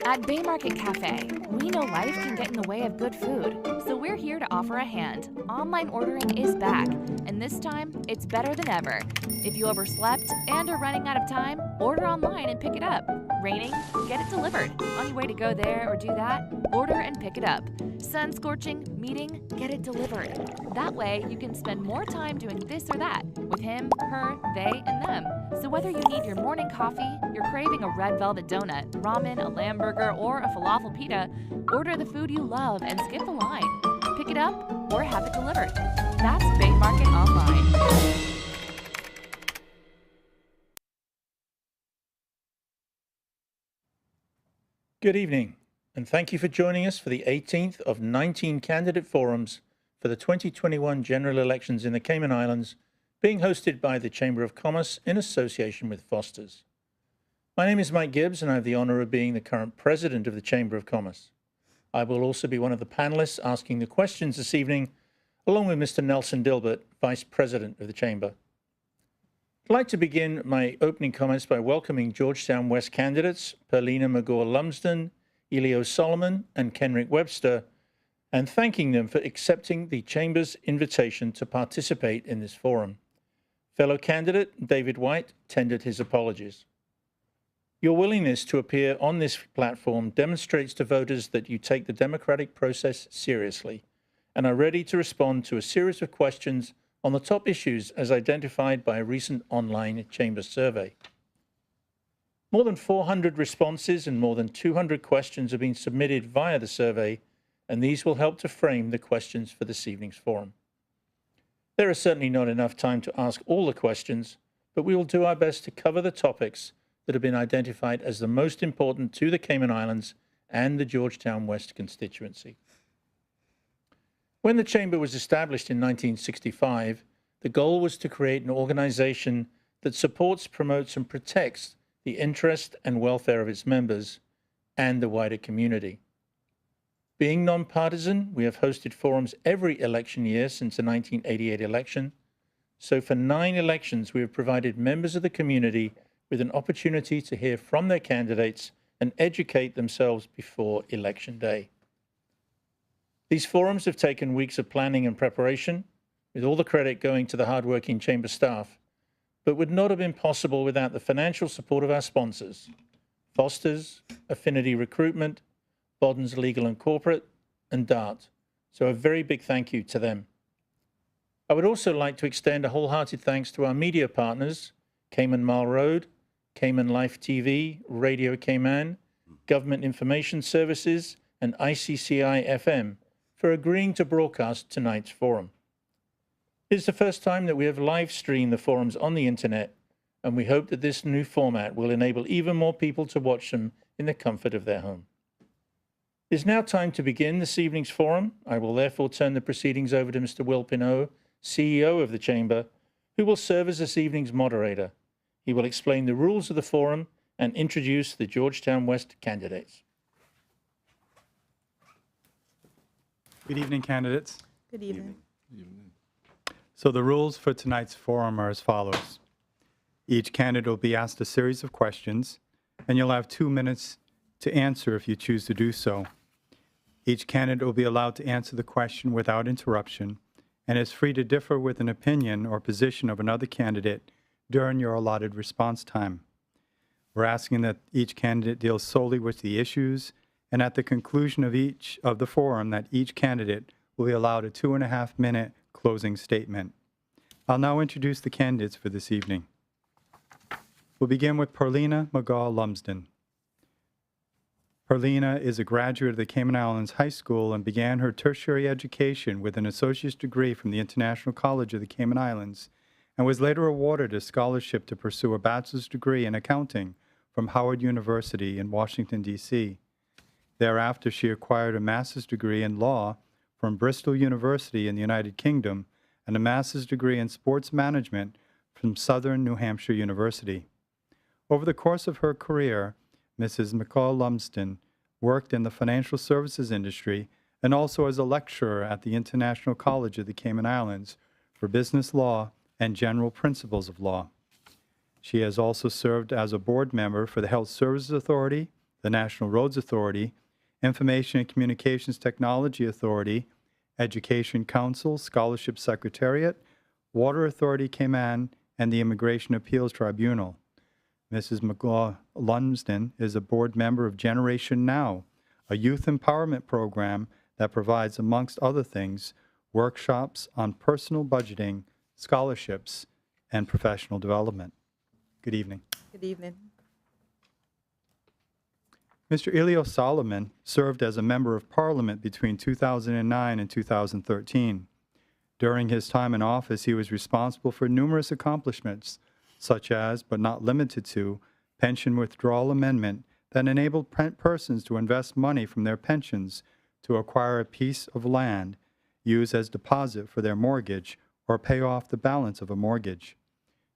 At Bay Market Cafe, we know life can get in the way of good food, so we're here to offer a hand. Online ordering is back, and this time, it's better than ever. If you overslept and are running out of time, order online and pick it up. Raining? Get it delivered. On your way to go there or do that, order and pick it up. Sun scorching? Meeting? Get it delivered. That way, you can spend more time doing this or that with him, her, they, and them. So whether you need your morning coffee, you're craving a red velvet donut, ramen, a lamb burger, or a falafel pita, order the food you love and skip the line. Pick it up or have it delivered. That's Bay Market Online. Good evening, and thank you for joining us for the 18th of 19 candidate forums for the 2021 general elections in the Cayman Islands, being hosted by the Chamber of Commerce in association with Foster's. My name is Mike Gibbs, and I have the honor of being the current president of the Chamber of Commerce. I will also be one of the panelists asking the questions this evening, along with Mr. Nelson Dilbert, vice president of the Chamber. I'd like to begin my opening comments by welcoming Georgetown West candidates Perlina McGaw-Lumsden, Elio Solomon, and Kenrick Webster, and thanking them for accepting the Chamber's invitation to participate in this forum. Fellow candidate David White tendered his apologies. Your willingness to appear on this platform demonstrates to voters that you take the democratic process seriously and are ready to respond to a series of questions on the top issues as identified by a recent online Chamber survey. More than 400 responses and more than 200 questions have been submitted via the survey, and these will help to frame the questions for this evening's forum. There is certainly not enough time to ask all the questions, but we will do our best to cover the topics that have been identified as the most important to the Cayman Islands and the Georgetown West constituency. When the Chamber was established in 1965, the goal was to create an organization that supports, promotes, and protects the interest and welfare of its members and the wider community. Being nonpartisan, we have hosted forums every election year since the 1988 election. So for 9 elections, we have provided members of the community with an opportunity to hear from their candidates and educate themselves before Election Day. These forums have taken weeks of planning and preparation, with all the credit going to the hardworking Chamber staff, but would not have been possible without the financial support of our sponsors, Foster's, Affinity Recruitment, Bodden's Legal and Corporate, and DART. So a very big thank you to them. I would also like to extend a wholehearted thanks to our media partners, Cayman Mile Road, Cayman Life TV, Radio Cayman, Government Information Services, and ICCI FM, for agreeing to broadcast tonight's forum. It is the first time that we have live streamed the forums on the internet, and we hope that this new format will enable even more people to watch them in the comfort of their home. It is now time to begin this evening's forum. I will therefore turn the proceedings over to Mr. Will Pineau, CEO of the Chamber, who will serve as this evening's moderator. He will explain the rules of the forum and introduce the Georgetown West candidates. Good evening, candidates. Good evening. So the rules for tonight's forum are as follows. Each candidate will be asked a series of questions, and you'll have 2 minutes to answer if you choose to do so. Each candidate will be allowed to answer the question without interruption and is free to differ with an opinion or position of another candidate during your allotted response time. We're asking that each candidate deals solely with the issues, and at the conclusion of each of the forum, that each candidate will be allowed a 2.5-minute closing statement. I'll now introduce the candidates for this evening. We'll begin with Perlina McGaw-Lumsden. Perlina is a graduate of the Cayman Islands High School and began her tertiary education with an associate's degree from the International College of the Cayman Islands, and was later awarded a scholarship to pursue a bachelor's degree in accounting from Howard University in Washington, D.C. Thereafter, she acquired a master's degree in law from Bristol University in the United Kingdom and a master's degree in sports management from Southern New Hampshire University. Over the course of her career, Mrs. McGaw-Lumsden worked in the financial services industry and also as a lecturer at the International College of the Cayman Islands for business law and general principles of law. She has also served as a board member for the Health Services Authority the National Roads Authority, Information and Communications Technology Authority, Education Council, Scholarship Secretariat, Water Authority Cayman, and the Immigration Appeals Tribunal. Mrs. McGaw-Lumsden is a board member of Generation Now, a youth empowerment program that provides, amongst other things, workshops on personal budgeting, scholarships, and professional development. Good evening. Good evening. Mr. Elio Solomon served as a member of Parliament between 2009 and 2013. During his time in office, he was responsible for numerous accomplishments, such as, but not limited to, pension withdrawal amendment that enabled persons to invest money from their pensions to acquire a piece of land used as deposit for their mortgage or pay off the balance of a mortgage.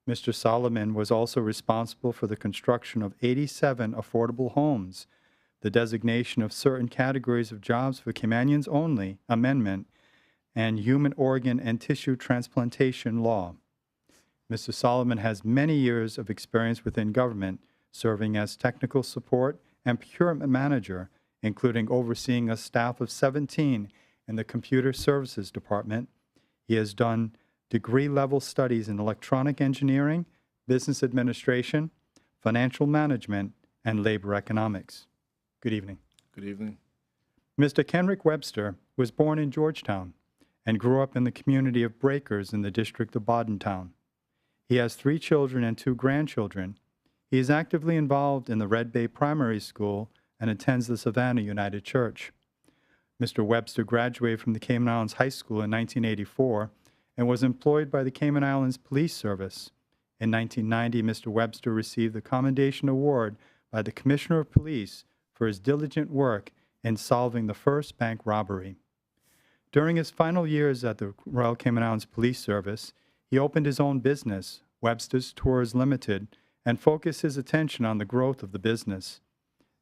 Mr. Solomon was also responsible for the construction of 87 affordable homes, the designation of certain categories of jobs for Caymanians only amendment, and human organ and tissue transplantation law. Mr. Solomon has many years of experience within government, serving as technical support and procurement manager, including overseeing a staff of 17 in the Computer Services Department. He has done degree-level studies in electronic engineering, business administration, financial management, and labor economics. Good evening. Good evening. Mr. Kenrick Webster was born in Georgetown and grew up in the community of Breakers in the district of Bodentown. He has 3 children and 2 grandchildren. He is actively involved in the Red Bay Primary School and attends the Savannah United Church. Mr. Webster graduated from the Cayman Islands High School in 1984 and was employed by the Cayman Islands Police Service. In 1990, Mr. Webster received the Commendation Award by the Commissioner of Police for his diligent work in solving the first bank robbery. During his final years at the Royal Cayman Islands Police Service, he opened his own business, Webster's Tours Limited, and focused his attention on the growth of the business.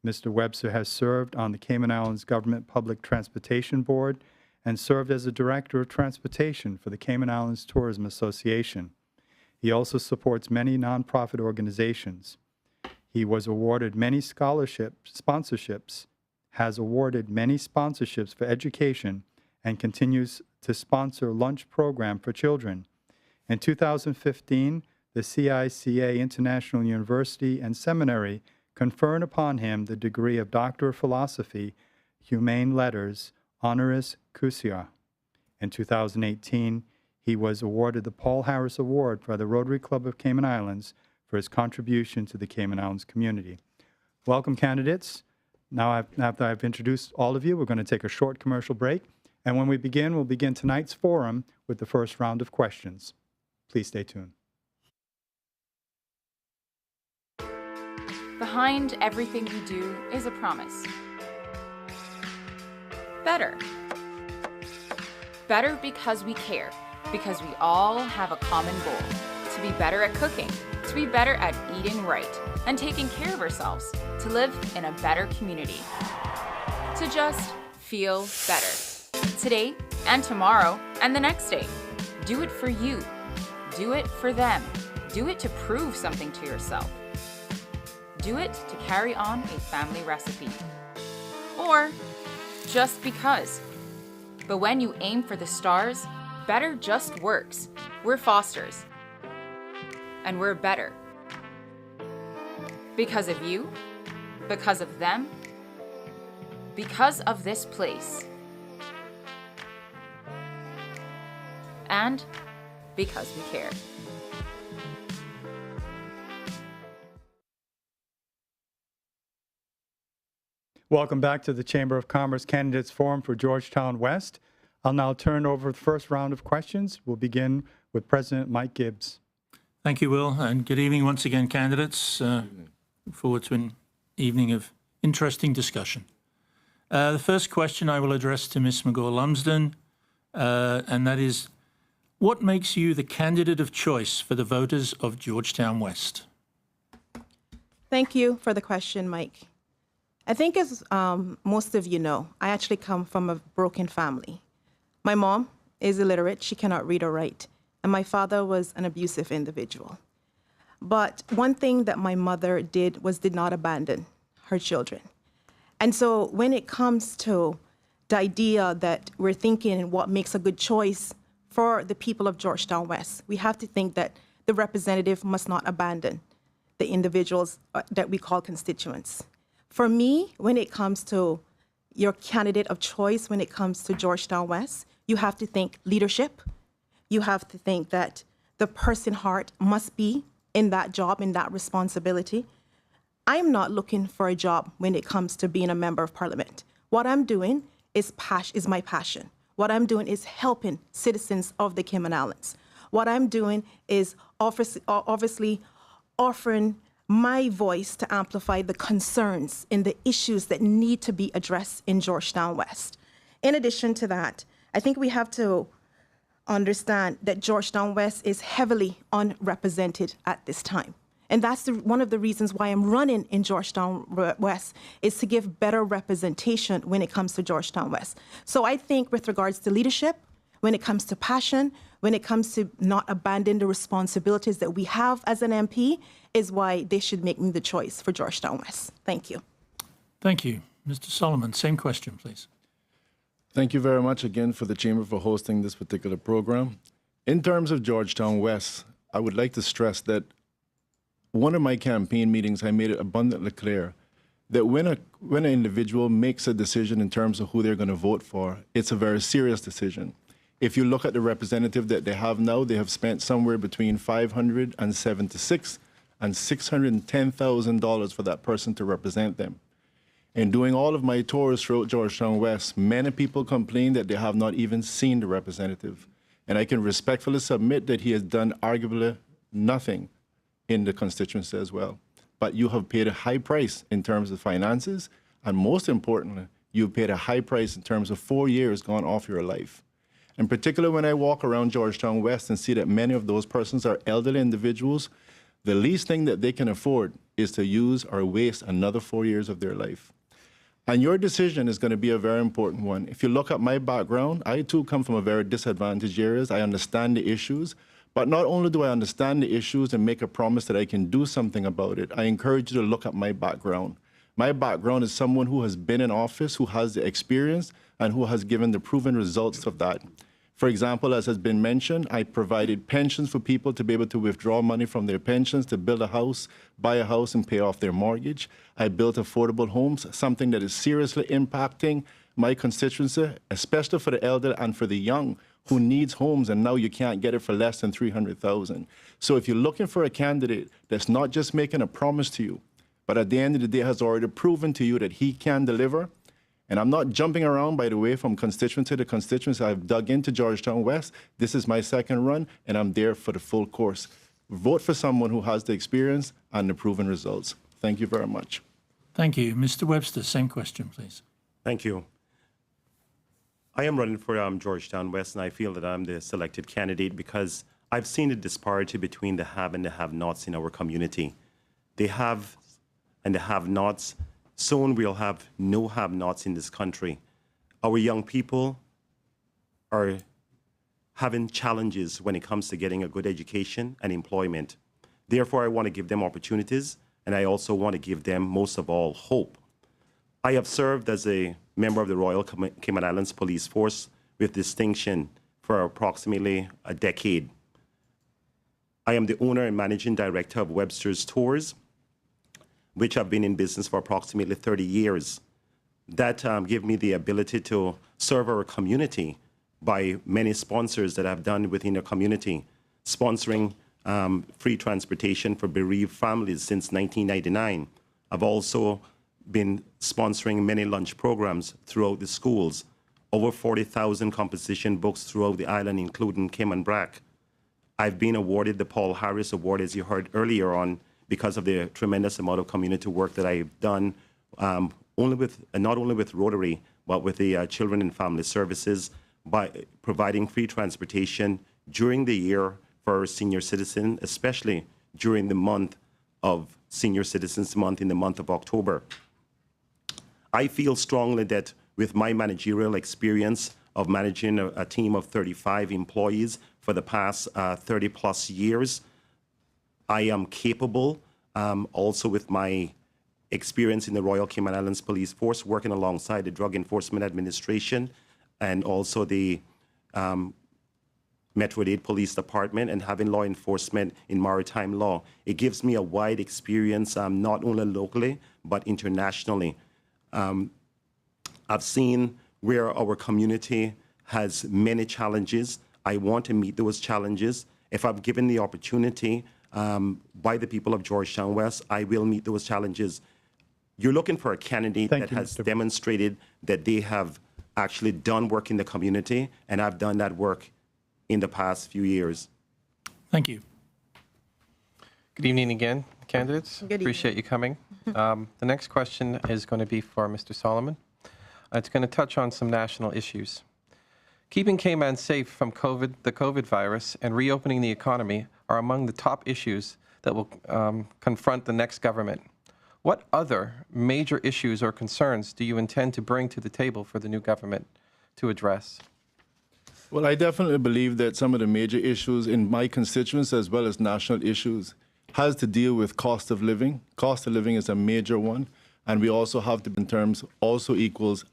Mr. Webster has served on the Cayman Islands Government Public Transportation Board and served as a Director of Transportation for the Cayman Islands Tourism Association. He also supports many nonprofit organizations. He was awarded many sponsorships, has awarded many sponsorships for education, and continues to sponsor a lunch program for children. In 2015, the CICA International University and Seminary conferred upon him the degree of Doctor of Philosophy, Humane Letters, honoris causa. In 2018, he was awarded the Paul Harris Award by the Rotary Club of Cayman Islands for his contribution to the Cayman Islands community. Welcome, candidates. Now, after I've introduced all of you, we're going to take a short commercial break. And when we begin, we'll begin tonight's forum with the first round of questions. Please stay tuned. Behind everything we do is a promise. Better. Better because we care, because we all have a common goal, to be better at cooking, to be better at eating right and taking care of ourselves, to live in a better community, to just feel better. Today and tomorrow and the next day. Do it for you. Do it for them. Do it to prove something to yourself. Do it to carry on a family recipe. Or just because. But when you aim for the stars, better just works. We're Fosters. And we're better. Because of you, because of them, because of this place. And because we care. Welcome back to the Chamber of Commerce Candidates Forum for Georgetown West. I'll now turn over the first round of questions. We'll begin with President Mike Gibbs. Thank you, Will, and good evening once again, candidates. Look forward to an evening of interesting discussion. The first question I will address to Ms. McGaw-Lumsden, and that is, what makes you the candidate of choice for the voters of Georgetown West? Thank you for the question, Mike. I think as most of you know, I actually come from a broken family. My mom is illiterate, she cannot read or write, and my father was an abusive individual. But one thing that my mother did not abandon her children. And so when it comes to the idea that we're thinking what makes a good choice for the people of Georgetown West, we have to think that the representative must not abandon the individuals that we call constituents. For me, when it comes to your candidate of choice, when it comes to Georgetown West, you have to think leadership. You have to think that the person heart must be in that job, in that responsibility. I'm not looking for a job when it comes to being a member of parliament. What I'm doing is my passion. What I'm doing is helping citizens of the Cayman Islands. What I'm doing is obviously offering my voice to amplify the concerns and the issues that need to be addressed in Georgetown West. In addition to that, I think we have to understand that Georgetown West is heavily unrepresented at this time. And that's one of the reasons why I'm running in Georgetown West, is to give better representation when it comes to Georgetown West. So I think with regards to leadership, when it comes to passion, when it comes to not abandoning the responsibilities that we have as an MP, is why they should make me the choice for Georgetown West. Thank you. Thank you. Mr. Solomon, same question, please. Thank you very much again for the Chamber for hosting this particular program. In terms of Georgetown West, I would like to stress that one of my campaign meetings, I made it abundantly clear that when an individual makes a decision in terms of who they're going to vote for, it's a very serious decision. If you look at the representative that they have now, they have spent somewhere between $576,000 and $610,000 for that person to represent them. In doing all of my tours throughout Georgetown West, many people complain that they have not even seen the representative. And I can respectfully submit that he has done arguably nothing in the constituency as well. But you have paid a high price in terms of finances, and most importantly, you've paid a high price in terms of 4 years gone off your life. In particular, when I walk around Georgetown West and see that many of those persons are elderly individuals, the least thing that they can afford is to use or waste another 4 years of their life. And your decision is going to be a very important one. If you look at my background, I too come from a very disadvantaged areas. I understand the issues. But not only do I understand the issues and make a promise that I can do something about it, I encourage you to look at my background. My background is someone who has been in office, who has the experience, and who has given the proven results of that. For example, as has been mentioned, I provided pensions for people to be able to withdraw money from their pensions to build a house, buy a house, and pay off their mortgage. I built affordable homes, something that is seriously impacting my constituency, especially for the elderly and for the young, who needs homes, and now you can't get it for less than $300,000. So if you're looking for a candidate that's not just making a promise to you, but at the end of the day has already proven to you that he can deliver, and I'm not jumping around, by the way, from constituency to constituency. I've dug into Georgetown West. This is my second run, and I'm there for the full course. Vote for someone who has the experience and the proven results. Thank you very much. Thank you. Mr. Webster, same question, please. Thank you. I am running for Georgetown West, and I feel that I'm the selected candidate because I've seen the disparity between the have and the have-nots in our community. The have and the have-nots, soon we'll have no have-nots in this country. Our young people are having challenges when it comes to getting a good education and employment. Therefore, I want to give them opportunities, and I also want to give them, most of all, hope. I have served as a member of the Royal Cayman Islands Police Force with distinction for approximately a decade. I am the owner and managing director of Webster's Tours, which have been in business for approximately 30 years. That gave me the ability to serve our community by many sponsors that I've done within the community, sponsoring free transportation for bereaved families since 1999. I've also been sponsoring many lunch programs throughout the schools, over 40,000 composition books throughout the island, including Cayman Brac. I've been awarded the Paul Harris Award, as you heard earlier on, because of the tremendous amount of community work that I've done, not only with Rotary, but with the Children and Family Services, by providing free transportation during the year for our senior citizens, especially during the month of Senior Citizens Month in the month of October. I feel strongly that with my managerial experience of managing a team of 35 employees for the past 30 plus years, I am capable, also with my experience in the Royal Cayman Islands Police Force, working alongside the Drug Enforcement Administration and also the Metro-Dade Police Department, and having law enforcement in maritime law. It gives me a wide experience, not only locally, but internationally. I've seen where our community has many challenges. I want to meet those challenges. If I'm given the opportunity by the people of Georgetown West, I will meet those challenges. You're looking for a candidate Thank that you, has Mr. demonstrated that they have actually done work in the community, and I've done that work in the past few years. Thank you. Good evening again, candidates. Good evening. Appreciate you coming. The next question is going to be for Mr. Solomon. It's going to touch on some national issues. Keeping Cayman safe from the COVID virus and reopening the economy are among the top issues that will confront the next government. What other major issues or concerns do you intend to bring to the table for the new government to address? Well, I definitely believe that some of the major issues in my constituents, as well as national issues, has to deal with cost of living. Cost of living is a major one, and we also have to, in terms, also equals.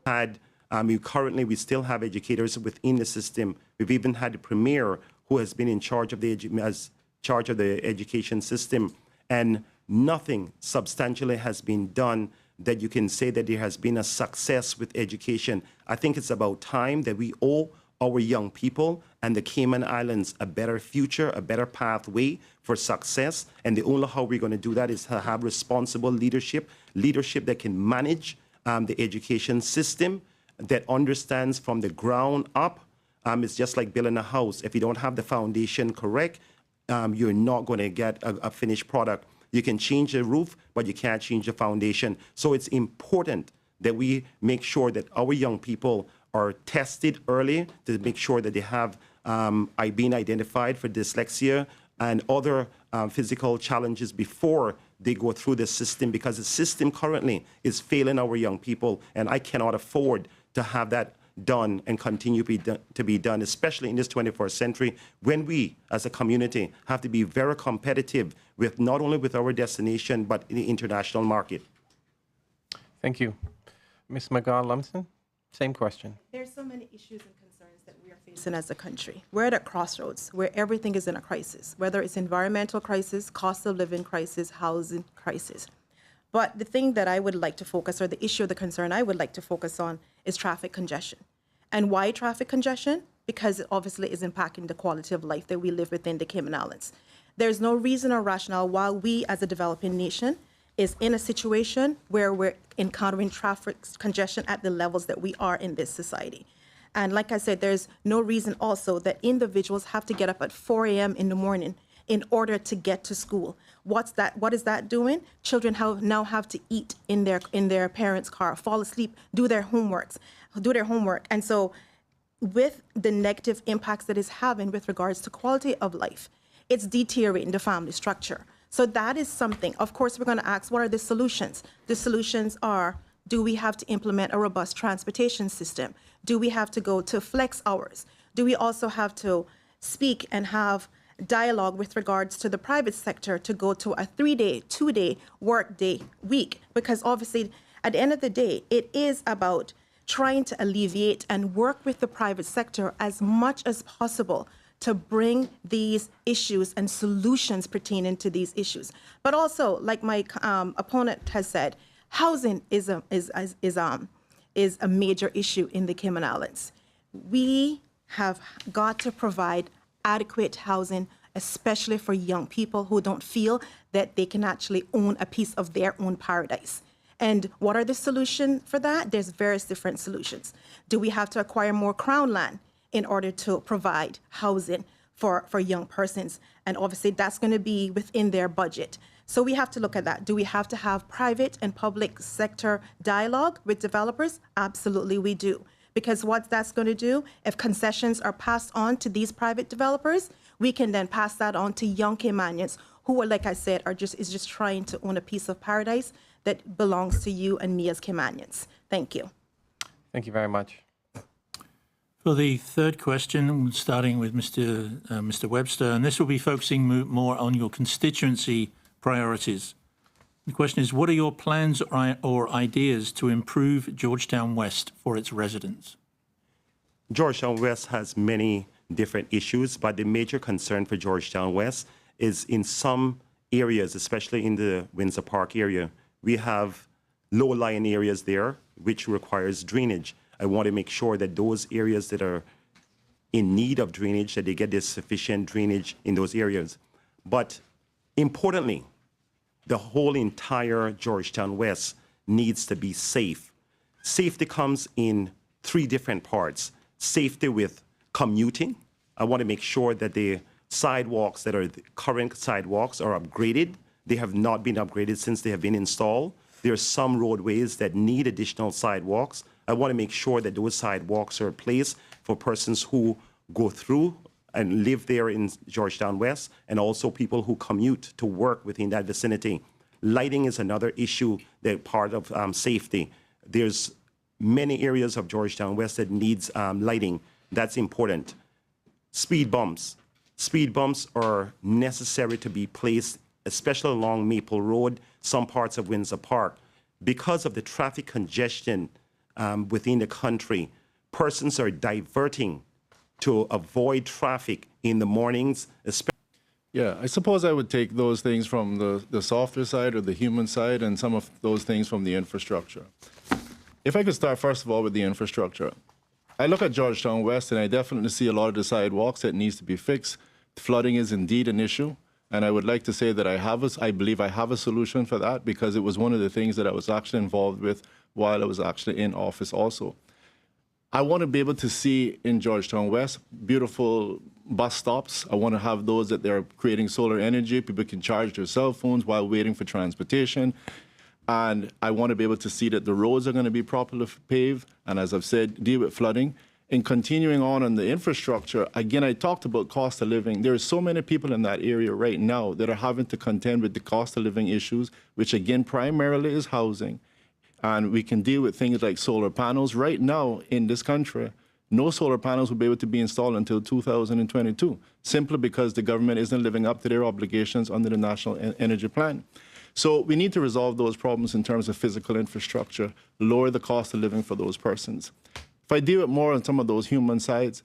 Currently, we still have educators within the system. We've even had the premier who has been in charge of the education system, and nothing substantially has been done that you can say that there has been a success with education. I think it's about time that we owe our young people and the Cayman Islands a better future, a better pathway for success. And the only how we're going to do that is to have responsible leadership that can manage the education system, that understands from the ground up. It's just like building a house. If you don't have the foundation correct, you're not going to get a finished product. You can change the roof, but you can't change the foundation. So it's important that we make sure that our young people are tested early to make sure that they have been identified for dyslexia and other physical challenges before they go through the system, because the system currently is failing our young people, and I cannot afford to have that done and continue to be done, especially in this 21st century, when we as a community have to be very competitive with not only with our destination, but in the international market. Thank you. Ms. McGaw-Lumsden, same question. There's so many issues and concerns that we are facing as a country. We're at a crossroads where everything is in a crisis, whether it's environmental crisis, cost of living crisis, housing crisis. But the thing that I would like to focus, or the issue, the concern I would like to focus on, is traffic congestion. And why traffic congestion? Because it obviously is impacting the quality of life that we live within the Cayman Islands. There's no reason or rationale why we as a developing nation is in a situation where we're encountering traffic congestion at the levels that we are in this society. And like I said, there's no reason also that individuals have to get up at 4 a.m. in the morning in order to get to school. What is that doing? Children now have to eat in their parents' car, fall asleep, do their homework. And so with the negative impacts that it's having with regards to quality of life, it's deteriorating the family structure. So that is something. Of course, we're going to ask, what are the solutions? The solutions are, do we have to implement a robust transportation system? Do we have to go to flex hours? Do we also have to speak and have dialogue with regards to the private sector to go to a 3-day, 2-day work day week? Because obviously, at the end of the day, it is about trying to alleviate and work with the private sector as much as possible to bring these issues and solutions pertaining to these issues. But also, like my opponent has said, housing is a major issue in the Cayman Islands. We have got to provide adequate housing, especially for young people who don't feel that they can actually own a piece of their own paradise. And what are the solutions for that? There's various different solutions. Do we have to acquire more Crown land in order to provide housing for young persons? And obviously that's going to be within their budget. So we have to look at that. Do we have to have private and public sector dialogue with developers? Absolutely we do. Because what that's going to do, if concessions are passed on to these private developers, we can then pass that on to young Caymanians who, like I said, is just trying to own a piece of paradise that belongs to you and me as Caymanians. Thank you. Thank you very much. For the third question, starting with Mr. Webster, and this will be focusing more on your constituency priorities. The question is, what are your plans or ideas to improve Georgetown West for its residents? Georgetown West has many different issues, but the major concern for Georgetown West is in some areas, especially in the Windsor Park area, we have low-lying areas there, which requires drainage. I want to make sure that those areas that are in need of drainage, that they get this sufficient drainage in those areas. But importantly, the whole entire Georgetown West needs to be safe. Safety comes in three different parts. Safety with commuting. I want to make sure that the sidewalks that are the current sidewalks are upgraded. They have not been upgraded since they have been installed. There are some roadways that need additional sidewalks. I want to make sure that those sidewalks are in place for persons who go through and live there in Georgetown West, and also people who commute to work within that vicinity. Lighting is another issue that part of safety. There's many areas of Georgetown West that needs lighting. That's important. Speed bumps. Speed bumps are necessary to be placed, especially along Maple Road, some parts of Windsor Park. Because of the traffic congestion within the country, persons are diverting to avoid traffic in the mornings, especially. Yeah, I suppose I would take those things from the softer side or the human side and some of those things from the infrastructure. If I could start first of all with the infrastructure. I look at Georgetown West and I definitely see a lot of the sidewalks that needs to be fixed. Flooding is indeed an issue. And I would like to say that I believe I have a solution for that, because it was one of the things that I was actually involved with while I was actually in office also. I want to be able to see in Georgetown West beautiful bus stops. I want to have those that they're creating solar energy. People can charge their cell phones while waiting for transportation. And I want to be able to see that the roads are going to be properly paved. And as I've said, deal with flooding. And continuing on the infrastructure, again, I talked about cost of living. There are so many people in that area right now that are having to contend with the cost of living issues, which again, primarily is housing. And we can deal with things like solar panels. Right now in this country, no solar panels will be able to be installed until 2022, simply because the government isn't living up to their obligations under the National Energy Plan. So we need to resolve those problems in terms of physical infrastructure, lower the cost of living for those persons. If I deal with more on some of those human sides,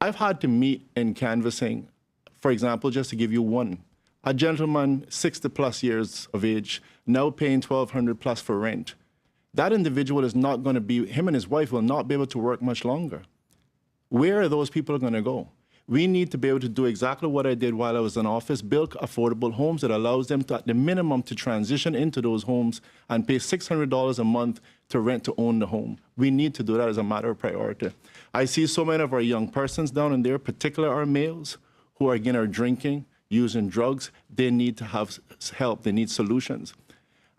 I've had to meet in canvassing, for example, just to give you one, a gentleman 60 plus years of age, now paying $1,200 plus for rent. That individual is not going to be, him and his wife will not be able to work much longer. Where are those people going to go? We need to be able to do exactly what I did while I was in office, build affordable homes that allows them to, at the minimum, to transition into those homes and pay $600 a month to rent to own the home. We need to do that as a matter of priority. I see so many of our young persons down in there, particularly our males, who again are drinking, using drugs. They need to have help. They need solutions.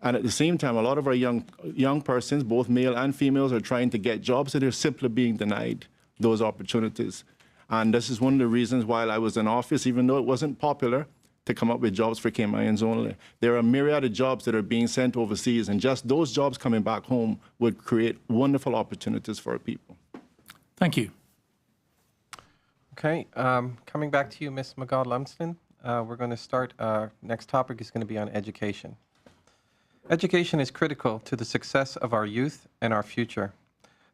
And at the same time, a lot of our young persons, both male and females, are trying to get jobs, and they're simply being denied those opportunities. And this is one of the reasons why I was in office, even though it wasn't popular, to come up with jobs for Caymanians only. There are a myriad of jobs that are being sent overseas, and just those jobs coming back home would create wonderful opportunities for our people. Thank you. Okay, coming back to you, Ms. McGaw-Lumsden, we're going to start, our next topic is going to be on education. Education is critical to the success of our youth and our future.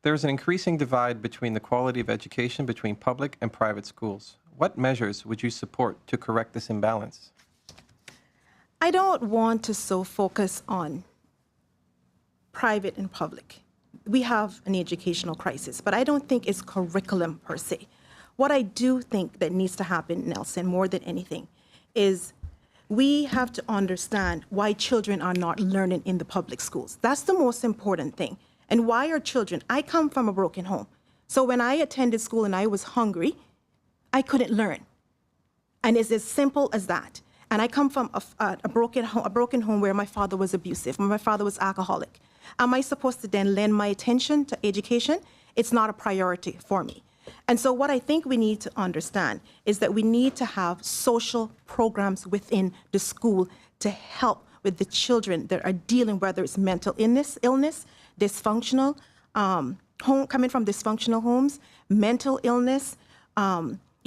There is an increasing divide between the quality of education between public and private schools. What measures would you support to correct this imbalance? I don't want to so focus on private and public. We have an educational crisis, but I don't think it's curriculum per se. What I do think that needs to happen, Nelson, more than anything, is we have to understand why children are not learning in the public schools. That's the most important thing. And why are children? I come from a broken home. So when I attended school and I was hungry, I couldn't learn. And it's as simple as that. And I come from a broken home where my father was abusive, where my father was alcoholic. Am I supposed to then lend my attention to education? It's not a priority for me. And so what I think we need to understand is that we need to have social programs within the school to help with the children that are dealing, whether it's mental illness, dysfunctional, coming from dysfunctional homes, mental illness,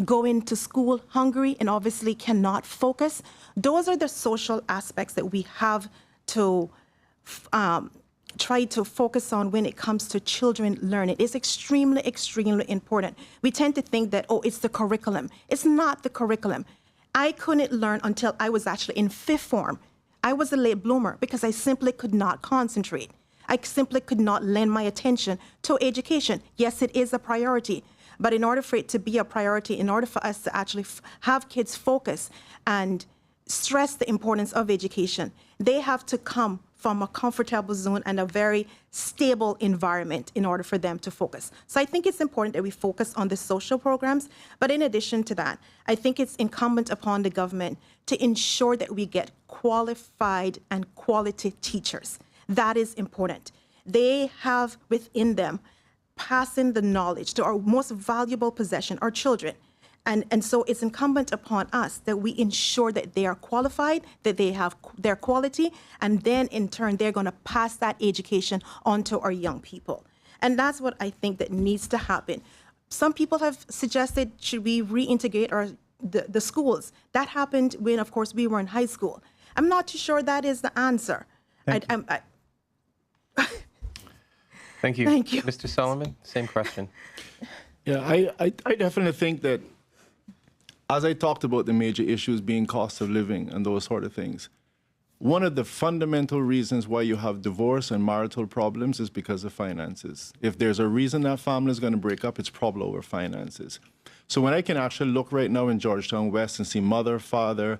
going to school hungry and obviously cannot focus. Those are the social aspects that we have to try to focus on when it comes to children learning is extremely, extremely important. We tend to think that, oh, it's the curriculum. It's not the curriculum. I couldn't learn until I was actually in 5th form. I was a late bloomer because I simply could not concentrate. I simply could not lend my attention to education. Yes, it is a priority, but in order for it to be a priority, in order for us to actually have kids focus and stress the importance of education, they have to come from a comfortable zone and a very stable environment in order for them to focus. So I think it's important that we focus on the social programs, but in addition to that, I think it's incumbent upon the government to ensure that we get qualified and quality teachers. That is important. They have within them passing the knowledge to our most valuable possession, our children. And so it's incumbent upon us that we ensure that they are qualified, that they have their quality, and then in turn, they're going to pass that education on to our young people. And that's what I think that needs to happen. Some people have suggested, should we reintegrate the schools? That happened when, of course, we were in high school. I'm not too sure that is the answer. Thank you. Thank you. Mr. Solomon, same question. Yeah, I definitely think that, as I talked about the major issues being cost of living and those sort of things, one of the fundamental reasons why you have divorce and marital problems is because of finances. If there's a reason that family is going to break up, it's probably over finances. So when I can actually look right now in Georgetown West and see mother, father,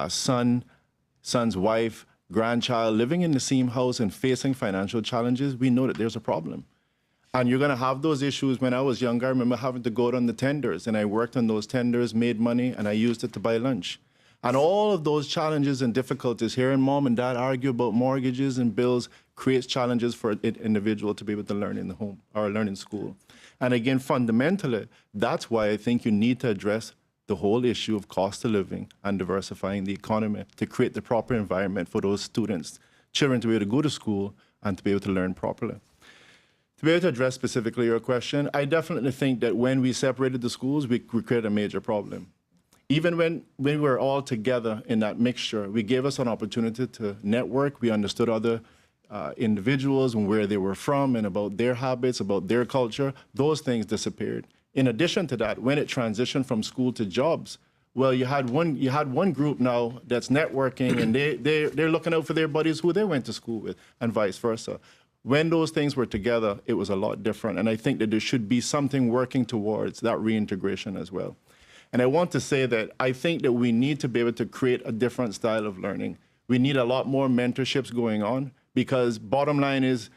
son's wife, grandchild living in the same house and facing financial challenges, we know that there's a problem. And you're going to have those issues. When I was younger, I remember having to go out on the tenders, and I worked on those tenders, made money, and I used it to buy lunch. And all of those challenges and difficulties, hearing mom and dad argue about mortgages and bills, creates challenges for an individual to be able to learn in the home or learn in school. And again, fundamentally, that's why I think you need to address the whole issue of cost of living and diversifying the economy to create the proper environment for those students, children to be able to go to school and to be able to learn properly. To be able to address specifically your question, I definitely think that when we separated the schools, we created a major problem. Even when we were all together in that mixture, we gave us an opportunity to network. We understood other individuals and where they were from and about their habits, about their culture. Those things disappeared. In addition to that, when it transitioned from school to jobs, well, you had one group now that's networking and they're looking out for their buddies who they went to school with and vice versa. When those things were together, it was a lot different. And I think that there should be something working towards that reintegration as well. And I want to say that I think that we need to be able to create a different style of learning. We need a lot more mentorships going on because bottom line is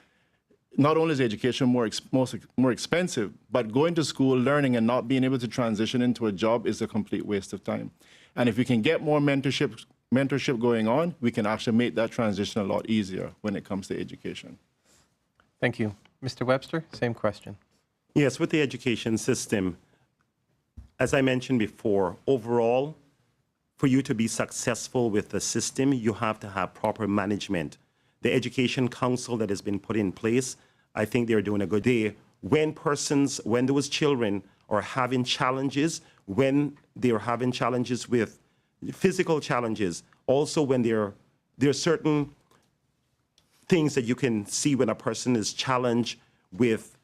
not only is education more expensive, but going to school, learning, and not being able to transition into a job is a complete waste of time. And if we can get more mentorship going on, we can actually make that transition a lot easier when it comes to education. Thank you. Mr. Webster, same question. Yes, with the education system, as I mentioned before, overall, for you to be successful with the system, you have to have proper management. The Education Council that has been put in place, I think they're doing a good day. When those children are having challenges, when they're having challenges with physical challenges, also when there are certain things that you can see when a person is challenged with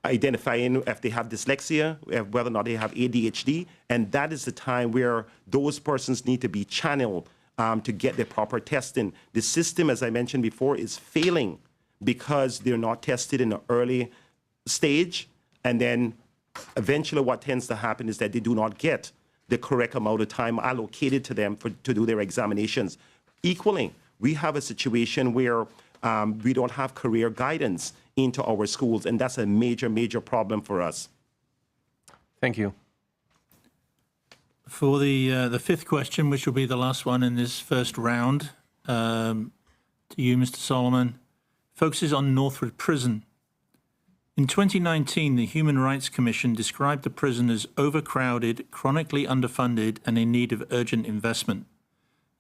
identifying if they have dyslexia, whether or not they have ADHD, and that is the time where those persons need to be channeled to get the proper testing. The system, as I mentioned before, is failing because they're not tested in an early stage, and then eventually what tends to happen is that they do not get the correct amount of time allocated to them to do their examinations. Equally, we have a situation where we don't have career guidance into our schools, and that's a major, major problem for us. Thank you. For the fifth question, which will be the last one in this first round, to you, Mr. Solomon, focuses on Northwood Prison. In 2019, the Human Rights Commission described the prison as overcrowded, chronically underfunded, and in need of urgent investment.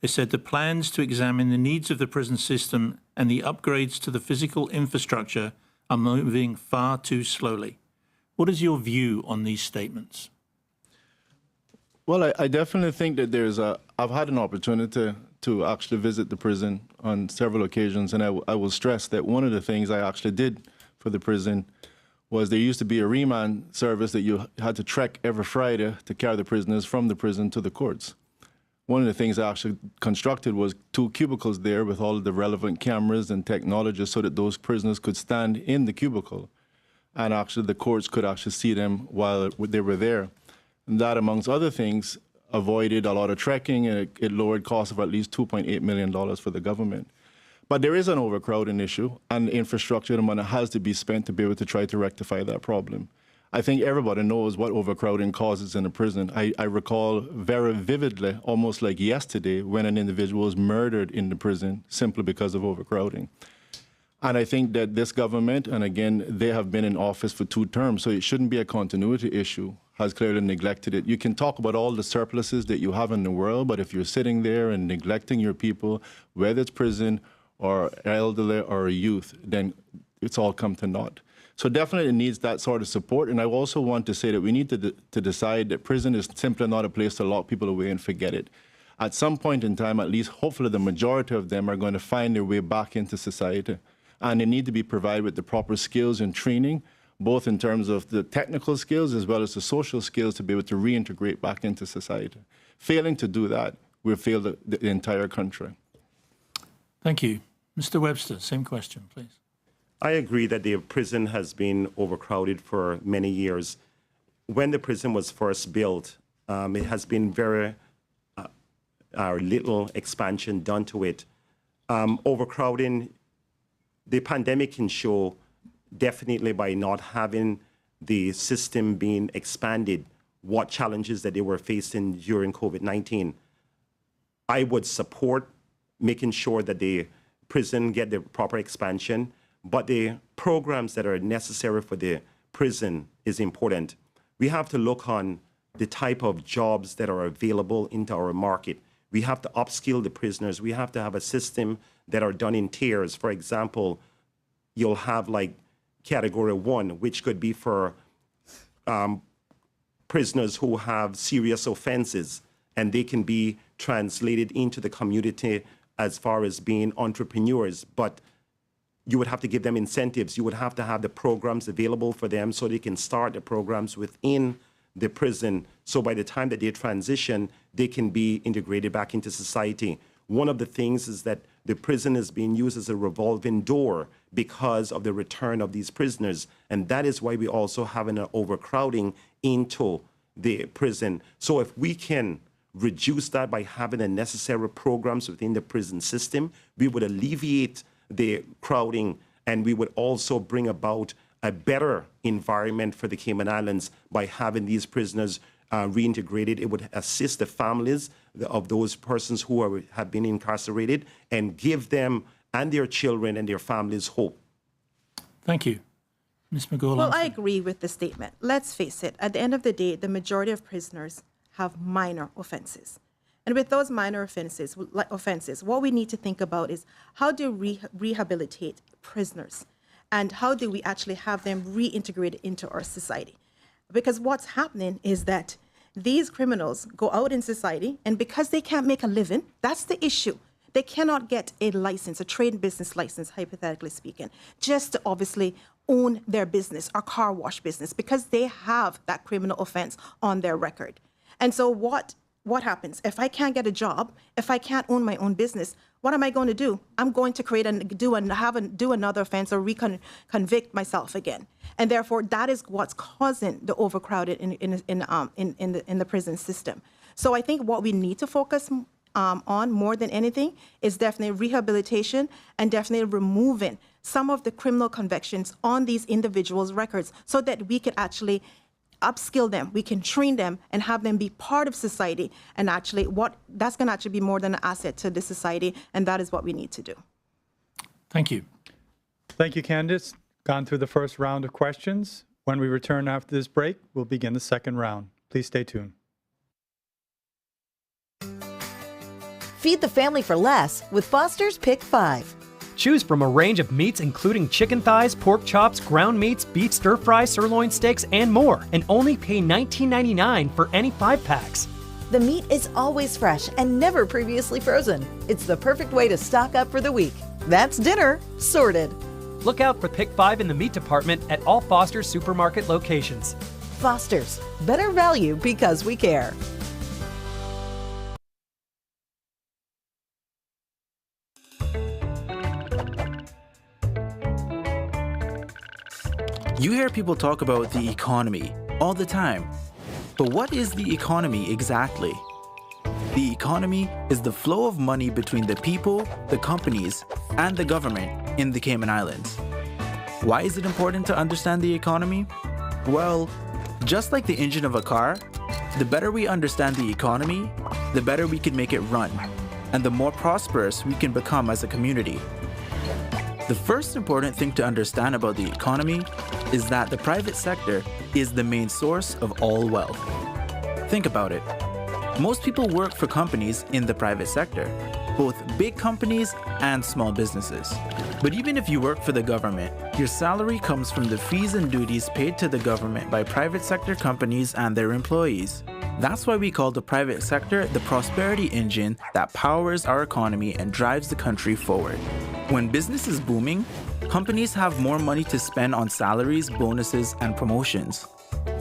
They said the plans to examine the needs of the prison system and the upgrades to the physical infrastructure are moving far too slowly. What is your view on these statements? Well, I definitely think that I've had an opportunity to actually visit the prison on several occasions, and I will stress that one of the things I actually did for the prison was there used to be a remand service that you had to trek every Friday to carry the prisoners from the prison to the courts. One of the things I actually constructed was 2 cubicles there with all of the relevant cameras and technology so that those prisoners could stand in the cubicle and actually the courts could actually see them while they were there. And that, amongst other things, avoided a lot of trekking, and it lowered costs of at least $2.8 million for the government. But there is an overcrowding issue, and infrastructure and money has to be spent to be able to try to rectify that problem. I think everybody knows what overcrowding causes in a prison. I recall very vividly, almost like yesterday, when an individual was murdered in the prison simply because of overcrowding. And I think that this government, and again, they have been in office for 2 terms, so it shouldn't be a continuity issue, has clearly neglected it. You can talk about all the surpluses that you have in the world, but if you're sitting there and neglecting your people, whether it's prison or elderly or youth, then it's all come to naught. So definitely it needs that sort of support. And I also want to say that we need to decide that prison is simply not a place to lock people away and forget it. At some point in time, at least hopefully the majority of them are going to find their way back into society. And they need to be provided with the proper skills and training, both in terms of the technical skills as well as the social skills to be able to reintegrate back into society. Failing to do that, we've failed the entire country. Thank you. Mr. Webster, same question, please. I agree that the prison has been overcrowded for many years. When the prison was first built, it has been very little expansion done to it. Overcrowding, the pandemic can show definitely by not having the system being expanded, what challenges that they were facing during COVID-19. I would support making sure that the prison get the proper expansion, but the programs that are necessary for the prison is important. We have to look on the type of jobs that are available into our market. We have to upskill the prisoners. We have to have a system that are done in tiers. For example, you'll have like category 1, which could be for prisoners who have serious offenses, and they can be translated into the community as far as being entrepreneurs. But you would have to give them incentives. You would have to have the programs available for them so they can start the programs within the prison. So by the time that they transition, they can be integrated back into society. One of the things is that the prison is being used as a revolving door because of the return of these prisoners. And that is why we also have an overcrowding into the prison. So if we can reduce that by having the necessary programs within the prison system, we would alleviate the crowding, and we would also bring about a better environment for the Cayman Islands by having these prisoners reintegrated. It would assist the families of those persons who have been incarcerated and give them and their children and their families hope. Thank you. Ms. McGowan. Well, I agree with the statement. Let's face it, at the end of the day, the majority of prisoners have minor offenses. And with those minor offenses, what we need to think about is how do we rehabilitate prisoners, and how do we actually have them reintegrated into our society? Because what's happening is that these criminals go out in society, and because they can't make a living, that's the issue. They cannot get a license, a trade and business license, hypothetically speaking, just to obviously own their business, or car wash business, because they have that criminal offense on their record. And so what happens? If I can't get a job, if I can't own my own business, what am I going to do? I'm going to create and do another offense or convict myself again. And therefore, that is what's causing the overcrowded in the prison system. So I think what we need to focus on more than anything is definitely rehabilitation and definitely removing some of the criminal convictions on these individuals' records so that we can actually upskill them, we can train them and have them be part of society. And actually that's going to actually be more than an asset to the society. And that is what we need to do. Thank you. Thank you, Candace. Gone through the first round of questions. When we return after this break, we'll begin the second round. Please stay tuned. Feed the family for less with Foster's Pick 5. Choose from a range of meats including chicken thighs, pork chops, ground meats, beef stir-fry, sirloin steaks, and more, and only pay $19.99 for any 5-packs. The meat is always fresh and never previously frozen. It's the perfect way to stock up for the week. That's dinner sorted. Look out for Pick 5 in the meat department at all Foster's supermarket locations. Foster's, better value because we care. You hear people talk about the economy all the time. But what is the economy exactly? The economy is the flow of money between the people, the companies, and the government in the Cayman Islands. Why is it important to understand the economy? Well, just like the engine of a car, the better we understand the economy, the better we can make it run, and the more prosperous we can become as a community. The first important thing to understand about the economy is that the private sector is the main source of all wealth. Think about it. Most people work for companies in the private sector, both big companies and small businesses. But even if you work for the government, your salary comes from the fees and duties paid to the government by private sector companies and their employees. That's why we call the private sector the prosperity engine that powers our economy and drives the country forward. When business is booming, companies have more money to spend on salaries, bonuses, and promotions.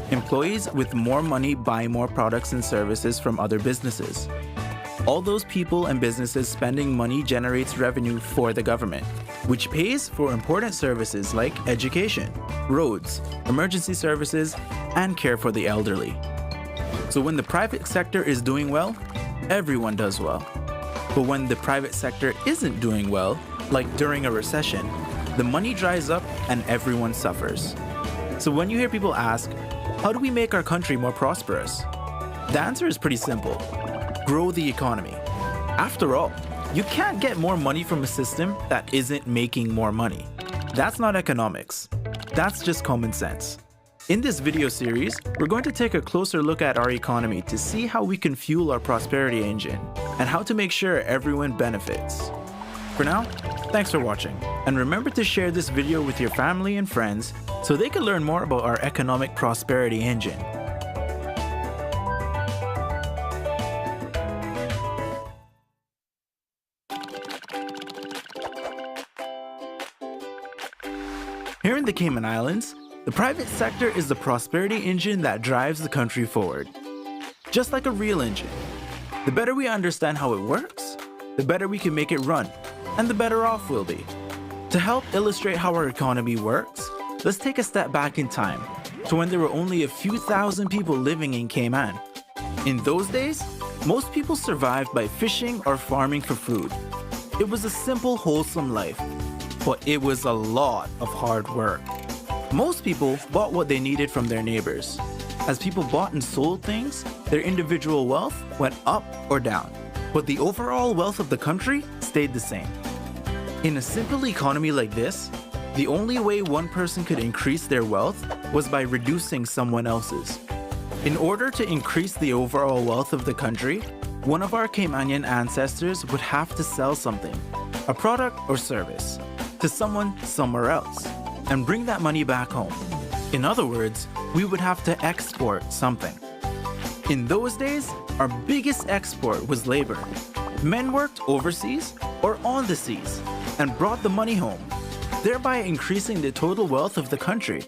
Employees with more money buy more products and services from other businesses. All those people and businesses spending money generates revenue for the government, which pays for important services like education, roads, emergency services, and care for the elderly. So when the private sector is doing well, everyone does well. But when the private sector isn't doing well, like during a recession, the money dries up and everyone suffers. So when you hear people ask, how do we make our country more prosperous? The answer is pretty simple. Grow the economy. After all, you can't get more money from a system that isn't making more money. That's not economics. That's just common sense. In this video series, we're going to take a closer look at our economy to see how we can fuel our prosperity engine and how to make sure everyone benefits. For now, thanks for watching, and remember to share this video with your family and friends so they can learn more about our economic prosperity engine. Here in the Cayman Islands, the private sector is the prosperity engine that drives the country forward. Just like a real engine. The better we understand how it works, the better we can make it run, and the better off we'll be. To help illustrate how our economy works, let's take a step back in time to when there were only a few thousand people living in Cayman. In those days, most people survived by fishing or farming for food. It was a simple, wholesome life, but it was a lot of hard work. Most people bought what they needed from their neighbors. As people bought and sold things, their individual wealth went up or down, but the overall wealth of the country stayed the same. In a simple economy like this, the only way one person could increase their wealth was by reducing someone else's. In order to increase the overall wealth of the country, one of our Caymanian ancestors would have to sell something, a product or service, to someone somewhere else, and bring that money back home. In other words, we would have to export something. In those days, our biggest export was labor. Men worked overseas or on the seas and brought the money home, thereby increasing the total wealth of the country.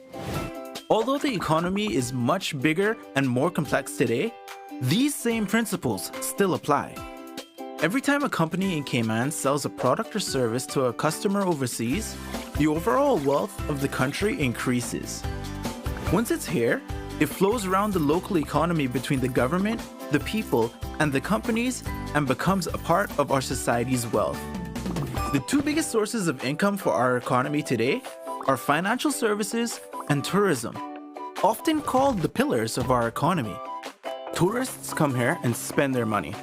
Although the economy is much bigger and more complex today, these same principles still apply. Every time a company in Cayman sells a product or service to a customer overseas, the overall wealth of the country increases. Once it's here, it flows around the local economy between the government, the people, and the companies and becomes a part of our society's wealth. The two biggest sources of income for our economy today are financial services and tourism, often called the pillars of our economy. Tourists come here and spend their money.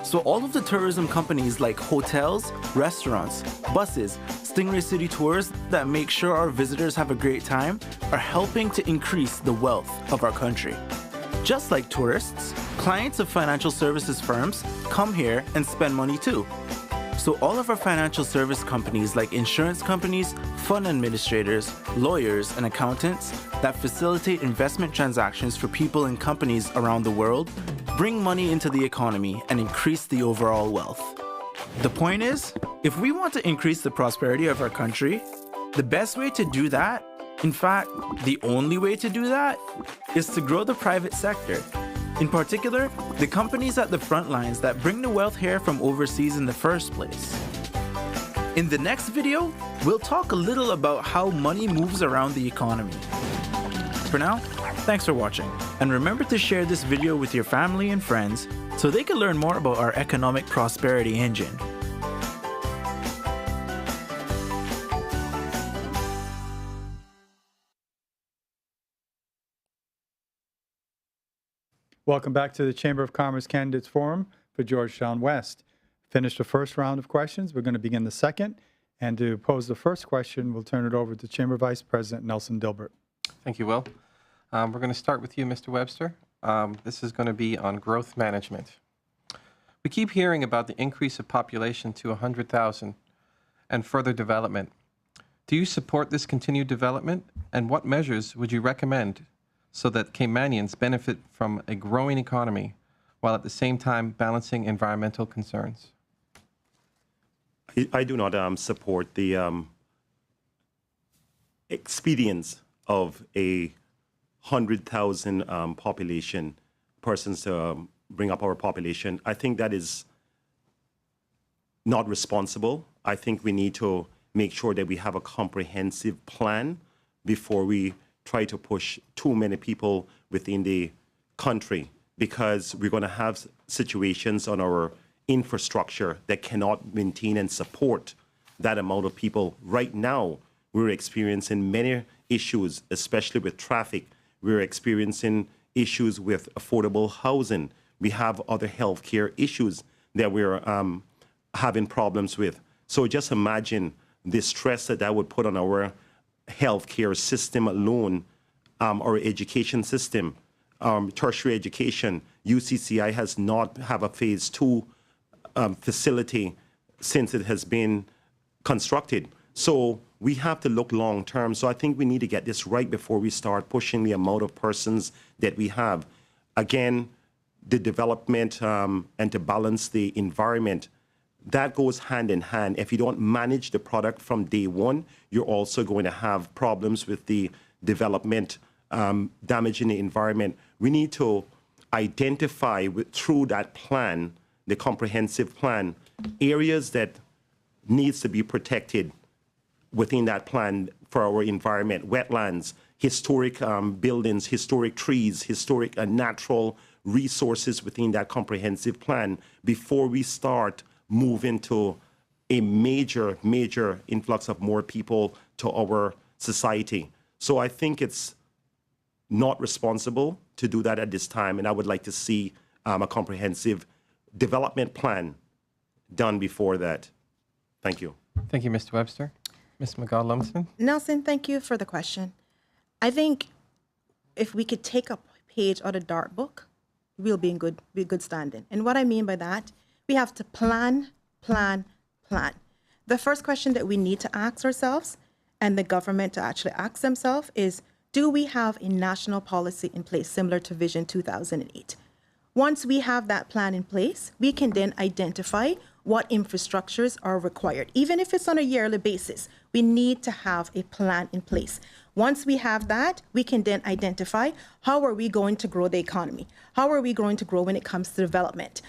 So all of the tourism companies like hotels, restaurants, buses, Stingray City Tours that make sure our visitors have a great time are helping to increase the wealth of our country. Just like tourists, clients of financial services firms come here and spend money too. So all of our financial service companies like insurance companies, fund administrators, lawyers, and accountants that facilitate investment transactions for people and companies around the world bring money into the economy, and increase the overall wealth. The point is, if we want to increase the prosperity of our country, the best way to do that, in fact, the only way to do that, is to grow the private sector. In particular, the companies at the front lines that bring the wealth here from overseas in the first place. In the next video, we'll talk a little about how money moves around the economy. For now, thanks for watching, and remember to share this video with your family and friends so they can learn more about our economic prosperity engine. Welcome back to the Chamber of Commerce Candidates Forum for Georgetown West. Finished the first round of questions. We're going to begin the second. And to pose the first question, we'll turn it over to Chamber Vice President Nelson Dilbert. Thank you, Will. We're going to start with you, Mr. Webster. This is going to be on growth management. We keep hearing about the increase of population to 100,000 and further development. Do you support this continued development? And what measures would you recommend so that Caymanians benefit from a growing economy while at the same time balancing environmental concerns? I do not support the expedience of a 100,000 population persons to bring up our population. I think that is not responsible. I think we need to make sure that we have a comprehensive plan before we try to push too many people within the country, because we're going to have situations on our infrastructure that cannot maintain and support that amount of people. Right now, we're experiencing many issues, especially with traffic. We're experiencing issues with affordable housing. We have other healthcare issues that we're having problems with. So just imagine the stress that would put on our healthcare system alone, our education system, tertiary education. UCCI has not have a phase 2 facility since it has been constructed. So we have to look long term. So I think we need to get this right before we start pushing the amount of persons that we have. Again, the development and to balance the environment, that goes hand in hand. If you don't manage the product from day one, you're also going to have problems with the development, damaging the environment. We need to identify through that plan, the comprehensive plan, areas that needs to be protected within that plan for our environment, wetlands, historic buildings, historic trees, historic natural resources within that comprehensive plan before we start moving to a major influx of more people to our society. So I think it's not responsible to do that at this time, and I would like to see a comprehensive development plan done before that. Thank you. Thank you, Mr. Webster. Ms. McGaw-Lumsden? Nelson, thank you for the question. I think if we could take a page out of Dart book, we'll be in good standing. And what I mean by that, we have to plan. The first question that we need to ask ourselves, and the government to actually ask themselves, is do we have a national policy in place similar to Vision 2008? Once we have that plan in place, we can then identify what infrastructures are required. Even if it's on a yearly basis, we need to have a plan in place. Once we have that, we can then identify how are we going to grow the economy? How are we going to grow when it comes to development?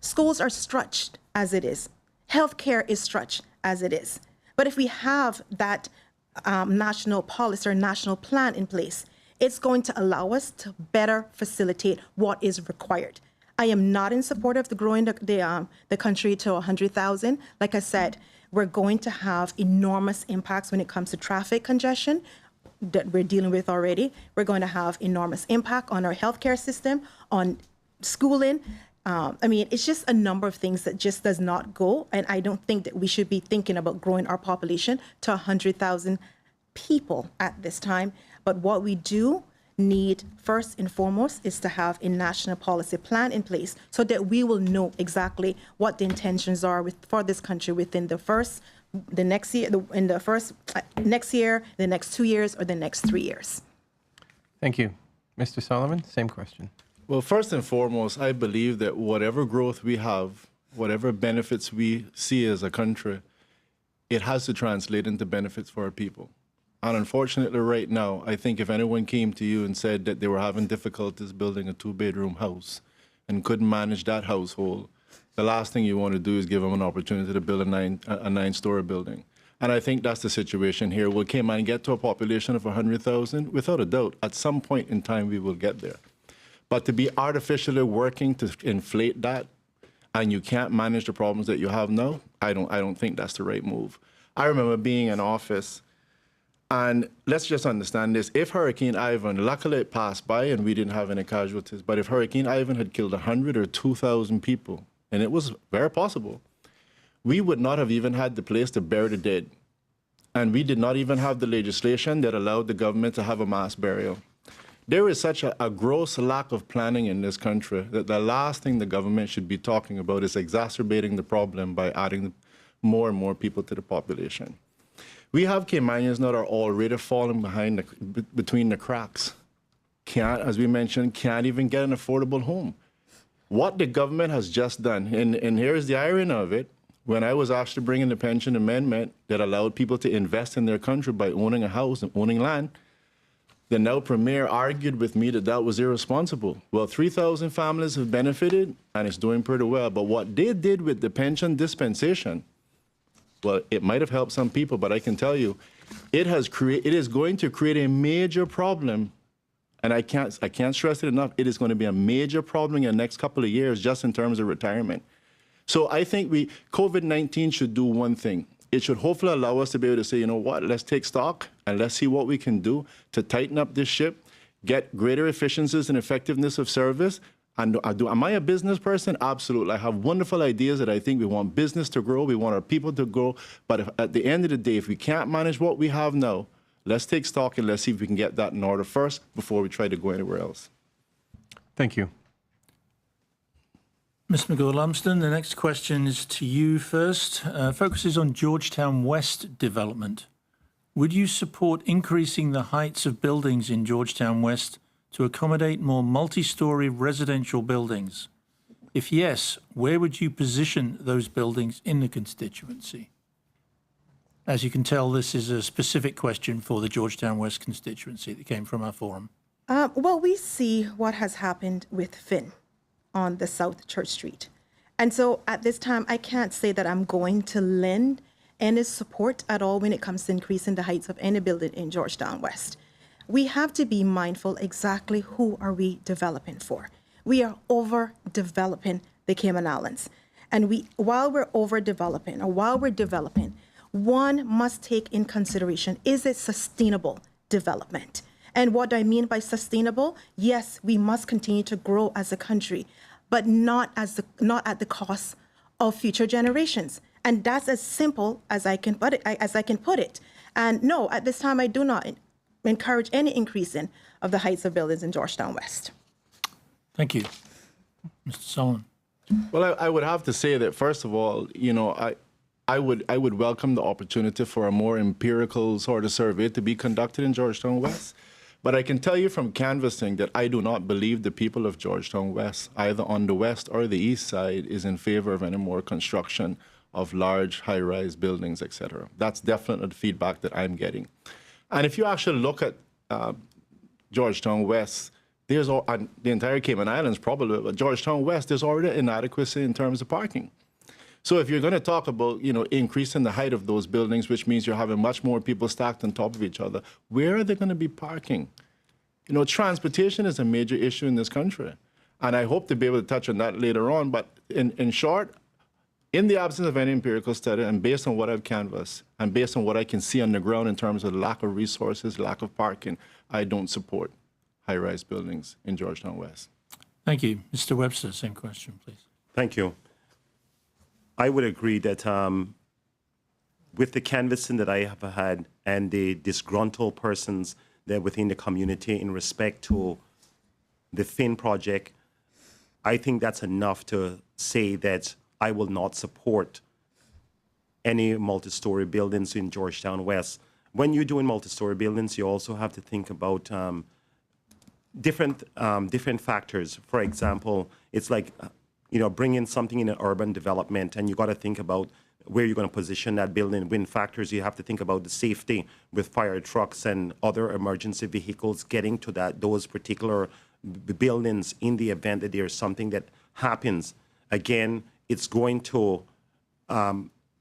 Schools are stretched as it is. Healthcare is stretched as it is. But if we have that national policy or national plan in place, it's going to allow us to better facilitate what is required. I am not in support of growing the country to 100,000. Like I said, we're going to have enormous impacts when it comes to traffic congestion that we're dealing with already. We're going to have enormous impact on our healthcare system, on schooling. I mean, it's just a number of things that just does not go. And I don't think that we should be thinking about growing our population to 100,000 people at this time. But what we do need first and foremost is to have a national policy plan in place so that we will know exactly what the intentions are for this country within the next year, the next 2 years, or the next 3 years. Thank you. Mr. Solomon, same question. Well, first and foremost, I believe that whatever growth we have, whatever benefits we see as a country, it has to translate into benefits for our people. And unfortunately, right now, I think if anyone came to you and said that they were having difficulties building a 2-bedroom house and couldn't manage that household, the last thing you want to do is give them an opportunity to build a 9-story building. And I think that's the situation here. Will Cayman get to a population of 100,000? Without a doubt, at some point in time, we will get there. But to be artificially working to inflate that, and you can't manage the problems that you have now, I don't think that's the right move. I remember being in office, and let's just understand this. If Hurricane Ivan, luckily it passed by and we didn't have any casualties, but if Hurricane Ivan had killed 100 or 2,000 people, and it was very possible, we would not have even had the place to bury the dead. And we did not even have the legislation that allowed the government to have a mass burial. There is such a gross lack of planning in this country that the last thing the government should be talking about is exacerbating the problem by adding more and more people to the population. We have Caymanians that are already falling behind between the cracks. As we mentioned, can't even get an affordable home. What the government has just done, and here's the irony of it, when I was asked to bring in the pension amendment that allowed people to invest in their country by owning a house and owning land, the now premier argued with me that that was irresponsible. Well, 3,000 families have benefited, and it's doing pretty well. But what they did with the pension dispensation, well, it might have helped some people, but I can tell you, it is going to create a major problem, and I can't stress it enough. It is going to be a major problem in the next couple of years, just in terms of retirement. So I think COVID-19 should do one thing. It should hopefully allow us to be able to say, you know what, let's take stock and let's see what we can do to tighten up this ship, get greater efficiencies and effectiveness of service. And am I a business person? Absolutely. I have wonderful ideas that I think we want business to grow, we want our people to grow. But at the end of the day, if we can't manage what we have now, let's take stock and let's see if we can get that in order first before we try to go anywhere else. Thank you. Ms. McGill-Lumsden, the next question is to you first. Focuses on Georgetown West development. Would you support increasing the heights of buildings in Georgetown West to accommodate more multi-story residential buildings? If yes, where would you position those buildings in the constituency? As you can tell, this is a specific question for the Georgetown West constituency that came from our forum. Well, we see what has happened with Finn on the South Church Street. And so at this time, I can't say that I'm going to lend any support at all when it comes to increasing the heights of any building in Georgetown West. We have to be mindful exactly who are we developing for. We are overdeveloping the Cayman Islands. And while we're developing, one must take in consideration, is it sustainable development? And what do I mean by sustainable? Yes, we must continue to grow as a country, but not at the cost of future generations. And that's as simple as I can put it. And no, at this time, I do not encourage any increasing of the heights of buildings in Georgetown West. Thank you. Mr. Solomon. Well, I would have to say that, first of all, you know, I would welcome the opportunity for a more empirical sort of survey to be conducted in Georgetown West. But I can tell you from canvassing that I do not believe the people of Georgetown West, either on the west or the east side, is in favor of any more construction of large high-rise buildings, etc. That's definitely the feedback that I'm getting. And if you actually look at Georgetown West, there's the entire Cayman Islands probably, but Georgetown West, there's already inadequacy in terms of parking. So if you're going to talk about, you know, increasing the height of those buildings, which means you're having much more people stacked on top of each other, where are they going to be parking? You know, transportation is a major issue in this country. And I hope to be able to touch on that later on. But in short, in the absence of any empirical study and based on what I've canvassed and based on what I can see on the ground in terms of the lack of resources, lack of parking, I don't support high-rise buildings in Georgetown West. Thank you. Mr. Webster, same question, please. Thank you. I would agree that with the canvassing that I have had and the disgruntled persons that within the community in respect to the Finn project, I think that's enough to say that I will not support any multi-story buildings in Georgetown West. When you're doing multi-story buildings, you also have to think about different factors. For example, it's like, bringing something in an urban development, and you got to think about where you're going to position that building. When factors, you have to think about the safety with fire trucks and other emergency vehicles getting to those particular buildings in the event that there's something that happens. Again, it's going to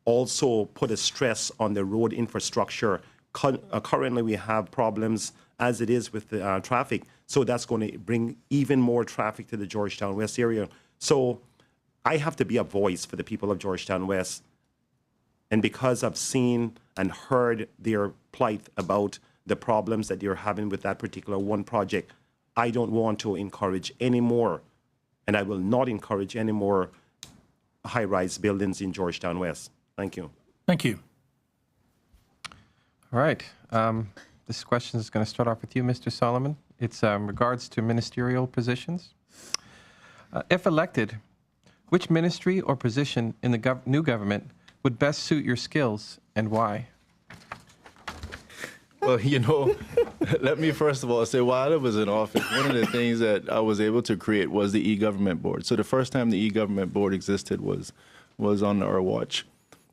also put a stress on the road infrastructure. Currently, we have problems as it is with the traffic, so that's going to bring even more traffic to the Georgetown West area. So I have to be a voice for the people of Georgetown West. And because I've seen and heard their plight about the problems that they're having with that particular one project, I don't want to encourage any more, and I will not encourage any more high-rise buildings in Georgetown West. Thank you. Thank you. All right. This question is going to start off with you, Mr. Solomon. It's regards to ministerial positions. If elected, which ministry or position in the new government would best suit your skills and why? Well, let me first of all say, while I was in office, one of the things that I was able to create was the e-government board. So the first time the e-government board existed was on our watch.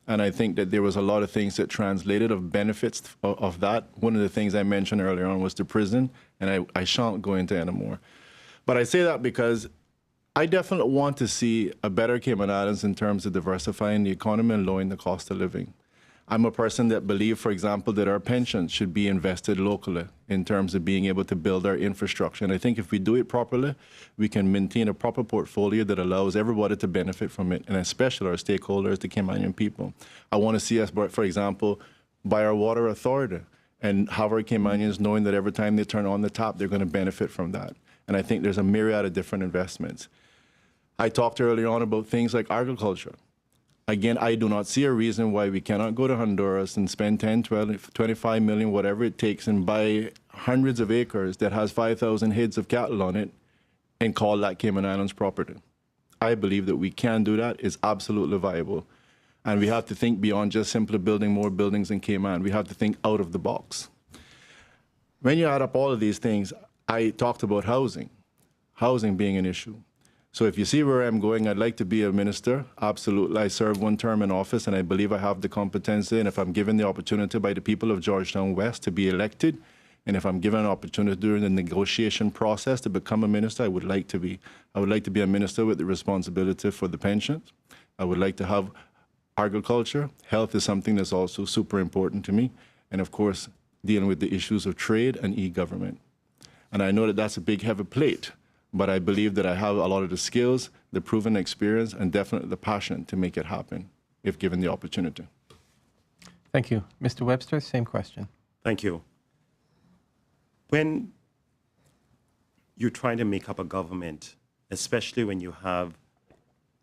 And I think that there was a lot of things that translated of benefits of that. One of the things I mentioned earlier on was the prison, and I shan't go into anymore. But I say that because I definitely want to see a better Cayman Islands in terms of diversifying the economy and lowering the cost of living. I'm a person that believes, for example, that our pensions should be invested locally in terms of being able to build our infrastructure. And I think if we do it properly, we can maintain a proper portfolio that allows everybody to benefit from it, and especially our stakeholders, the Caymanian people. I want to see us, for example, buy our water authority and have our Caymanians knowing that every time they turn on the tap, they're going to benefit from that. And I think there's a myriad of different investments. I talked earlier on about things like agriculture. Again, I do not see a reason why we cannot go to Honduras and spend 10, 12, 25 million, whatever it takes, and buy hundreds of acres that has 5,000 heads of cattle on it and call that Cayman Islands property. I believe that we can do that. It's absolutely viable. And we have to think beyond just simply building more buildings in Cayman. We have to think out of the box. When you add up all of these things, I talked about housing being an issue. So if you see where I'm going, I'd like to be a minister. Absolutely. I served one term in office, and I believe I have the competency. And if I'm given the opportunity by the people of Georgetown West to be elected, and if I'm given an opportunity during the negotiation process to become a minister, I would like to be. I would like to be a minister with the responsibility for the pensions. I would like to have agriculture. Health is something that's also super important to me. And of course, dealing with the issues of trade and e-government. And I know that that's a big, heavy plate. But I believe that I have a lot of the skills, the proven experience, and definitely the passion to make it happen if given the opportunity. Thank you. Mr. Webster, same question. Thank you. When you're trying to make up a government, especially when you have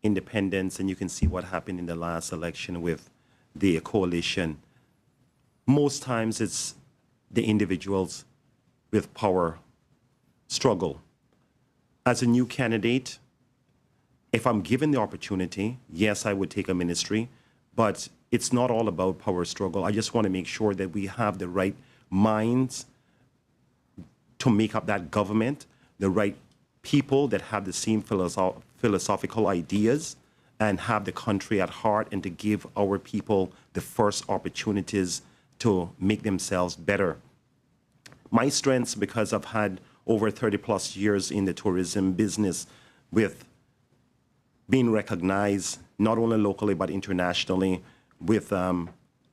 independence, and you can see what happened in the last election with the coalition, most times it's the individuals with power struggle. As a new candidate, if I'm given the opportunity, yes, I would take a ministry, but it's not all about power struggle. I just want to make sure that we have the right minds to make up that government, the right people that have the same philosophical ideas and have the country at heart, and to give our people the first opportunities to make themselves better. My strengths, because I've had over 30 plus years in the tourism business, with being recognized not only locally but internationally with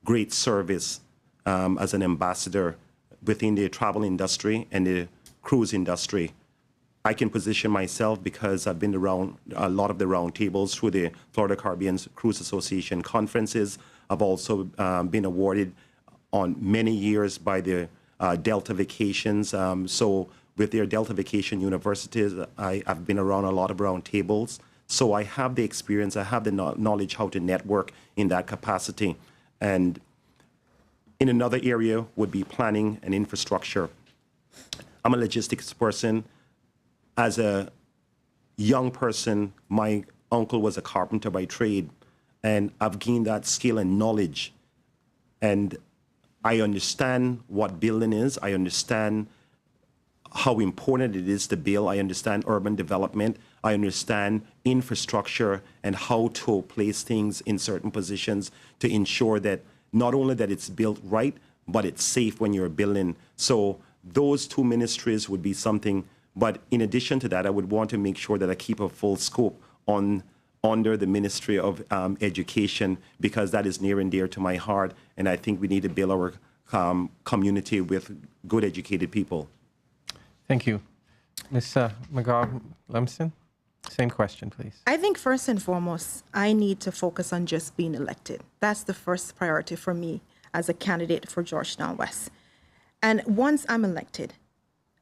great service as an ambassador within the travel industry and the cruise industry. I can position myself because I've been around a lot of the roundtables through the Florida Caribbean Cruise Association conferences. I've also been awarded on many years by the Delta Vacations. So with their Delta Vacation universities, I've been around a lot of round tables. So I have the experience, I have the knowledge how to network in that capacity. And in another area would be planning and infrastructure. I'm a logistics person. As a young person, my uncle was a carpenter by trade, and I've gained that skill and knowledge. And I understand what building is. I understand how important it is to build. I understand urban development. I understand infrastructure and how to place things in certain positions to ensure that not only that it's built right, but it's safe when you're building. So those two ministries would be something. But in addition to that, I would want to make sure that I keep a full scope under the Ministry of Education, because that is near and dear to my heart. And I think we need to build our community with good educated people. Thank you. Ms. McGaw-Lumsden, same question, please. I think first and foremost, I need to focus on just being elected. That's the first priority for me as a candidate for Georgetown West. And once I'm elected,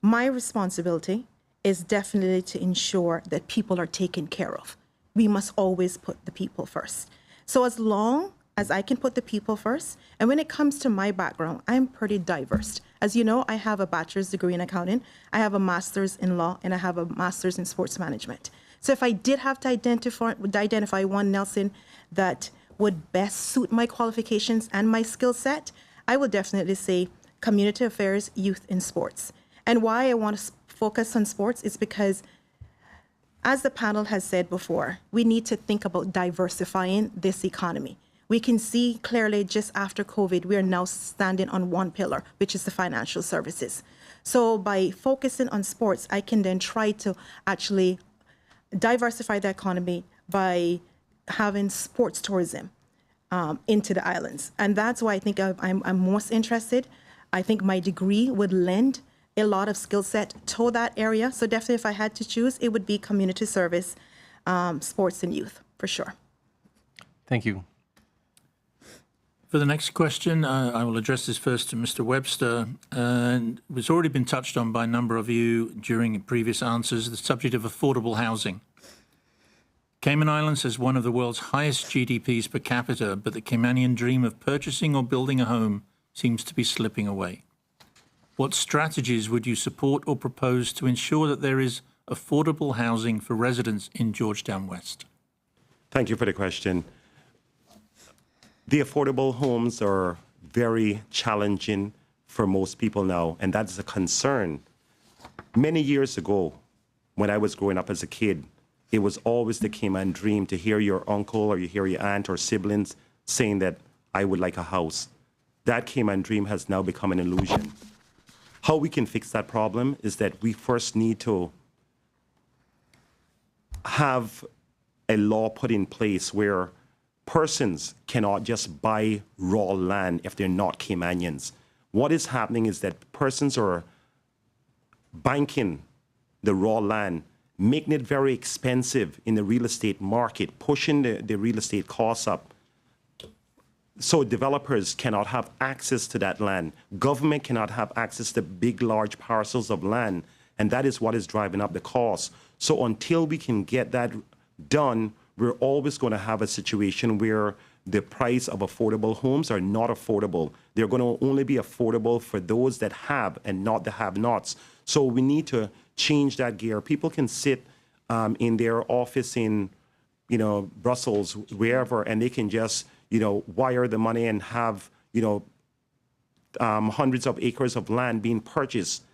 my responsibility is definitely to ensure that people are taken care of. We must always put the people first. So as long as I can put the people first, and when it comes to my background, I'm pretty diverse. As you know, I have a bachelor's degree in accounting, I have a master's in law, and I have a master's in sports management. So if I did have to identify one, Nelson, that would best suit my qualifications and my skill set, I would definitely say community affairs, youth, and sports. And why I want to focus on sports is because, as the panel has said before, we need to think about diversifying this economy. We can see clearly just after COVID, we are now standing on one pillar, which is the financial services. So by focusing on sports, I can then try to actually diversify the economy by having sports tourism into the islands. And that's why I think I'm most interested. I think my degree would lend a lot of skill set to that area. So definitely if I had to choose, it would be community service, sports and youth, for sure. Thank you. For the next question, I will address this first to Mr. Webster. And it's already been touched on by a number of you during previous answers, the subject of affordable housing. Cayman Islands has one of the world's highest GDPs per capita, but the Caymanian dream of purchasing or building a home seems to be slipping away. What strategies would you support or propose to ensure that there is affordable housing for residents in Georgetown West? Thank you for the question. The affordable homes are very challenging for most people now, and that's a concern. Many years ago, when I was growing up as a kid, it was always the Cayman dream to hear your uncle or you hear your aunt or siblings saying that I would like a house. That Cayman dream has now become an illusion. How we can fix that problem is that we first need to have a law put in place where persons cannot just buy raw land if they're not Caymanians. What is happening is that persons are banking the raw land, making it very expensive in the real estate market, pushing the real estate costs up. So developers cannot have access to that land. Government cannot have access to big, large parcels of land. And that is what is driving up the cost. So until we can get that done, we're always going to have a situation where the price of affordable homes are not affordable. They're going to only be affordable for those that have and not the have-nots. So we need to change that gear. People can sit in their office in, Brussels, wherever, and they can just, wire the money and have, hundreds of acres of land being purchased.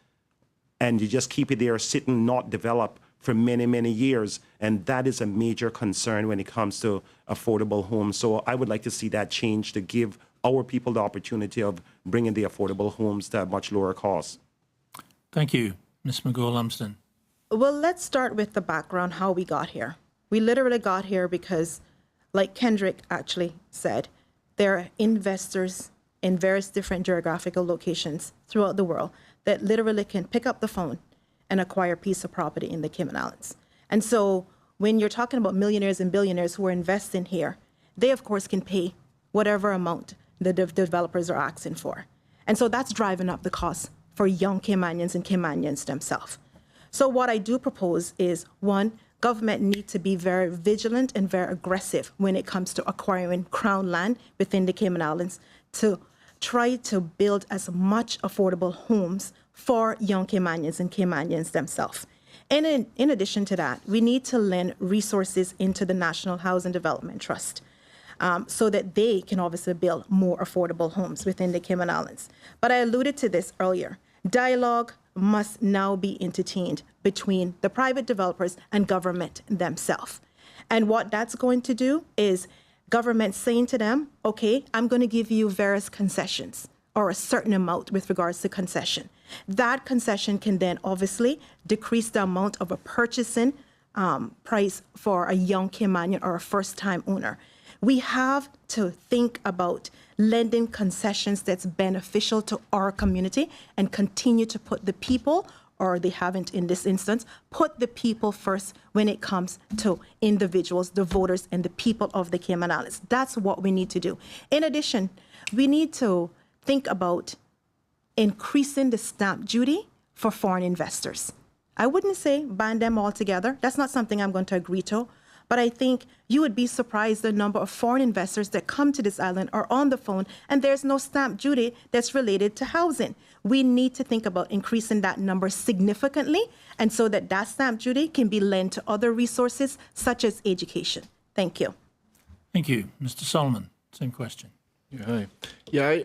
And you just keep it there sitting, not developed for many, many years. And that is a major concern when it comes to affordable homes. So I would like to see that change to give our people the opportunity of bringing the affordable homes to a much lower cost. Thank you. Ms. McGaw-Lumsden. Well, let's start with the background, how we got here. We literally got here because, like Kendrick actually said, there are investors in various different geographical locations throughout the world that literally can pick up the phone and acquire a piece of property in the Cayman Islands. And so when you're talking about millionaires and billionaires who are investing here, they, of course, can pay whatever amount the developers are asking for. And so that's driving up the cost for young Caymanians and Caymanians themselves. So what I do propose is, one, government need to be very vigilant and very aggressive when it comes to acquiring crown land within the Cayman Islands to try to build as much affordable homes for young Caymanians and Caymanians themselves. And in addition to that, we need to lend resources into the National Housing Development Trust so that they can obviously build more affordable homes within the Cayman Islands. But I alluded to this earlier. Dialogue, must now be entertained between the private developers and government themselves. And what that's going to do is government saying to them, okay, I'm going to give you various concessions or a certain amount with regards to concession. That concession can then obviously decrease the amount of a purchasing price for a young Caymanian or a first-time owner. We have to think about lending concessions that's beneficial to our community and continue to put the people, or they haven't in this instance, put the people first when it comes to individuals, the voters, and the people of the Cayman Islands. That's what we need to do. In addition, we need to think about increasing the stamp duty for foreign investors. I wouldn't say ban them altogether. That's not something I'm going to agree to. But I think you would be surprised the number of foreign investors that come to this island are on the phone, and there's no stamp duty that's related to housing. We need to think about increasing that number significantly, and so that that stamp duty can be lent to other resources such as education. Thank you. Thank you. Mr. Solomon, same question. Yeah, hi. Yeah,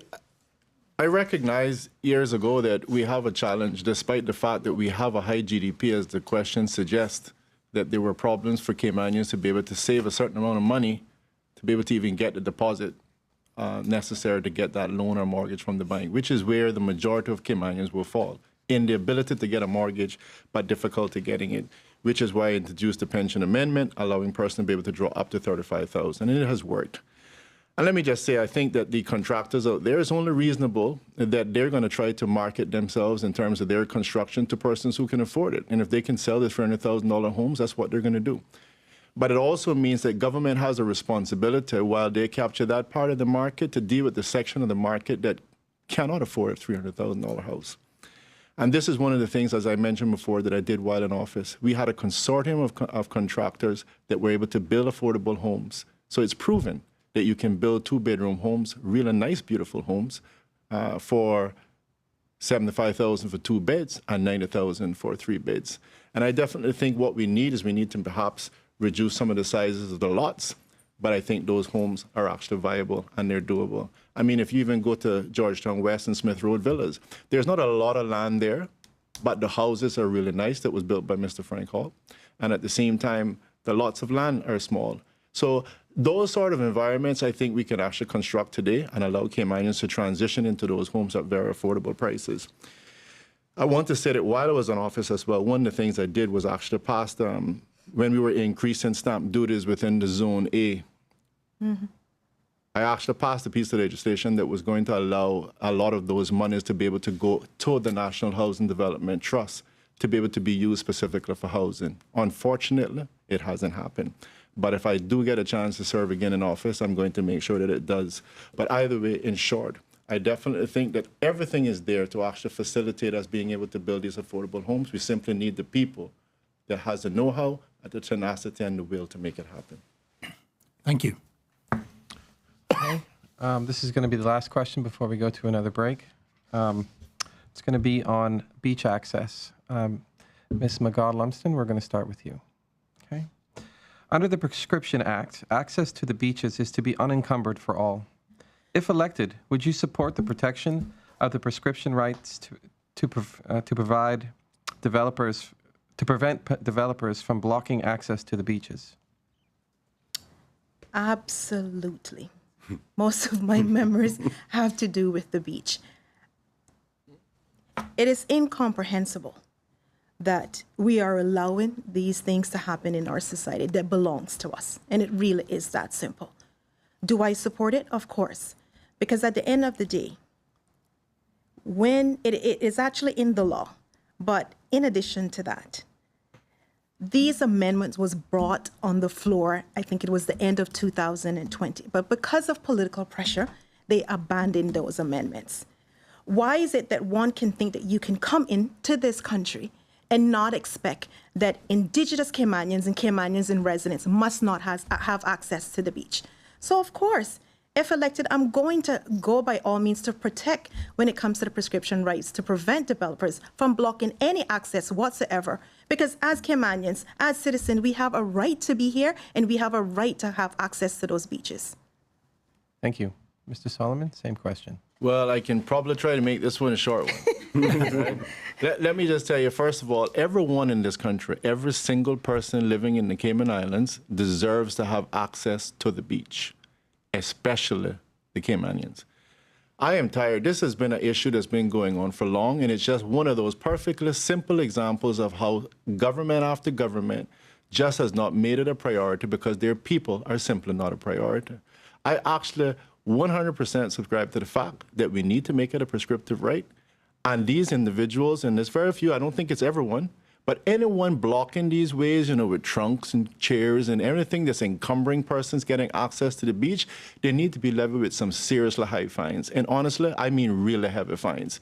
I recognize years ago that we have a challenge, despite the fact that we have a high GDP, as the question suggests, that there were problems for Caymanians to be able to save a certain amount of money to be able to even get the deposit necessary to get that loan or mortgage from the bank, which is where the majority of Caymanians will fall, in the ability to get a mortgage, but difficulty getting it, which is why I introduced the pension amendment, allowing persons to be able to draw up to $35,000, and it has worked. And let me just say, I think that the contractors out there, is only reasonable that they're going to try to market themselves in terms of their construction to persons who can afford it. And if they can sell the $300,000 homes, that's what they're going to do. But it also means that government has a responsibility, while they capture that part of the market, to deal with the section of the market that cannot afford a $300,000 house. And this is one of the things, as I mentioned before, that I did while in office. We had a consortium of contractors that were able to build affordable homes. So it's proven that you can build 2-bedroom homes, really nice, beautiful homes, for $75,000 for 2 beds and $90,000 for 3 beds. And I definitely think what we need is we need to perhaps reduce some of the sizes of the lots, but I think those homes are actually viable and they're doable. I mean, if you even go to Georgetown West and Smith Road Villas, there's not a lot of land there, but the houses are really nice that was built by Mr. Frank Hall. And at the same time, the lots of land are small. So those sort of environments, I think we can actually construct today and allow Caymanians to transition into those homes at very affordable prices. I want to say that while I was in office as well, one of the things I did was actually pass, when we were increasing stamp duties within the Zone A, I actually passed a piece of legislation that was going to allow a lot of those monies to be able to go to the National Housing Development Trust to be able to be used specifically for housing. Unfortunately, it hasn't happened. But if I do get a chance to serve again in office, I'm going to make sure that it does. But either way, in short, I definitely think that everything is there to actually facilitate us being able to build these affordable homes. We simply need the people that has the know-how, the tenacity, and the will to make it happen. Thank you. Okay. This is going to be the last question before we go to another break. It's going to be on beach access. Ms. McGaw-Lumsden, we're going to start with you. Okay. Under the Prescription Act, access to the beaches is to be unencumbered for all. If elected, would you support the protection of the prescription rights to prevent developers from blocking access to the beaches? Absolutely. Most of my memories have to do with the beach. It is incomprehensible that we are allowing these things to happen in our society that belongs to us. And it really is that simple. Do I support it? Of course. Because at the end of the day, when it is actually in the law, but in addition to that, these amendments was brought on the floor, I think it was the end of 2020. But because of political pressure, they abandoned those amendments. Why is it that one can think that you can come into this country and not expect that indigenous Caymanians and Caymanians in residence must not have access to the beach? So of course, if elected, I'm going to go by all means to protect when it comes to the prescription rights, to prevent developers from blocking any access whatsoever. Because as Caymanians, as citizens, we have a right to be here and we have a right to have access to those beaches. Thank you. Mr. Solomon, same question. Well, I can probably try to make this one a short one. Let me just tell you, first of all, everyone in this country, every single person living in the Cayman Islands deserves to have access to the beach, especially the Caymanians. I am tired. This has been an issue that's been going on for long, and it's just one of those perfectly simple examples of how government after government just has not made it a priority because their people are simply not a priority. I actually 100% subscribe to the fact that we need to make it a prescriptive right. And these individuals, and there's very few, I don't think it's everyone, but anyone blocking these ways, with trunks and chairs and everything that's encumbering persons getting access to the beach, they need to be levied with some seriously high fines. And honestly, I mean really heavy fines.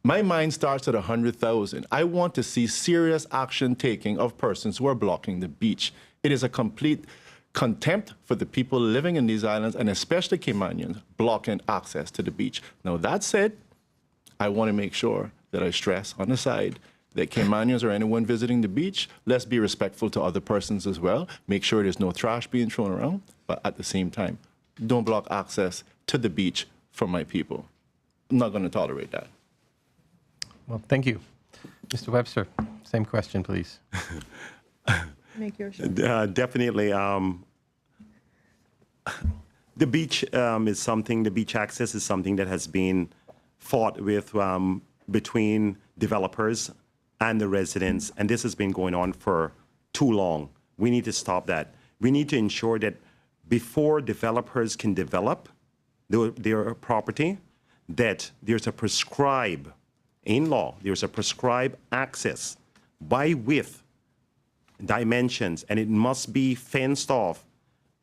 My mind starts at 100,000. I want to see serious action taken of persons who are blocking the beach. It is a complete contempt for the people living in these islands, and especially Caymanians, blocking access to the beach. Now, that said, I want to make sure that I stress on the side that Caymanians or anyone visiting the beach, let's be respectful to other persons as well. Make sure there's no trash being thrown around, but at the same time, don't block access to the beach for my people. I'm not going to tolerate that. Well, thank you. Mr. Webster, same question, please. Make your show. Definitely. The beach is something, the beach access is something that has been fought with between developers and the residents, and this has been going on for too long. We need to stop that. We need to ensure that before developers can develop their property, that there's a prescribed, in law, there's a prescribed access by width, dimensions, and it must be fenced off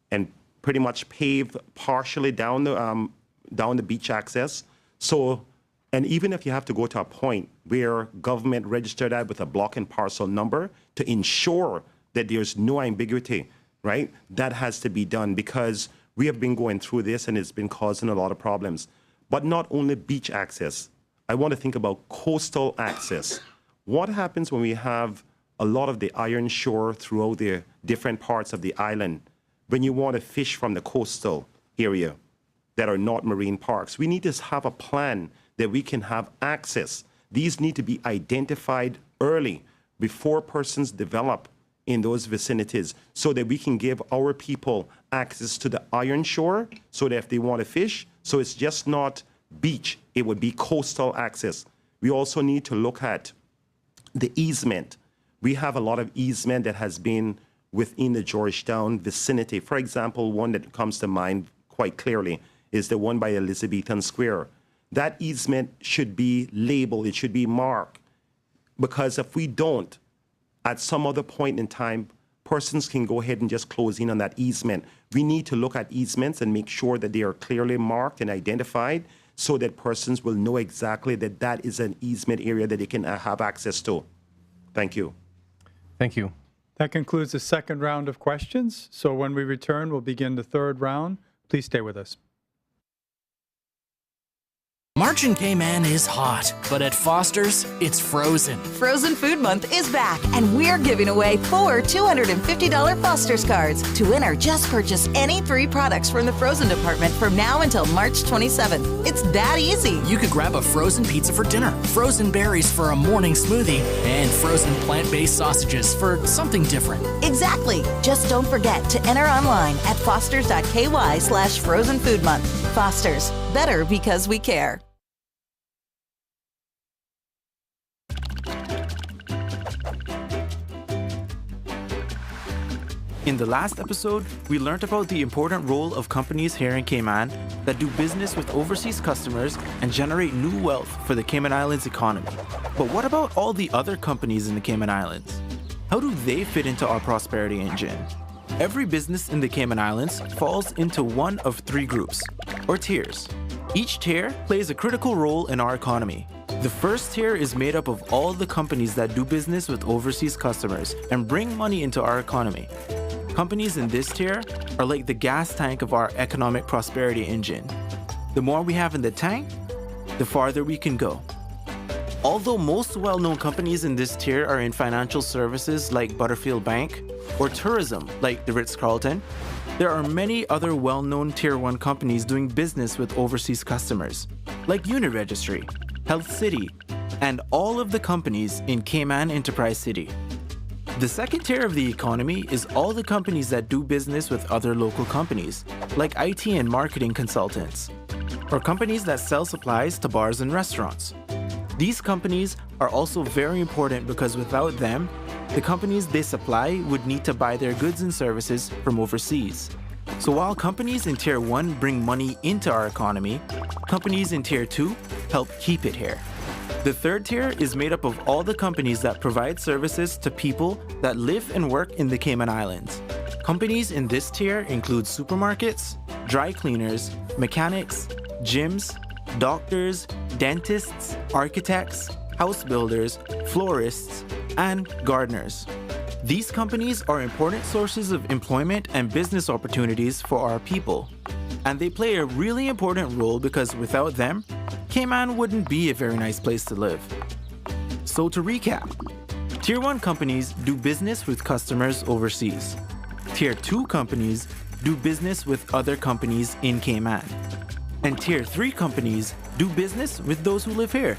and pretty much paved partially down the beach access. So, and even if you have to go to a point where government registered that with a block and parcel number to ensure that there's no ambiguity, right? That has to be done because we have been going through this and it's been causing a lot of problems. But not only beach access, I want to think about coastal access. What happens when we have a lot of the iron shore throughout the different parts of the island when you want to fish from the coastal area that are not marine parks? We need to have a plan that we can have access. These need to be identified early before persons develop in those vicinities so that we can give our people access to the iron shore so that if they want to fish, so it's just not beach, it would be coastal access. We also need to look at the easement. We have a lot of easement that has been within the Georgetown vicinity. For example, one that comes to mind quite clearly is the one by Elizabethan Square. That easement should be labeled, it should be marked, because if we don't, at some other point in time, persons can go ahead and just close in on that easement. We need to look at easements and make sure that they are clearly marked and identified so that persons will know exactly that that is an easement area that they can have access to. Thank you. Thank you. That concludes the second round of questions. So when we return, we'll begin the third round. Please stay with us. March in Cayman is hot, but at Foster's, it's frozen. Frozen Food Month is back, and we're giving away 4 $250 Foster's cards. To enter, just purchase any 3 products from the frozen department from now until March 27th. It's that easy. You could grab a frozen pizza for dinner, frozen berries for a morning smoothie, and frozen plant-based sausages for something different. Exactly. Just don't forget to enter online at fosters.ky/frozen food month. Foster's, better because we care. In the last episode, we learned about the important role of companies here in Cayman that do business with overseas customers and generate new wealth for the Cayman Islands economy. But what about all the other companies in the Cayman Islands? How do they fit into our prosperity engine? Every business in the Cayman Islands falls into one of 3 groups, or tiers. Each tier plays a critical role in our economy. The first tier is made up of all the companies that do business with overseas customers and bring money into our economy. Companies in this tier are like the gas tank of our economic prosperity engine. The more we have in the tank, the farther we can go. Although most well-known companies in this tier are in financial services like Butterfield Bank or tourism like the Ritz-Carlton, there are many other well-known Tier 1 companies doing business with overseas customers, like Uniregistry, Health City, and all of the companies in Cayman Enterprise City. The second tier of the economy is all the companies that do business with other local companies, like IT and marketing consultants, or companies that sell supplies to bars and restaurants. These companies are also very important because without them, the companies they supply would need to buy their goods and services from overseas. So while companies in Tier 1 bring money into our economy, companies in Tier 2 help keep it here. The third tier is made up of all the companies that provide services to people that live and work in the Cayman Islands. Companies in this tier include supermarkets, dry cleaners, mechanics, gyms, doctors, dentists, architects, house builders, florists, and gardeners. These companies are important sources of employment and business opportunities for our people. And they play a really important role because without them, Cayman wouldn't be a very nice place to live. So to recap, Tier 1 companies do business with customers overseas. Tier 2 companies do business with other companies in Cayman. And Tier 3 companies do business with those who live here.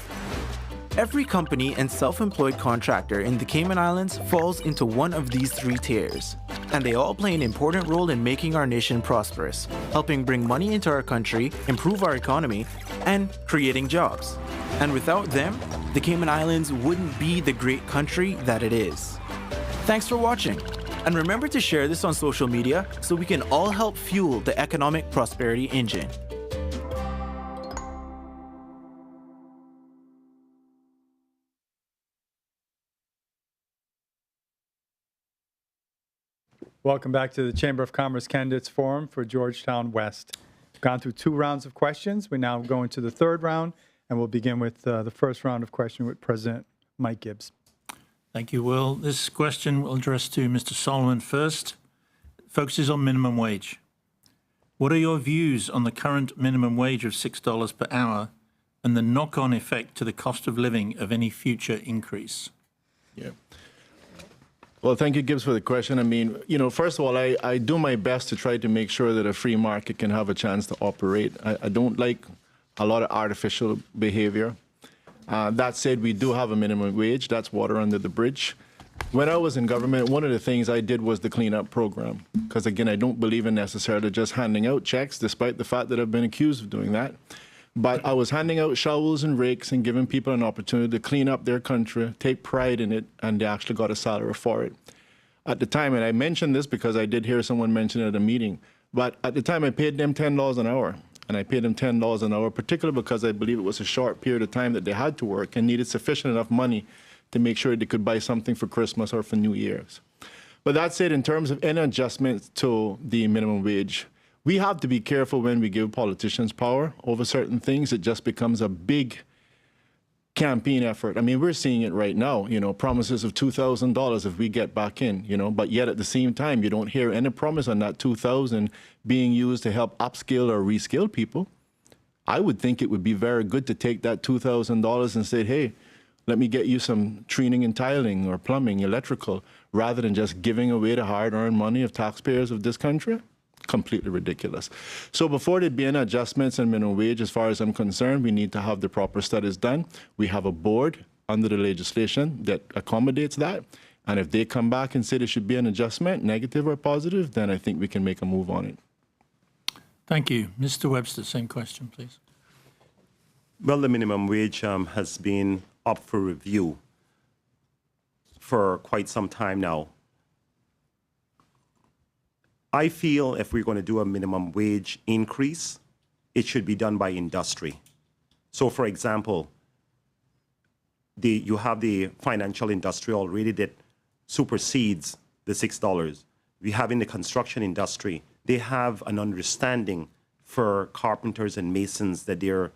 Every company and self-employed contractor in the Cayman Islands falls into one of these three tiers, and they all play an important role in making our nation prosperous, helping bring money into our country, improve our economy, and creating jobs. And without them, the Cayman Islands wouldn't be the great country that it is. Thanks for watching, and remember to share this on social media so we can all help fuel the economic prosperity engine. Welcome back to the Chamber of Commerce Candidates Forum for Georgetown West. We've gone through 2 rounds of questions. We now go into the 3rd round, and we'll begin with the first round of questions with President Mike Gibbs. Thank you, Will. This question will address to Mr. Solomon first. It focuses on minimum wage. What are your views on the current minimum wage of $6 per hour and the knock-on effect to the cost of living of any future increase? Yeah. Well, thank you, Gibbs, for the question. I mean, first of all, I do my best to try to make sure that a free market can have a chance to operate. I don't like a lot of artificial behavior. That said, we do have a minimum wage. That's water under the bridge. When I was in government, one of the things I did was the cleanup program. Because, again, I don't believe in necessarily just handing out checks, despite the fact that I've been accused of doing that. But I was handing out shovels and rakes and giving people an opportunity to clean up their country, take pride in it, and they actually got a salary for it. At the time, and I mentioned this because I did hear someone mention it at a meeting, but at the time I paid them $10 an hour. And I paid them $10 an hour, particularly because I believe it was a short period of time that they had to work and needed sufficient enough money to make sure they could buy something for Christmas or for New Year's. But that said, in terms of any adjustments to the minimum wage, we have to be careful when we give politicians power over certain things. It just becomes a big campaign effort. I mean, we're seeing it right now, promises of $2,000 if we get back in, but yet at the same time, you don't hear any promise on that $2,000 being used to help upskill or reskill people. I would think it would be very good to take that $2,000 and say, hey, let me get you some training in tiling or plumbing, electrical, rather than just giving away the hard-earned money of taxpayers of this country. Completely ridiculous. So before there be any adjustments in minimum wage, as far as I'm concerned, we need to have the proper studies done. We have a board under the legislation that accommodates that. And if they come back and say there should be an adjustment, negative or positive, then I think we can make a move on it. Thank you. Mr. Webster, same question, please. Well, the minimum wage has been up for review for quite some time now. I feel if we're going to do a minimum wage increase, it should be done by industry. So, for example, you have the financial industry already that supersedes the $6. We have in the construction industry, they have an understanding for carpenters and masons that they're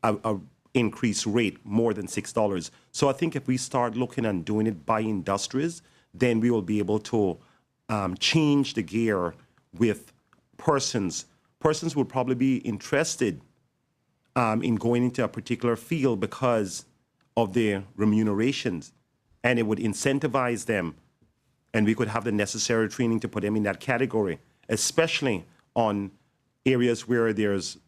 a increased rate more than $6. So I think if we start looking and doing it by industries, then we will be able to change the gear with persons. Persons would probably be interested in going into a particular field because of their remunerations, and it would incentivize them, and we could have the necessary training to put them in that category, especially on areas where there's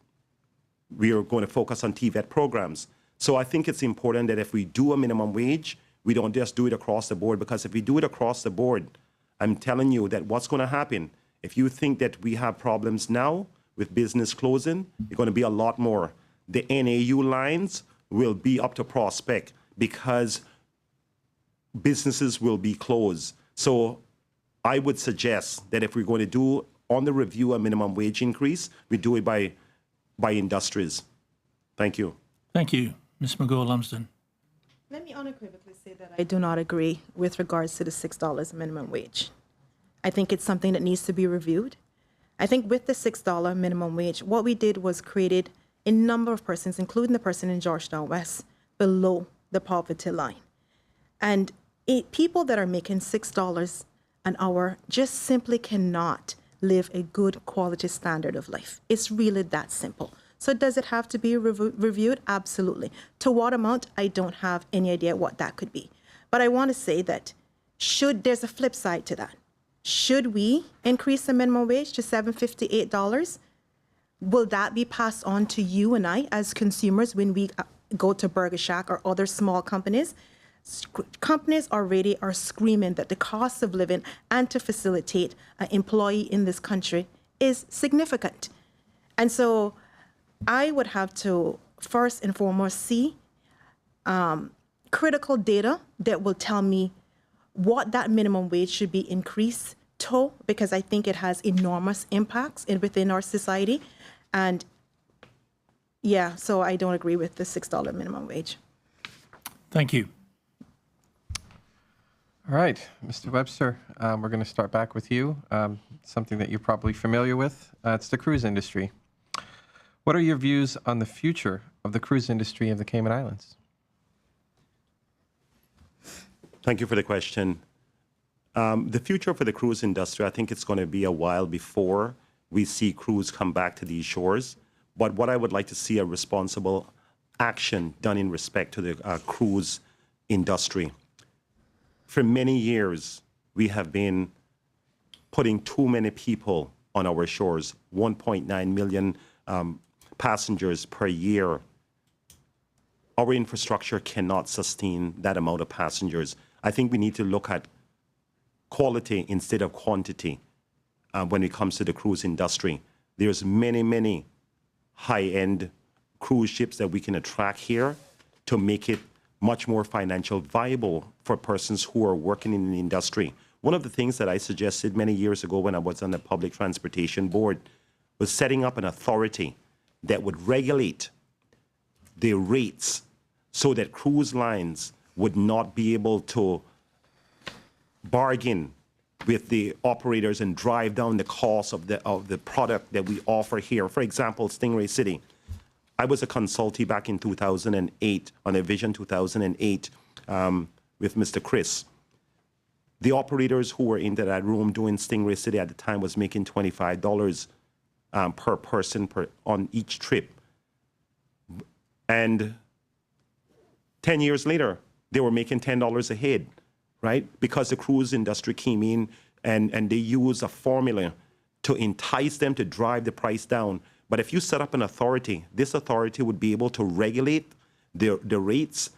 we are going to focus on TVET programs. So I think it's important that if we do a minimum wage, we don't just do it across the board, because if we do it across the board, I'm telling you that what's going to happen, if you think that we have problems now with business closing, it's going to be a lot more. The NAU lines will be up to prospect because businesses will be closed. So I would suggest that if we're going to do on the review a minimum wage increase, we do it by industries. Thank you. Thank you. Ms. McGaw-Lumsden. Let me unequivocally say that I do not agree with regards to the $6 minimum wage. I think it's something that needs to be reviewed. I think with the $6 minimum wage, what we did was created a number of persons, including the person in Georgetown West, below the poverty line. And people that are making $6 an hour just simply cannot live a good quality standard of life. It's really that simple. So does it have to be reviewed? Absolutely. To what amount? I don't have any idea what that could be. But I want to say that there's a flip side to that. Should we increase the minimum wage to $7.58? Will that be passed on to you and I as consumers when we go to Burger Shack or other small companies? Companies already are screaming that the cost of living and to facilitate an employee in this country is significant. And so I would have to first and foremost see critical data that will tell me what that minimum wage should be increased to, because I think it has enormous impacts within our society. And yeah, so I don't agree with the $6 minimum wage. Thank you. All right, Mr. Webster, we're going to start back with you. Something that you're probably familiar with. It's the cruise industry. What are your views on the future of the cruise industry of the Cayman Islands? Thank you for the question. The future for the cruise industry, I think it's going to be a while before we see cruise come back to these shores. But what I would like to see a responsible action done in respect to the cruise industry. For many years, we have been putting too many people on our shores, 1.9 million passengers per year. Our infrastructure cannot sustain that amount of passengers. I think we need to look at quality instead of quantity when it comes to the cruise industry. There's many high-end cruise ships that we can attract here to make it much more financial viable for persons who are working in the industry. One of the things that I suggested many years ago when I was on the Public Transportation Board was setting up an authority that would regulate the rates so that cruise lines would not be able to bargain with the operators and drive down the cost of the product that we offer here. For example, Stingray City. I was a consultee back in 2008 on a Vision 2008 with Mr. Chris. The operators who were into that room doing Stingray City at the time was making $25 per person on each trip. And 10 years later, they were making $10 a head, right? Because the cruise industry came in and they used a formula to entice them to drive the price down. But if you set up an authority, this authority would be able to regulate the rates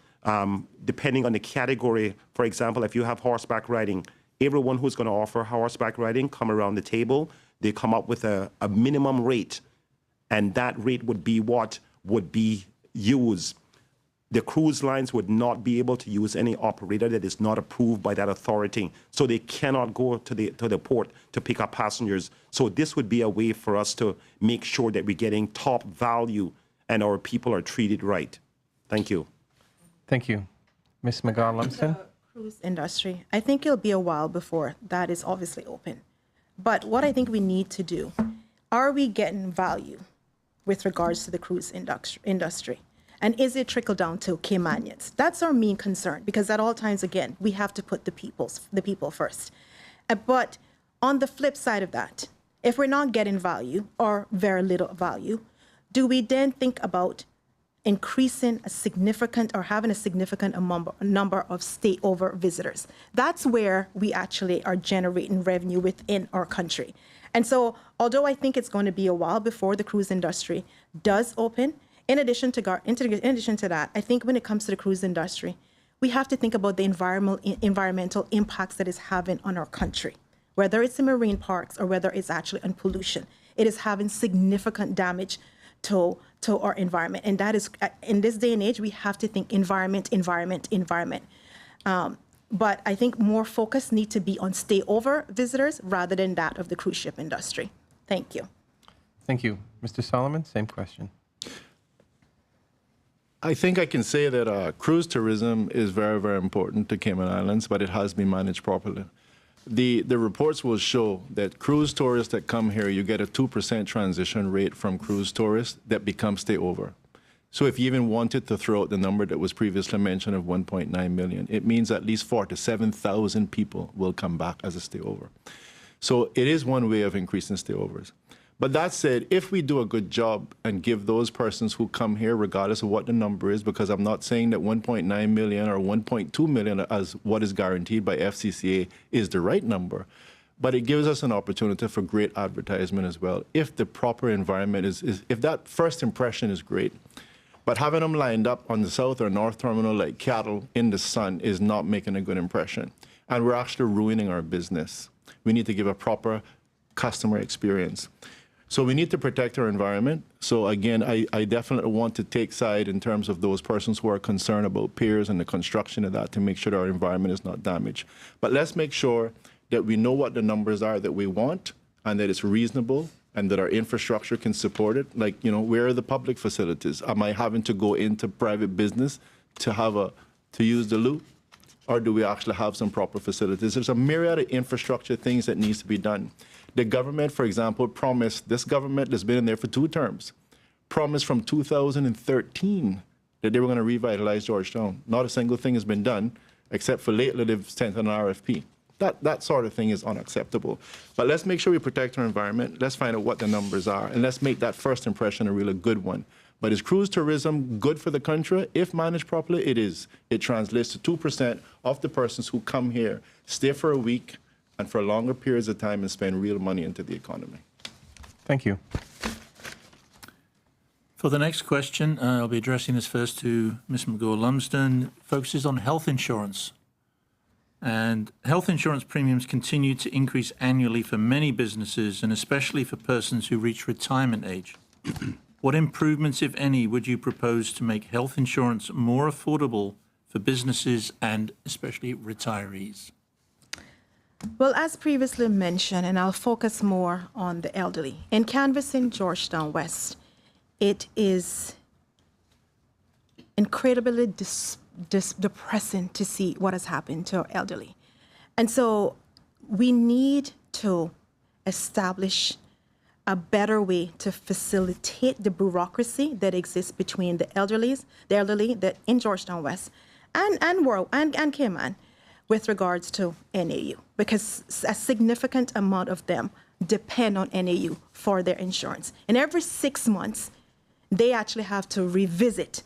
depending on the category. For example, if you have horseback riding, everyone who's going to offer horseback riding come around the table. They come up with a minimum rate, and that rate would be what would be used. The cruise lines would not be able to use any operator that is not approved by that authority. So they cannot go to the port to pick up passengers. So this would be a way for us to make sure that we're getting top value and our people are treated right. Thank you. Thank you. Ms. McGaw-Lumsden? Cruise industry, I think it'll be a while before that is obviously open. But what I think we need to do, are we getting value with regards to the cruise industry? And is it trickle down to Caymanians? That's our main concern, because at all times, again, we have to put the people first. But on the flip side of that, if we're not getting value or very little value, do we then think about increasing a significant or having a significant number of stay-over visitors? That's where we actually are generating revenue within our country. And so, although I think it's going to be a while before the cruise industry does open, in addition to that, I think when it comes to the cruise industry, we have to think about the environmental impacts that it's having on our country, whether it's in marine parks or whether it's actually on pollution. It is having significant damage to our environment. And that is, in this day and age, we have to think environment. But I think more focus needs to be on stay-over visitors rather than that of the cruise ship industry. Thank you. Thank you. Mr. Solomon, same question. I think I can say that cruise tourism is very, very important to Cayman Islands, but it has been managed properly. The reports will show that cruise tourists that come here, you get a 2% transition rate from cruise tourists that become stay-over. So if you even wanted to throw out the number that was previously mentioned of 1.9 million, it means at least 47,000 people will come back as a stay-over. So it is one way of increasing stay-overs. But that said, if we do a good job and give those persons who come here, regardless of what the number is, because I'm not saying that 1.9 million or 1.2 million as what is guaranteed by FCCA is the right number, but it gives us an opportunity for great advertisement as well. If the proper environment if that first impression is great, but having them lined up on the south or north terminal like cattle in the sun is not making a good impression. And we're actually ruining our business. We need to give a proper customer experience. So we need to protect our environment. So again, I definitely want to take side in terms of those persons who are concerned about piers and the construction of that to make sure that our environment is not damaged. But let's make sure that we know what the numbers are that we want and that it's reasonable and that our infrastructure can support it. Like, you know, where are the public facilities? Am I having to go into private business to use the loo? Or do we actually have some proper facilities? There's a myriad of infrastructure things that needs to be done. The government, for example, promised, this government that's been in there for 2 terms, promised from 2013 that they were going to revitalize Georgetown. Not a single thing has been done, except for lately they've sent an RFP. That sort of thing is unacceptable. But let's make sure we protect our environment. Let's find out what the numbers are, and let's make that first impression a really good one. But is cruise tourism good for the country? If managed properly, it is. It translates to 2% of the persons who come here, stay for a week, and for longer periods of time and spend real money into the economy. Thank you. For the next question, I'll be addressing this first to Ms. McGaw-Lumsden. Focuses on health insurance. And health insurance premiums continue to increase annually for many businesses and especially for persons who reach retirement age. What improvements, if any, would you propose to make health insurance more affordable for businesses and especially retirees? Well, as previously mentioned, and I'll focus more on the elderly. In canvassing Georgetown West, it is incredibly depressing to see what has happened to our elderly. And so we need to establish a better way to facilitate the bureaucracy that exists between the elderly that in Georgetown West and Cayman with regards to NAU, because a significant amount of them depend on NAU for their insurance. And every 6 months, they actually have to revisit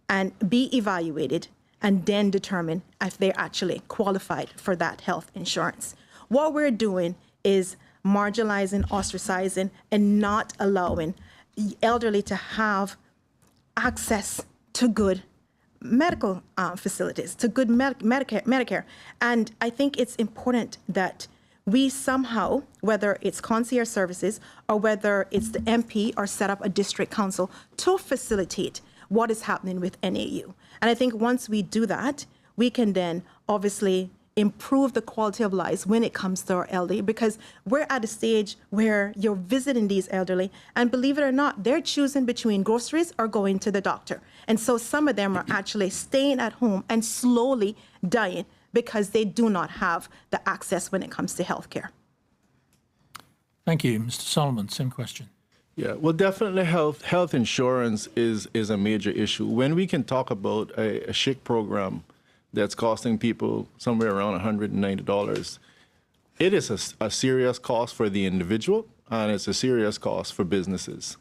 and be evaluated and then determine if they're actually qualified for that health insurance. What we're doing is marginalizing, ostracizing, and not allowing elderly to have access to good medical facilities, to good Medicare. And I think it's important that we somehow, whether it's concierge services or whether it's the MP or set up a district council to facilitate what is happening with NAU. And I think once we do that, we can then obviously improve the quality of lives when it comes to our elderly, because we're at a stage where you're visiting these elderly, and believe it or not, they're choosing between groceries or going to the doctor. And so some of them are actually staying at home and slowly dying because they do not have the access when it comes to healthcare. Thank you. Mr. Solomon, same question. Yeah, well, definitely health insurance is a major issue. When we can talk about a SHIC program that's costing people somewhere around $190, it is a serious cost for the individual, and it's a serious cost for businesses.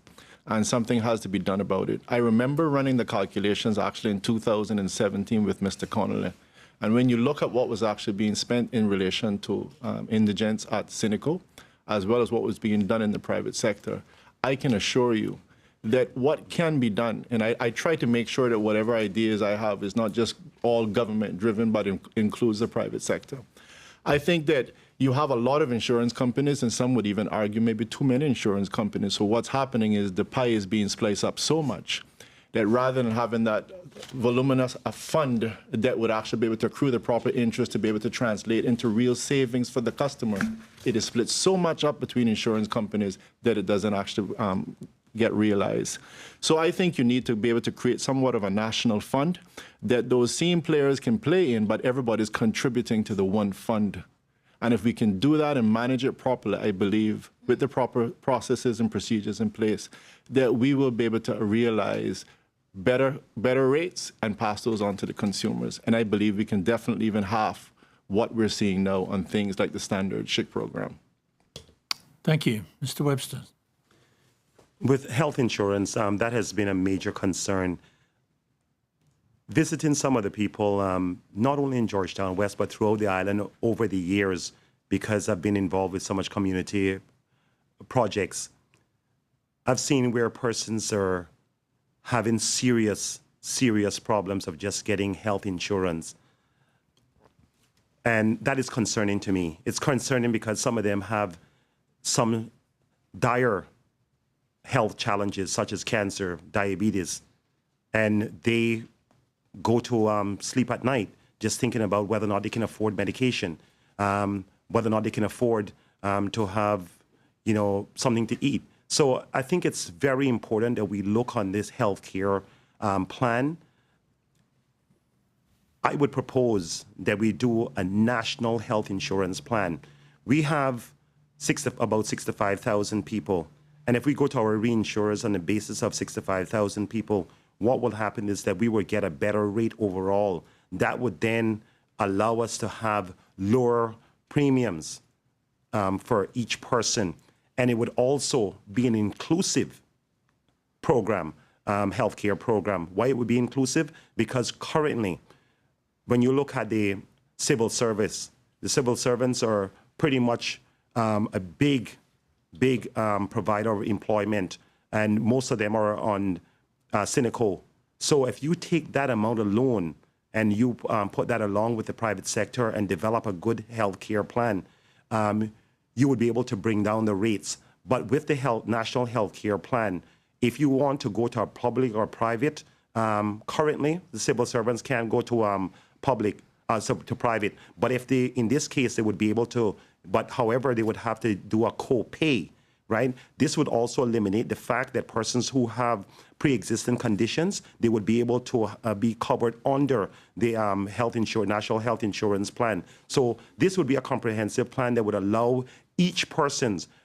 And something has to be done about it. I remember running the calculations actually in 2017 with Mr. Connolly. And when you look at what was actually being spent in relation to indigents at Cineco, as well as what was being done in the private sector, I can assure you that what can be done, and I try to make sure that whatever ideas I have is not just all government driven, but includes the private sector. I think that you have a lot of insurance companies, and some would even argue maybe too many insurance companies. So what's happening is the pie is being spliced up so much that rather than having that voluminous fund that would actually be able to accrue the proper interest to be able to translate into real savings for the customer, it is split so much up between insurance companies that it doesn't actually get realized. So I think you need to be able to create somewhat of a national fund that those same players can play in, but everybody's contributing to the one fund. And if we can do that and manage it properly, I believe, with the proper processes and procedures in place, that we will be able to realize better rates and pass those on to the consumers. And I believe we can definitely even half what we're seeing now on things like the standard SHIC program. Thank you. Mr. Webster. With health insurance, that has been a major concern. Visiting some of the people, not only in Georgetown West, but throughout the island over the years, because I've been involved with so much community projects, I've seen where persons are having serious problems of just getting health insurance. And that is concerning to me. It's concerning because some of them have some dire health challenges, such as cancer, diabetes, and they go to sleep at night just thinking about whether or not they can afford medication, whether or not they can afford to have, something to eat. So I think it's very important that we look on this healthcare plan. I would propose that we do a national health insurance plan. We have about 65,000 people. And if we go to our reinsurers on the basis of 65,000 people, what will happen is that we will get a better rate overall. That would then allow us to have lower premiums for each person. And it would also be an inclusive program, healthcare program. Why it would be inclusive? Because currently, when you look at the civil service, the civil servants are pretty much a big provider of employment, and most of them are on Cineco. So if you take that amount alone and you put that along with the private sector and develop a good healthcare plan, you would be able to bring down the rates. But with the national healthcare plan, if you want to go to a public or private, currently the civil servants can't go to to private. But if they, in this case, they would be able to. But however, they would have to do a co-pay, right? This would also eliminate the fact that persons who have pre-existing conditions, they would be able to be covered under the national health insurance plan. So this would be a comprehensive plan that would allow each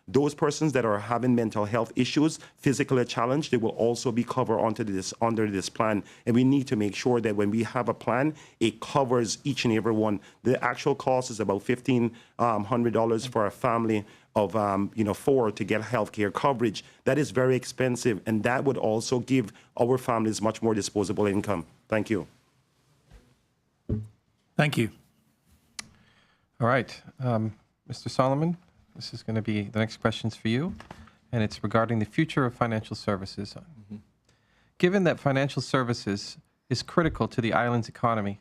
those persons that are having mental health issues, physically challenged, they will also be covered under this plan. And we need to make sure that when we have a plan, it covers each and every one. The actual cost is about $1,500 for a family of 4 to get healthcare coverage. That is very expensive, and that would also give our families much more disposable income. Thank you. Thank you. All right, Mr. Solomon, this is going to be the next question's for you, and it's regarding the future of financial services. Mm-hmm. Given that financial services is critical to the island's economy,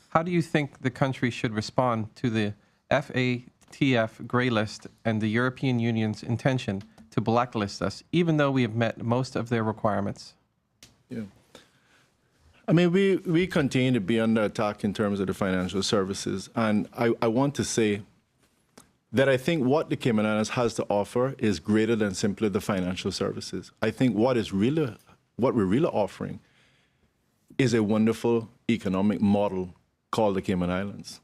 how do you think the country should respond to the FATF gray list and the European Union's intention to blacklist us, even though we have met most of their requirements? Yeah. I mean, we continue to be under attack in terms of the financial services. And I want to say that I think what the Cayman Islands has to offer is greater than simply the financial services. I think what we're really offering is a wonderful economic model called the Cayman Islands.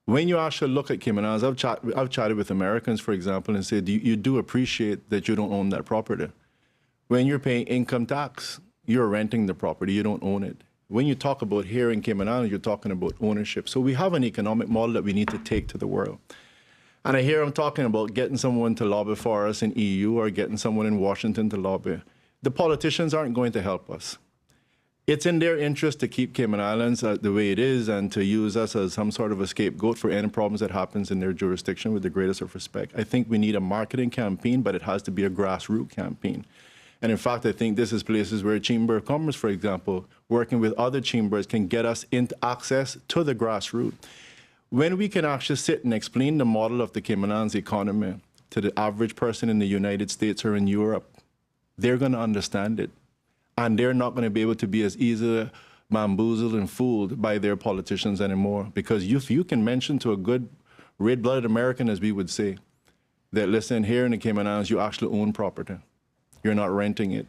When you actually look at Cayman Islands, I've chatted with Americans, for example, and said, you do appreciate that you don't own that property. When you're paying income tax, you're renting the property, you don't own it. When you talk about here in Cayman Islands, you're talking about ownership. So we have an economic model that we need to take to the world. And I hear them talking about getting someone to lobby for us in EU or getting someone in Washington to lobby. The politicians aren't going to help us. It's in their interest to keep Cayman Islands the way it is and to use us as some sort of a scapegoat for any problems that happens in their jurisdiction with the greatest of respect. I think we need a marketing campaign, but it has to be a grassroots campaign. And in fact, I think this is places where Chamber of Commerce, for example, working with other chambers can get us into access to the grassroots. When we can actually sit and explain the model of the Cayman Islands economy to the average person in the United States or in Europe, they're going to understand it. And they're not going to be able to be as easily bamboozled and fooled by their politicians anymore. Because if you can mention to a good red-blooded American, as we would say, that listen, here in the Cayman Islands, you actually own property. You're not renting it.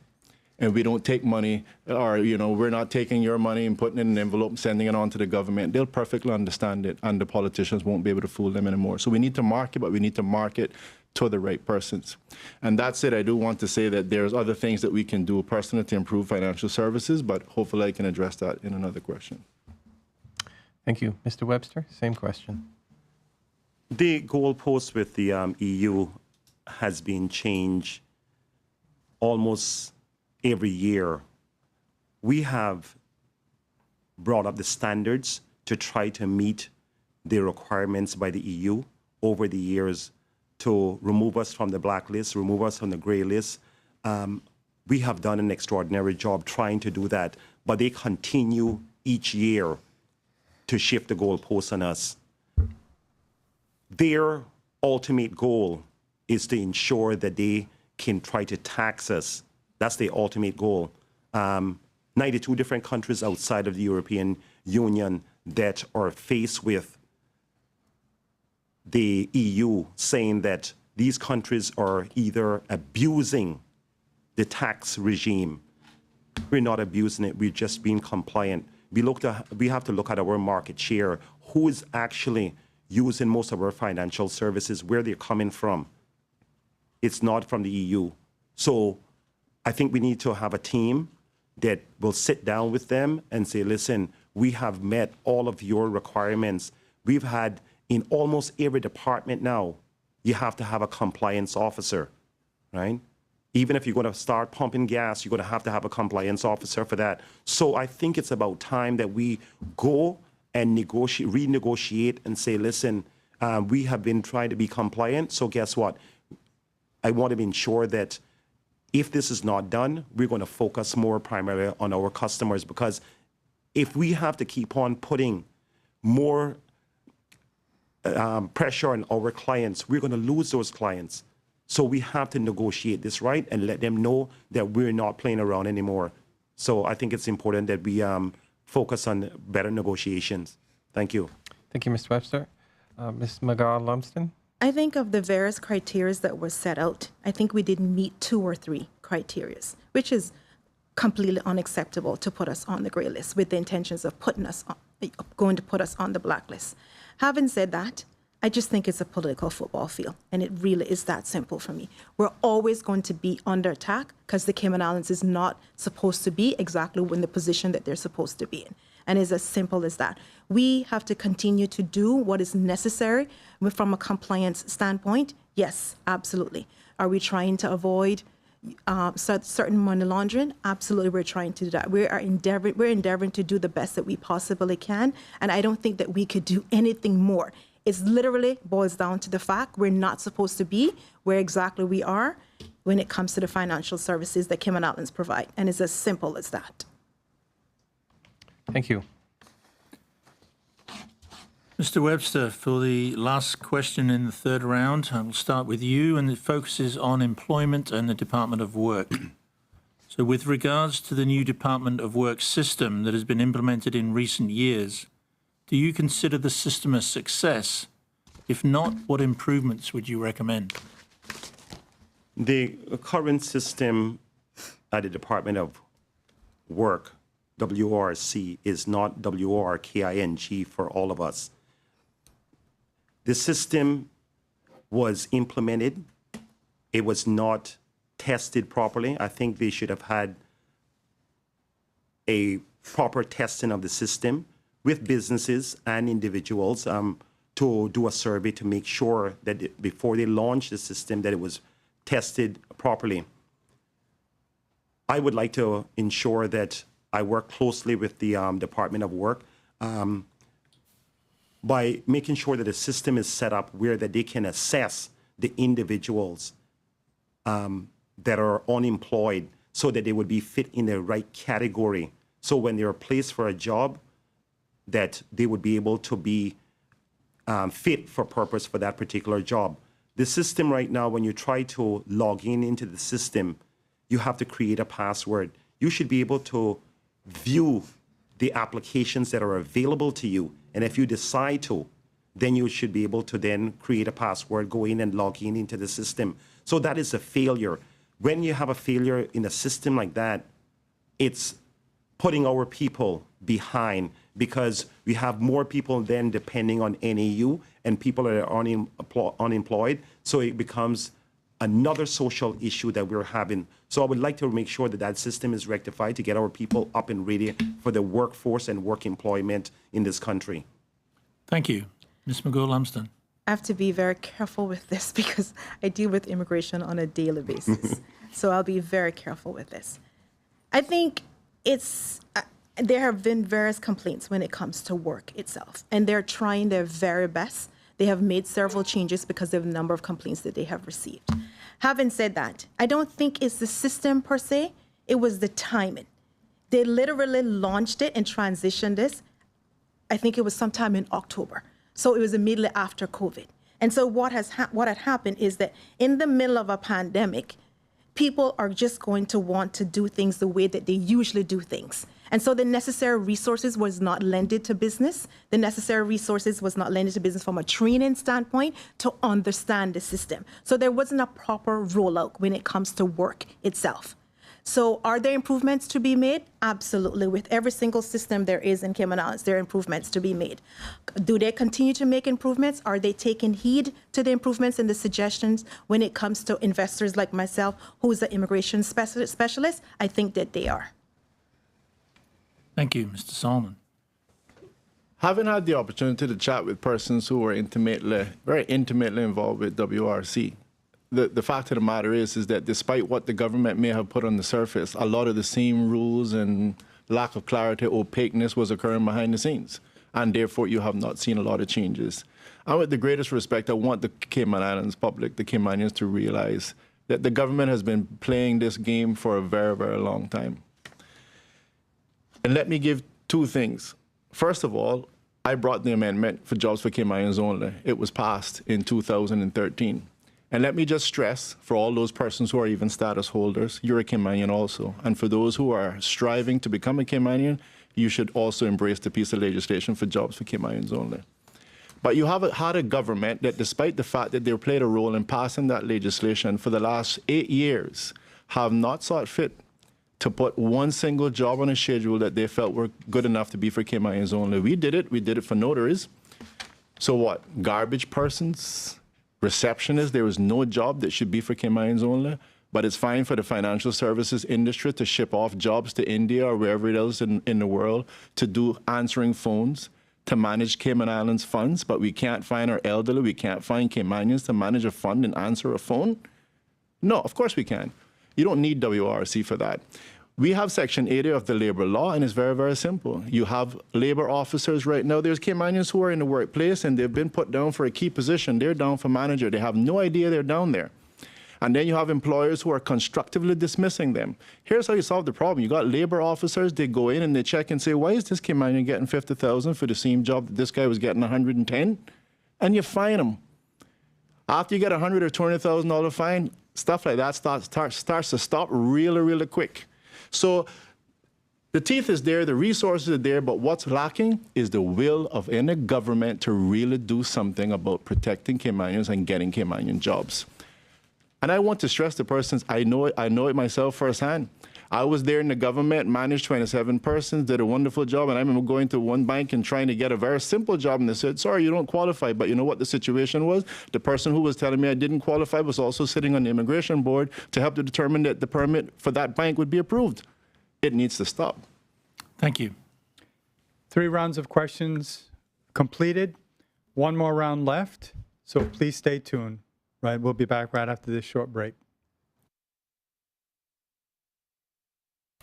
And we don't take money, or, we're not taking your money and putting it in an envelope and sending it on to the government. They'll perfectly understand it, and the politicians won't be able to fool them anymore. So we need to market, but we need to market to the right persons. And that's it. I do want to say that there's other things that we can do personally to improve financial services, but hopefully I can address that in another question. Thank you. Mr. Webster, same question. The goalpost with the EU has been changed almost every year. We have brought up the standards to try to meet the requirements by the EU over the years to remove us from the blacklist, remove us from the gray list. We have done an extraordinary job trying to do that, but they continue each year to shift the goalposts on us. Their ultimate goal is to ensure that they can try to tax us. That's the ultimate goal. 92 different countries outside of the European Union that are faced with the EU saying that these countries are either abusing the tax regime. We're not abusing it, we're just being compliant. We have to look at our market share, who is actually using most of our financial services, where they're coming from. It's not from the EU. So I think we need to have a team that will sit down with them and say, listen, we have met all of your requirements. We've had, in almost every department now, you have to have a compliance officer, right? Even if you're going to start pumping gas, you're going to have a compliance officer for that. So I think it's about time that we go and renegotiate and say, listen, we have been trying to be compliant, so guess what? I want to ensure that if this is not done, we're going to focus more primarily on our customers, because if we have to keep on putting more pressure on our clients, we're going to lose those clients. So we have to negotiate this right and let them know that we're not playing around anymore. So I think it's important that we focus on better negotiations. Thank you. Thank you, Mr. Webster. Ms. McGaw-Lumsden? I think of the various criteria that were set out, I think we didn't meet 2 or 3 criteria, which is completely unacceptable to put us on the gray list with the intentions of going to put us on the blacklist. Having said that, I just think it's a political football field, and it really is that simple for me. We're always going to be under attack because the Cayman Islands is not supposed to be exactly in the position that they're supposed to be in. And it's as simple as that. We have to continue to do what is necessary from a compliance standpoint. Yes, absolutely. Are we trying to avoid certain money laundering? Absolutely, we're trying to do that. We're endeavoring to do the best that we possibly can, and I don't think that we could do anything more. It literally boils down to the fact we're not supposed to be where exactly we are when it comes to the financial services that Cayman Islands provide, and it's as simple as that. Thank you. Mr. Webster, for the last question in the third round, I will start with you, and it focuses on employment and the Department of Work. So with regards to the new Department of Work system that has been implemented in recent years, do you consider the system a success? If not, what improvements would you recommend? The current system at the Department of Work, WRC, is not WRKING for all of us. The system was implemented. It was not tested properly. I think they should have had a proper testing of the system with businesses and individuals to do a survey to make sure that before they launched the system that it was tested properly. I would like to ensure that I work closely with the Department of Work by making sure that the system is set up where that they can assess the individuals that are unemployed so that they would be fit in the right category. So when they're placed for a job, that they would be able to be fit for purpose for that particular job. The system right now, when you try to log in into the system, you have to create a password. You should be able to view the applications that are available to you. And if you decide to, then you should be able to then create a password, go in and log in into the system. So that is a failure. When you have a failure in a system like that, it's putting our people behind because we have more people then depending on NAU and people that are unemployed. So it becomes another social issue that we're having. So I would like to make sure that that system is rectified to get our people up and ready for the workforce and work employment in this country. Thank you. Ms. McGill-Lumsden. I have to be very careful with this because I deal with immigration on a daily basis. So I'll be very careful with this. I think there have been various complaints when it comes to work itself, and they're trying their very best. They have made several changes because of the number of complaints that they have received. Having said that, I don't think it's the system per se, it was the timing. They literally launched it and transitioned this, I think it was sometime in October. So it was immediately after COVID. And so what had happened is that in the middle of a pandemic, people are just going to want to do things the way that they usually do things. And so the necessary resources was not lended to business. The necessary resources was not lended to business from a training standpoint to understand the system. So there wasn't a proper rollout when it comes to work itself. So are there improvements to be made? Absolutely. With every single system there is in Cayman Islands, there are improvements to be made. Do they continue to make improvements? Are they taking heed to the improvements and the suggestions when it comes to investors like myself, who is an immigration specialist? I think that they are. Thank you, Mr. Solomon. Having had the opportunity to chat with persons who were very intimately involved with WRC, the fact of the matter is that despite what the government may have put on the surface, a lot of the same rules and lack of clarity, opaqueness was occurring behind the scenes. And therefore, you have not seen a lot of changes. And with the greatest respect, I want the Cayman Islands public, the Caymanians, to realize that the government has been playing this game for a very, very long time. And let me give two things. First of all, I brought the amendment for Jobs for Caymanians only. It was passed in 2013. And let me just stress, for all those persons who are even status holders, you're a Caymanian also. And for those who are striving to become a Caymanian, you should also embrace the piece of legislation for Jobs for Caymanians only. But you have had a government that, despite the fact that they played a role in passing that legislation for the last 8 years, have not sought fit to put one single job on a schedule that they felt were good enough to be for Caymanians only. We did it for notaries. So what, garbage persons, receptionists, there was no job that should be for Caymanians only, but it's fine for the financial services industry to ship off jobs to India or wherever else in the world to do answering phones, to manage Cayman Islands funds, but we can't find our elderly, we can't find Caymanians to manage a fund and answer a phone? No, of course we can. You don't need WRC for that. We have Section 80 of the labor law, and it's very, very simple. You have labor officers right now. There's Caymanians who are in the workplace, and they've been put down for a key position. They're down for manager. They have no idea they're down there. And then you have employers who are constructively dismissing them. Here's how you solve the problem. You got labor officers, they go in and they check and say, why is this Caymanian getting $50,000 for the same job that this guy was getting $110,000? And you fine them. After you get $100,000 or $20,000 fine, stuff like that starts to stop really, really quick. So the teeth is there, the resources are there, but what's lacking is the will of any government to really do something about protecting Caymanians and getting Caymanian jobs. And I want to stress to persons, I know it myself firsthand. I was there in the government, managed 27 persons, did a wonderful job, and I remember going to one bank and trying to get a very simple job, and they said, sorry, you don't qualify. But you know what the situation was? The person who was telling me I didn't qualify was also sitting on the immigration board to help to determine that the permit for that bank would be approved. It needs to stop. Thank you. 3 rounds of questions completed. 1 more round left, so please stay tuned. Right, we'll be back right after this short break.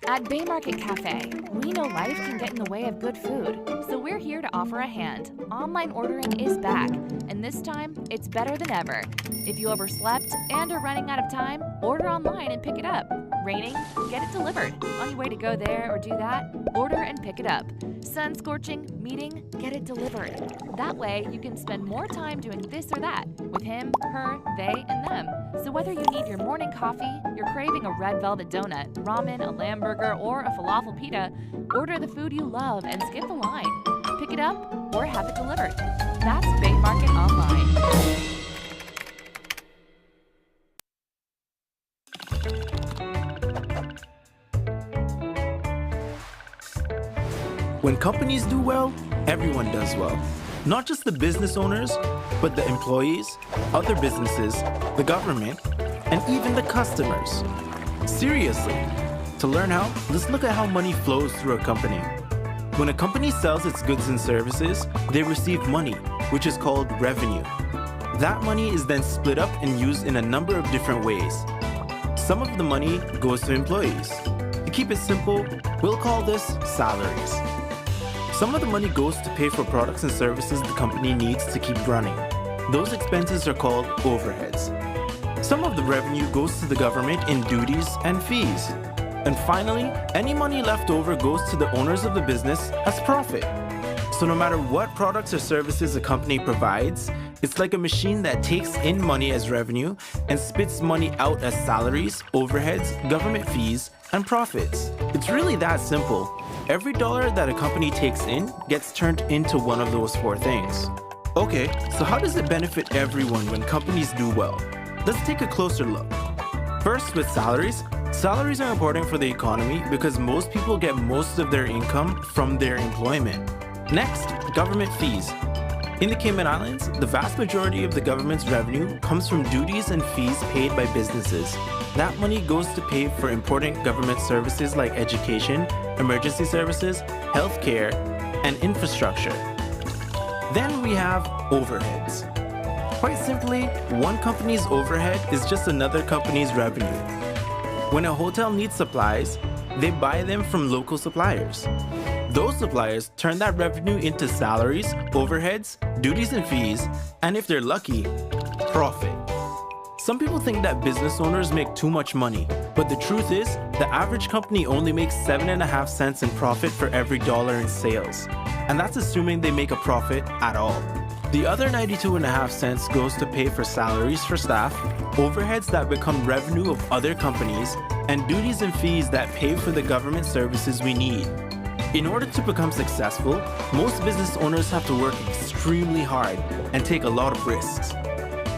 At Baymarket Cafe, we know life can get in the way of good food, so we're here to offer a hand. Online ordering is back, and this time, it's better than ever. If you overslept and are running out of time, order online and pick it up. Raining? Get it delivered. On your way to go there or do that, order and pick it up. Sun scorching? Meeting? Get it delivered. That way, you can spend more time doing this or that with him, her, they, and them. So whether you need your morning coffee, you're craving a red velvet donut, ramen, a lamb burger, or a falafel pita, order the food you love and skip the line. Pick it up or have it delivered. That's Baymarket Online. When companies do well, everyone does well. Not just the business owners, but the employees, other businesses, the government, and even the customers. Seriously, to learn how, let's look at how money flows through a company. When a company sells its goods and services, they receive money, which is called revenue. That money is then split up and used in a number of different ways. Some of the money goes to employees. To keep it simple, we'll call this salaries. Some of the money goes to pay for products and services the company needs to keep running. Those expenses are called overheads. Some of the revenue goes to the government in duties and fees. And finally, any money left over goes to the owners of the business as profit. So no matter what products or services a company provides, it's like a machine that takes in money as revenue and spits money out as salaries, overheads, government fees, and profits. It's really that simple. Every dollar that a company takes in gets turned into one of those four things. Okay, so how does it benefit everyone when companies do well? Let's take a closer look. First, with salaries. Salaries are important for the economy because most people get most of their income from their employment. Next, government fees. In the Cayman Islands, the vast majority of the government's revenue comes from duties and fees paid by businesses. That money goes to pay for important government services like education, emergency services, healthcare, and infrastructure. Then we have overheads. Quite simply, one company's overhead is just another company's revenue. When a hotel needs supplies, they buy them from local suppliers. Those suppliers turn that revenue into salaries, overheads, duties and fees, and if they're lucky, profit. Some people think that business owners make too much money, but the truth is, the average company only makes 7.5 cents in profit for every dollar in sales. And that's assuming they make a profit at all. The other 92.5 cents goes to pay for salaries for staff, overheads that become revenue of other companies, and duties and fees that pay for the government services we need. In order to become successful, most business owners have to work extremely hard and take a lot of risks.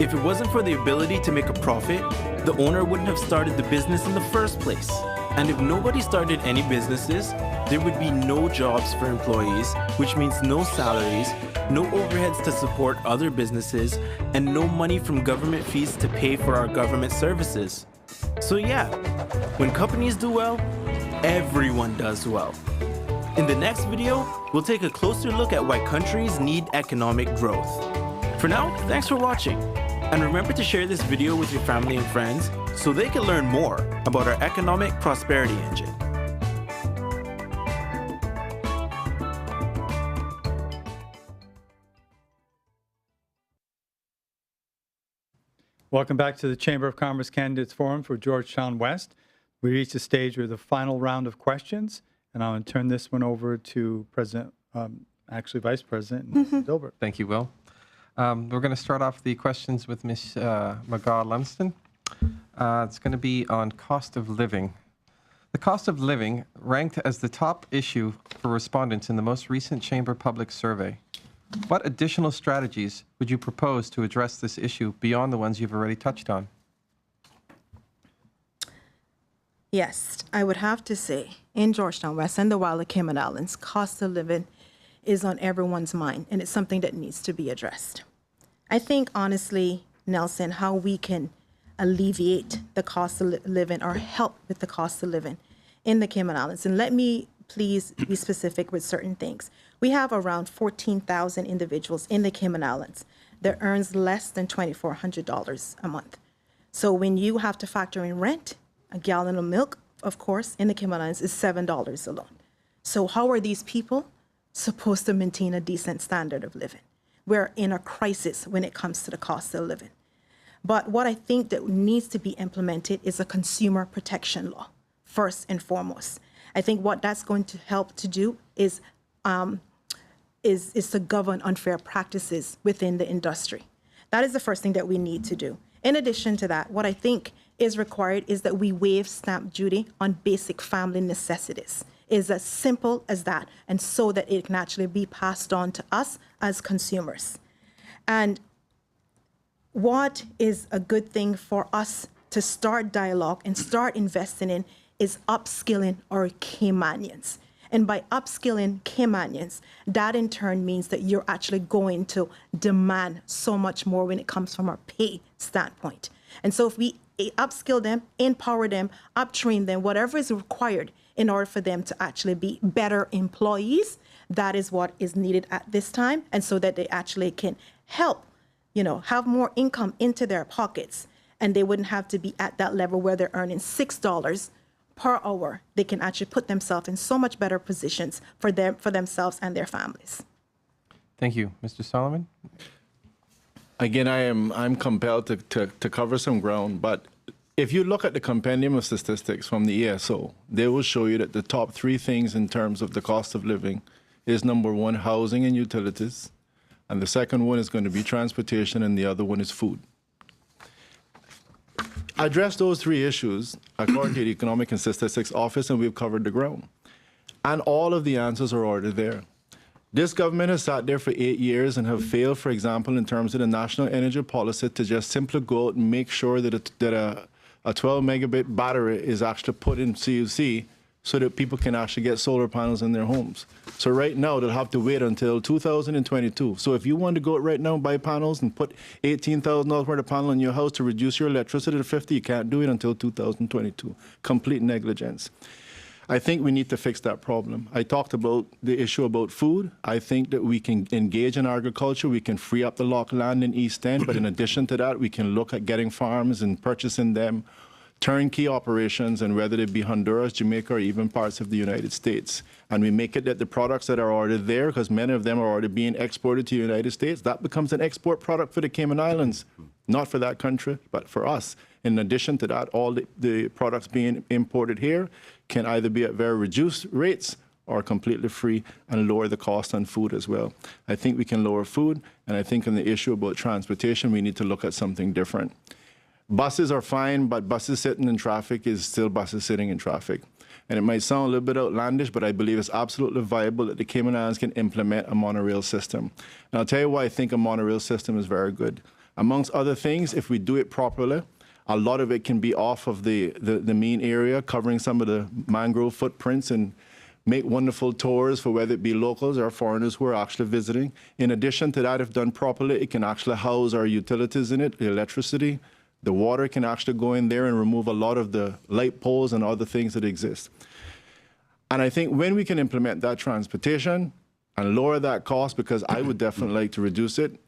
If it wasn't for the ability to make a profit, the owner wouldn't have started the business in the first place. And if nobody started any businesses, there would be no jobs for employees, which means no salaries, no overheads to support other businesses, and no money from government fees to pay for our government services. So yeah, when companies do well, everyone does well. In the next video, we'll take a closer look at why countries need economic growth. For now, thanks for watching. And remember to share this video with your family and friends so they can learn more about our economic prosperity engine. Welcome back to the Chamber of Commerce Candidates Forum for Georgetown West. We reached the stage where the final round of questions, and I'll turn this one over to Vice President Mrs. Dilbert. Thank you, Will. We're going to start off the questions with Ms. McGaw-Lumsden. It's going to be on cost of living. The cost of living ranked as the top issue for respondents in the most recent Chamber Public Survey. What additional strategies would you propose to address this issue beyond the ones you've already touched on? Yes, I would have to say, in Georgetown West and the Wild Cayman Islands, cost of living is on everyone's mind, and it's something that needs to be addressed. I think, honestly, Nelson, how we can alleviate the cost of living or help with the cost of living in the Cayman Islands. And let me please be specific with certain things. We have around 14,000 individuals in the Cayman Islands that earns less than $2,400 a month. So when you have to factor in rent, a gallon of milk of course, in the Cayman Islands is $7 alone. So how are these people supposed to maintain a decent standard of living? We're in a crisis when it comes to the cost of living. But what I think that needs to be implemented is a consumer protection law, first and foremost. I think what that's going to help to do is to govern unfair practices within the industry. That is the first thing that we need to do. In addition to that, what I think is required is that we waive stamp duty on basic family necessities. It's as simple as that, and so that it can actually be passed on to us as consumers. And what is a good thing for us to start dialogue and start investing in is upskilling our Caymanians. And by upskilling Caymanians, that in turn means that you're actually going to demand so much more when it comes from our pay standpoint. And so if we upskill them, empower them, uptrain them, whatever is required in order for them to actually be better employees, that is what is needed at this time. And so that they actually can help, have more income into their pockets, and they wouldn't have to be at that level where they're earning $6 per hour. They can actually put themselves in so much better positions for themselves and their families. Thank you. Mr. Solomon? Again, I'm compelled to cover some ground, but if you look at the compendium of statistics from the ESO, they will show you that the top three things in terms of the cost of living is number one, housing and utilities, and the second one is going to be transportation, and the other one is food. Address those three issues according to the Economic and Statistics Office, and we've covered the ground. And all of the answers are already there. This government has sat there for 8 years and have failed, for example, in terms of the national energy policy, to just simply go out and make sure that a 12 megabit battery is actually put in CUC so that people can actually get solar panels in their homes. So right now, they'll have to wait until 2022. So if you want to go out right now and buy panels and put $18,000 worth of panel in your house to reduce your electricity to 50, you can't do it until 2022. Complete negligence. I think we need to fix that problem. I talked about the issue about food. I think that we can engage in agriculture. We can free up the locked land in East End. But in addition to that, we can look at getting farms and purchasing them, turnkey operations, and whether it be Honduras, Jamaica, or even parts of the United States. And we make it that the products that are already there, because many of them are already being exported to the United States, that becomes an export product for the Cayman Islands, not for that country, but for us. In addition to that, all the products being imported here can either be at very reduced rates or completely free, and lower the cost on food as well. I think we can lower food, and I think on the issue about transportation, we need to look at something different. Buses are fine, but buses sitting in traffic is still buses sitting in traffic. And it might sound a little bit outlandish, but I believe it's absolutely viable that the Cayman Islands can implement a monorail system. And I'll tell you why I think a monorail system is very good. Amongst other things, if we do it properly, a lot of it can be off of the main area, covering some of the mangrove footprints, and make wonderful tours for whether it be locals or foreigners who are actually visiting. In addition to that, if done properly, it can actually house our utilities in it, the electricity. The water can actually go in there and remove a lot of the light poles and other things that exist. And I think when we can implement that transportation and lower that cost, because I would definitely like to reduce it,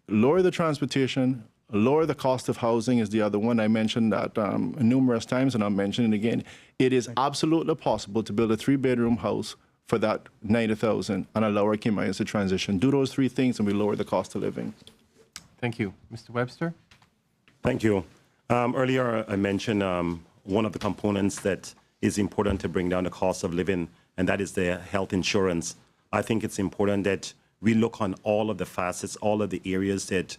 lower the transportation, lower the cost of housing is the other one. I mentioned that numerous times, and I'll mention it again. It is absolutely possible to build a 3-bedroom house for that $90,000 and allow our Caymanians to transition. Do those three things and we lower the cost of living. Thank you. Mr. Webster? Thank you. Earlier, I mentioned one of the components that is important to bring down the cost of living, and that is the health insurance. I think it's important that we look on all of the facets, all of the areas that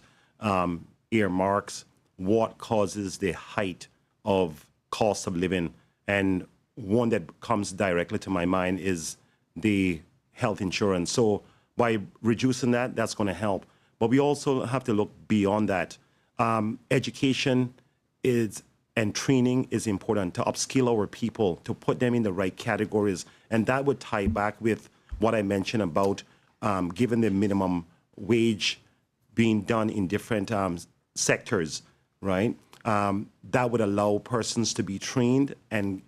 earmarks what causes the height of cost of living. And one that comes directly to my mind is the health insurance. So by reducing that, that's going to help. But we also have to look beyond that. Education and training is important to upskill our people, to put them in the right categories. And that would tie back with what I mentioned about given the minimum wage being done in different sectors, right? That would allow persons to be trained and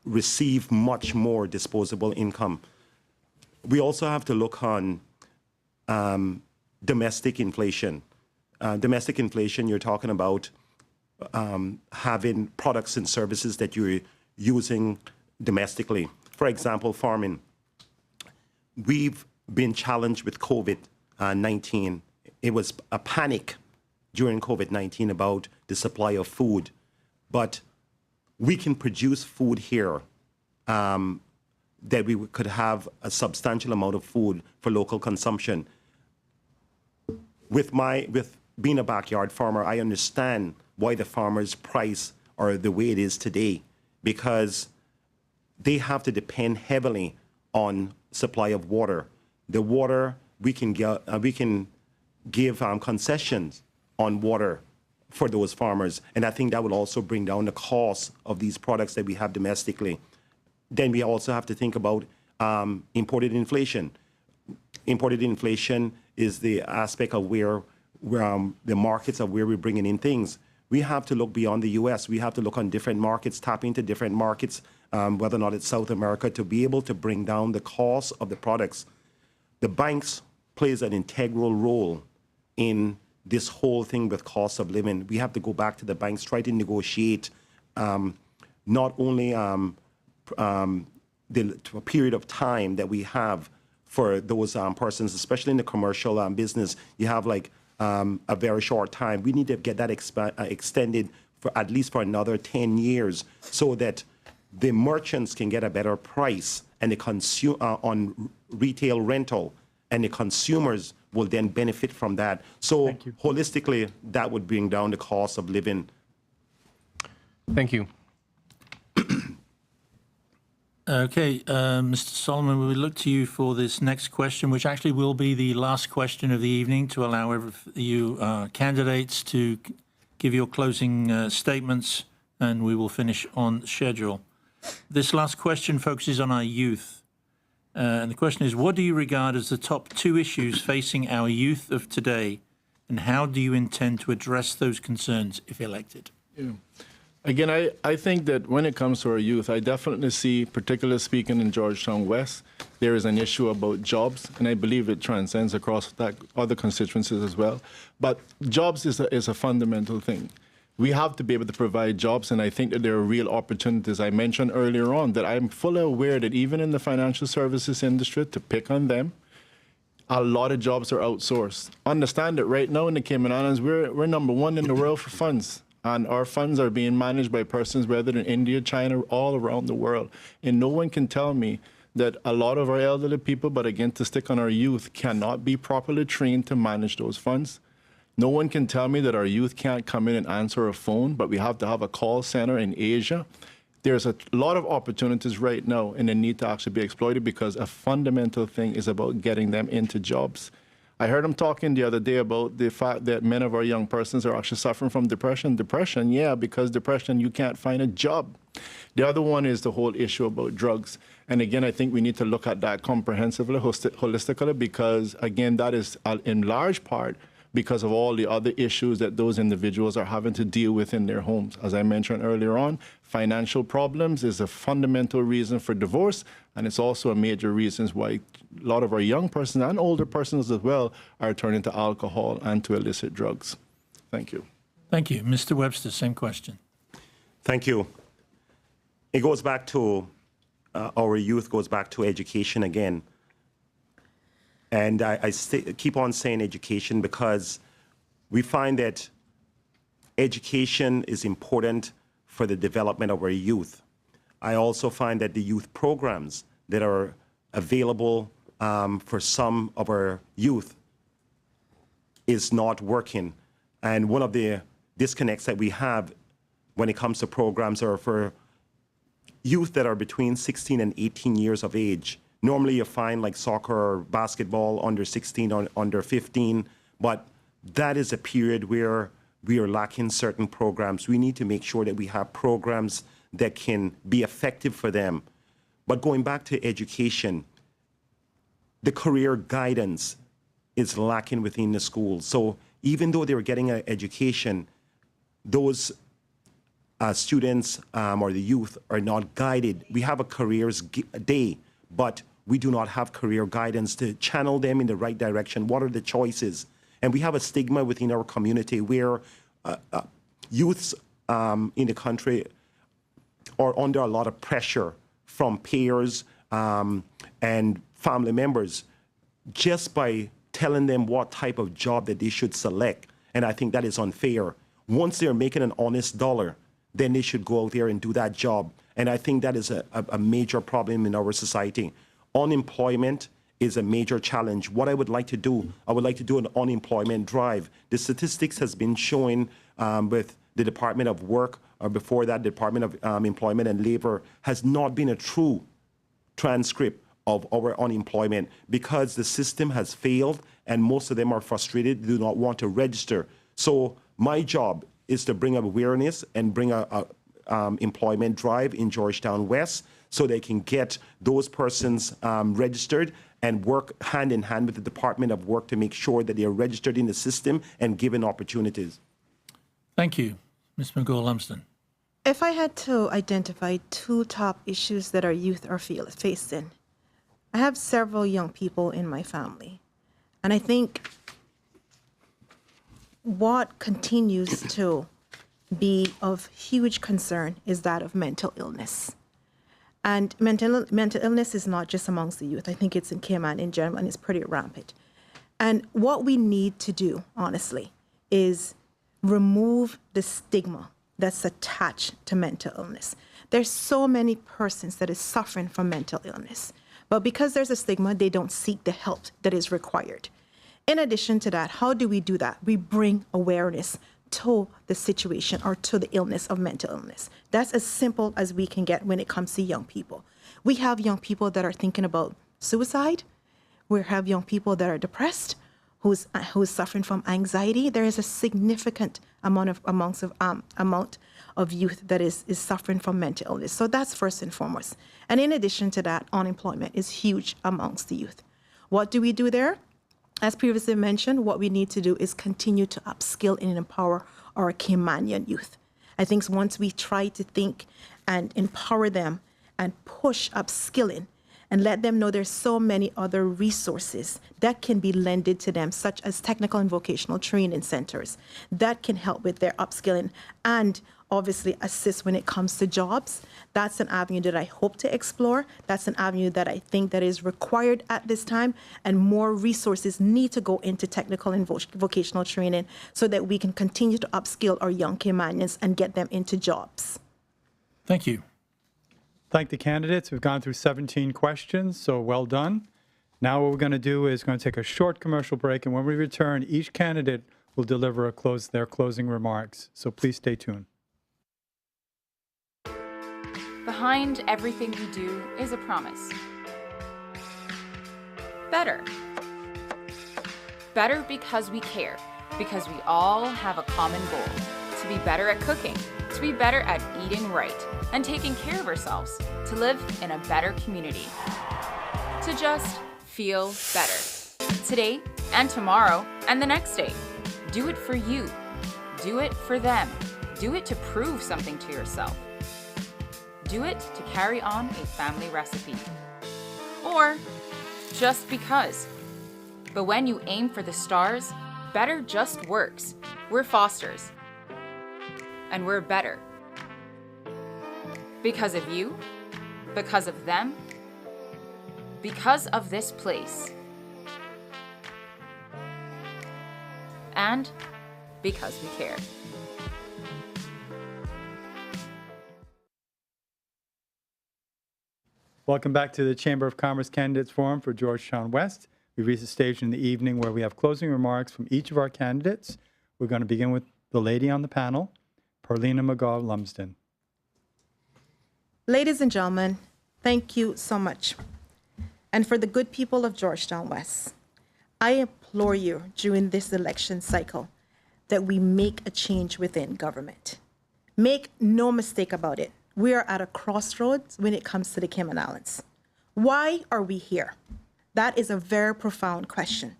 receive much more disposable income. We also have to look on domestic inflation. Domestic inflation, you're talking about having products and services that using domestically. For example, farming. We've been challenged with COVID-19. It was a panic during COVID-19 about the supply of food, but we can produce food here that we could have a substantial amount of food for local consumption. With being a backyard farmer, I understand why the farmers' price are the way it is today, because they have to depend heavily on supply of water. The water we can give concessions on water for those farmers, and I think that will also bring down the cost of these products that we have domestically. Then we also have to think about imported inflation. Imported inflation is the aspect of where the markets of where we're bringing in things. We have to look beyond the U.S. We have to look on different markets, tap into different markets, whether or not it's South America, to be able to bring down the cost of the products. The banks plays an integral role in this whole thing with cost of living. We have to go back to the banks, try to negotiate not only the period of time that we have for those persons, especially in the commercial business. You have like a very short time. We need to get that extended for at least for another 10 years so that the merchants can get a better price and the on retail rental, and the consumers will then benefit from that. So holistically, that would bring down the cost of living. Thank you. Okay, Mr. Solomon, we will look to you for this next question, which actually will be the last question of the evening, to allow you candidates to give your closing statements, and we will finish on schedule. This last question focuses on our youth. And the question is, what do you regard as the top 2 issues facing our youth of today, and how do you intend to address those concerns if elected? Yeah. Again, I think that when it comes to our youth, I definitely see, particularly speaking in Georgetown West, there is an issue about jobs, and I believe it transcends across other constituencies as well. But jobs is a fundamental thing. We have to be able to provide jobs, and I think that there are real opportunities. I mentioned earlier on that I'm fully aware that even in the financial services industry, to pick on them, a lot of jobs are outsourced. Understand that right now in the Cayman Islands, we're #1 in the world for funds. And our funds are being managed by persons whether in India, China, all around the world. And no one can tell me that a lot of our elderly people, but again, to stick on our youth, cannot be properly trained to manage those funds. No one can tell me that our youth can't come in and answer a phone, but we have to have a call center in Asia. There's a lot of opportunities right now, and they need to actually be exploited, because a fundamental thing is about getting them into jobs. I heard him talking the other day about the fact that many of our young persons are actually suffering from depression. Depression, yeah, because depression, you can't find a job. The other one is the whole issue about drugs. And again, I think we need to look at that comprehensively, holistically, because again, that is in large part because of all the other issues that those individuals are having to deal with in their homes. As I mentioned earlier on, financial problems is a fundamental reason for divorce, and it's also a major reason why a lot of our young persons and older persons as well are turning to alcohol and to illicit drugs. Thank you. Thank you. Mr. Webster, same question. Thank you. It goes back to, our youth goes back to education again. And I keep on saying education because we find that education is important for the development of our youth. I also find that the youth programs that are available for some of our youth is not working. And one of the disconnects that we have when it comes to programs are for youth that are between 16 and 18 years of age. Normally you find like soccer or basketball under 16 or under 15, but that is a period where we are lacking certain programs. We need to make sure that we have programs that can be effective for them. But going back to education, the career guidance is lacking within the schools. So even though they're getting an education, those students or the youth are not guided. We have a careers day, but we do not have career guidance to channel them in the right direction. What are the choices? And we have a stigma within our community where youths in the country are under a lot of pressure from peers and family members just by telling them what type of job that they should select. And I think that is unfair. Once they're making an honest dollar, then they should go out there and do that job. And I think that is a major problem in our society. Unemployment is a major challenge. What I would like to do an unemployment drive. The statistics has been showing with the Department of Work, or before that, Department of Employment and Labor, has not been a true transcript of our unemployment because the system has failed and most of them are frustrated, do not want to register. So my job is to bring awareness and bring a employment drive in Georgetown West so they can get those persons registered and work hand in hand with the Department of Work to make sure that they are registered in the system and given opportunities. Thank you. Ms. McGaul-Lumsden. If I had to identify two top issues that our youth are facing, I have several young people in my family. And I think what continues to be of huge concern is that of mental illness. And mental illness is not just amongst the youth. I think it's in Cayman in general, and it's pretty rampant. And what we need to do, honestly, is remove the stigma that's attached to mental illness. There's so many persons that is suffering from mental illness, but because there's a stigma, they don't seek the help that is required. In addition to that, how do we do that? We bring awareness to the situation or to the illness of mental illness. That's as simple as we can get when it comes to young people. We have young people that are thinking about suicide. We have young people that are depressed, who's suffering from anxiety. There is a significant amount of youth that is suffering from mental illness. So that's first and foremost. And in addition to that, unemployment is huge amongst the youth. What do we do there? As previously mentioned, what we need to do is continue to upskill and empower our Caymanian youth. I think once we try to think and empower them and push upskilling and let them know there's so many other resources that can be lended to them, such as technical and vocational training centers that can help with their upskilling and obviously assist when it comes to jobs. That's an avenue that I hope to explore. That's an avenue that I think that is required at this time, and more resources need to go into technical and vocational training so that we can continue to upskill our young Caymanians and get them into jobs. Thank you. Thank the candidates. We've gone through 17 questions, so well done. Now what we're going to do is going to take a short commercial break, and when we return, each candidate will deliver their closing remarks. So please stay tuned. Behind everything we do is a promise. Better. Better because we care, because we all have a common goal: to be better at cooking, to be better at eating right and taking care of ourselves, to live in a better community, to just feel better. Today and tomorrow and the next day. Do it for you. Do it for them. Do it to prove something to yourself. Do it to carry on a family recipe. Or just because. But when you aim for the stars, better just works. We're Fosters. And we're better. Because of you, because of them, because of this place. And because we care. Welcome back to the Chamber of Commerce Candidates Forum for Georgetown West. We've reached the stage in the evening where we have closing remarks from each of our candidates. We're going to begin with the lady on the panel, Perlina McGaul-Lumsden. Ladies and gentlemen, thank you so much. And for the good people of Georgetown West, I implore you during this election cycle that we make a change within government. Make no mistake about it. We are at a crossroads when it comes to the Cayman Islands. Why are we here? That is a very profound question.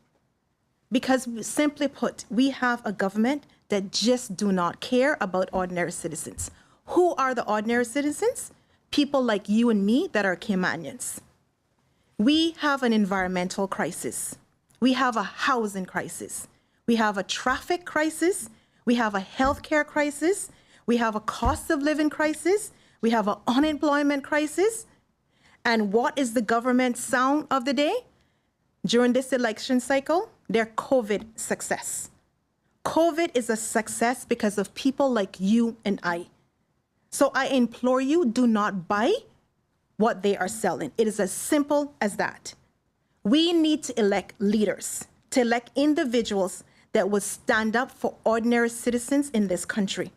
Because simply put, we have a government that just do not care about ordinary citizens. Who are the ordinary citizens? People like you and me that are Caymanians. We have an environmental crisis. We have a housing crisis. We have a traffic crisis. We have a healthcare crisis. We have a cost of living crisis. We have an unemployment crisis. And what is the government sound of the day? During this election cycle, their COVID success. COVID is a success because of people like you and I. So I implore you, do not buy what they are selling. It is as simple as that. We need to elect leaders, to elect individuals that will stand up for ordinary citizens in this country.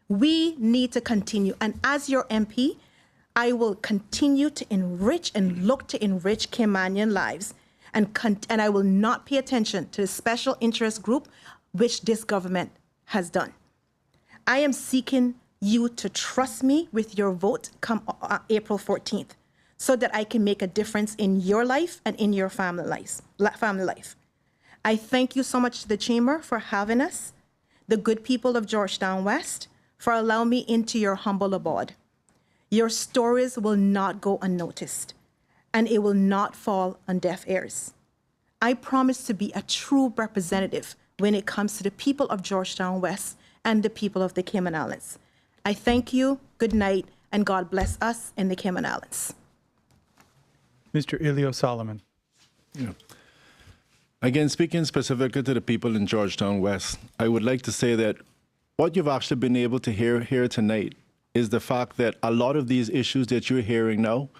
We need to continue. And as your MP, I will continue to enrich and look to enrich Caymanian lives. And I will not pay attention to the special interest group which this government has done. I am seeking you to trust me with your vote come April 14th so that I can make a difference in your life and in your family life. I thank you so much to the Chamber for having us, the good people of Georgetown West, for allowing me into your humble abode. Your stories will not go unnoticed, and it will not fall on deaf ears. I promise to be a true representative when it comes to the people of Georgetown West and the people of the Cayman Islands. I thank you, good night, and God bless us in the Cayman Islands. Mr. Elio Solomon. Yeah. Again, speaking specifically to the people in Georgetown West, I would like to say that what you've actually been able to hear here tonight is the fact that a lot of these issues that you're hearing now,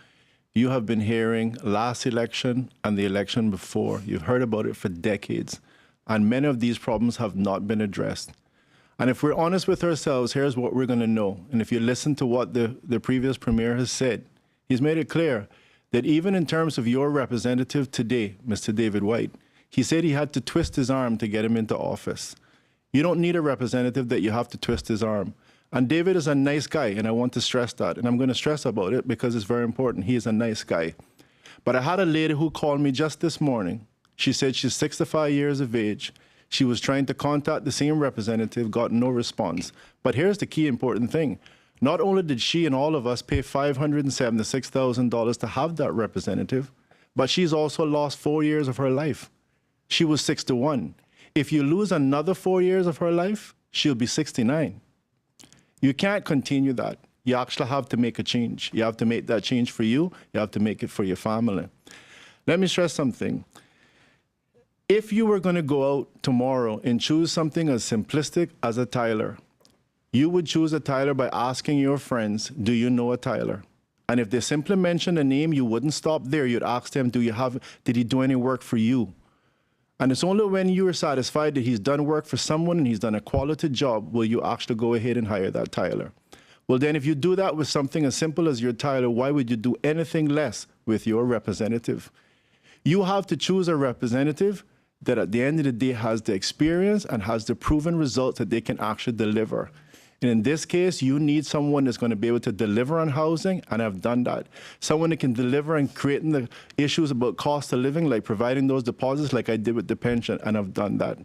you have been hearing last election and the election before. You've heard about it for decades, and many of these problems have not been addressed. And if we're honest with ourselves, here's what we're going to know. And if you listen to what the previous premier has said, he's made it clear that even in terms of your representative today, Mr. David White, he said he had to twist his arm to get him into office. You don't need a representative that you have to twist his arm. And David is a nice guy, and I want to stress that. And I'm going to stress about it because it's very important. He is a nice guy. But I had a lady who called me just this morning. She said she's 65 years of age. She was trying to contact the same representative, got no response. But here's the key important thing. Not only did she and all of us pay $576,000 to have that representative, but she's also lost 4 years of her life. She was 61. If you lose another 4 years of her life, she'll be 69. You can't continue that. You actually have to make a change. You have to make that change for you. You have to make it for your family. Let me stress something. If you were going to go out tomorrow and choose something as simplistic as a Tyler, you would choose a Tyler by asking your friends, do you know a Tyler? And if they simply mention a name, you wouldn't stop there. You'd ask them, did he do any work for you? And it's only when you are satisfied that he's done work for someone and he's done a quality job will you actually go ahead and hire that Tyler. Well, then if you do that with something as simple as your Tyler, why would you do anything less with your representative? You have to choose a representative that at the end of the day has the experience and has the proven results that they can actually deliver. And in this case, you need someone that's going to be able to deliver on housing, and I've done that. Someone that can deliver and creating the issues about cost of living, like providing those deposits like I did with the pension, and I've done that.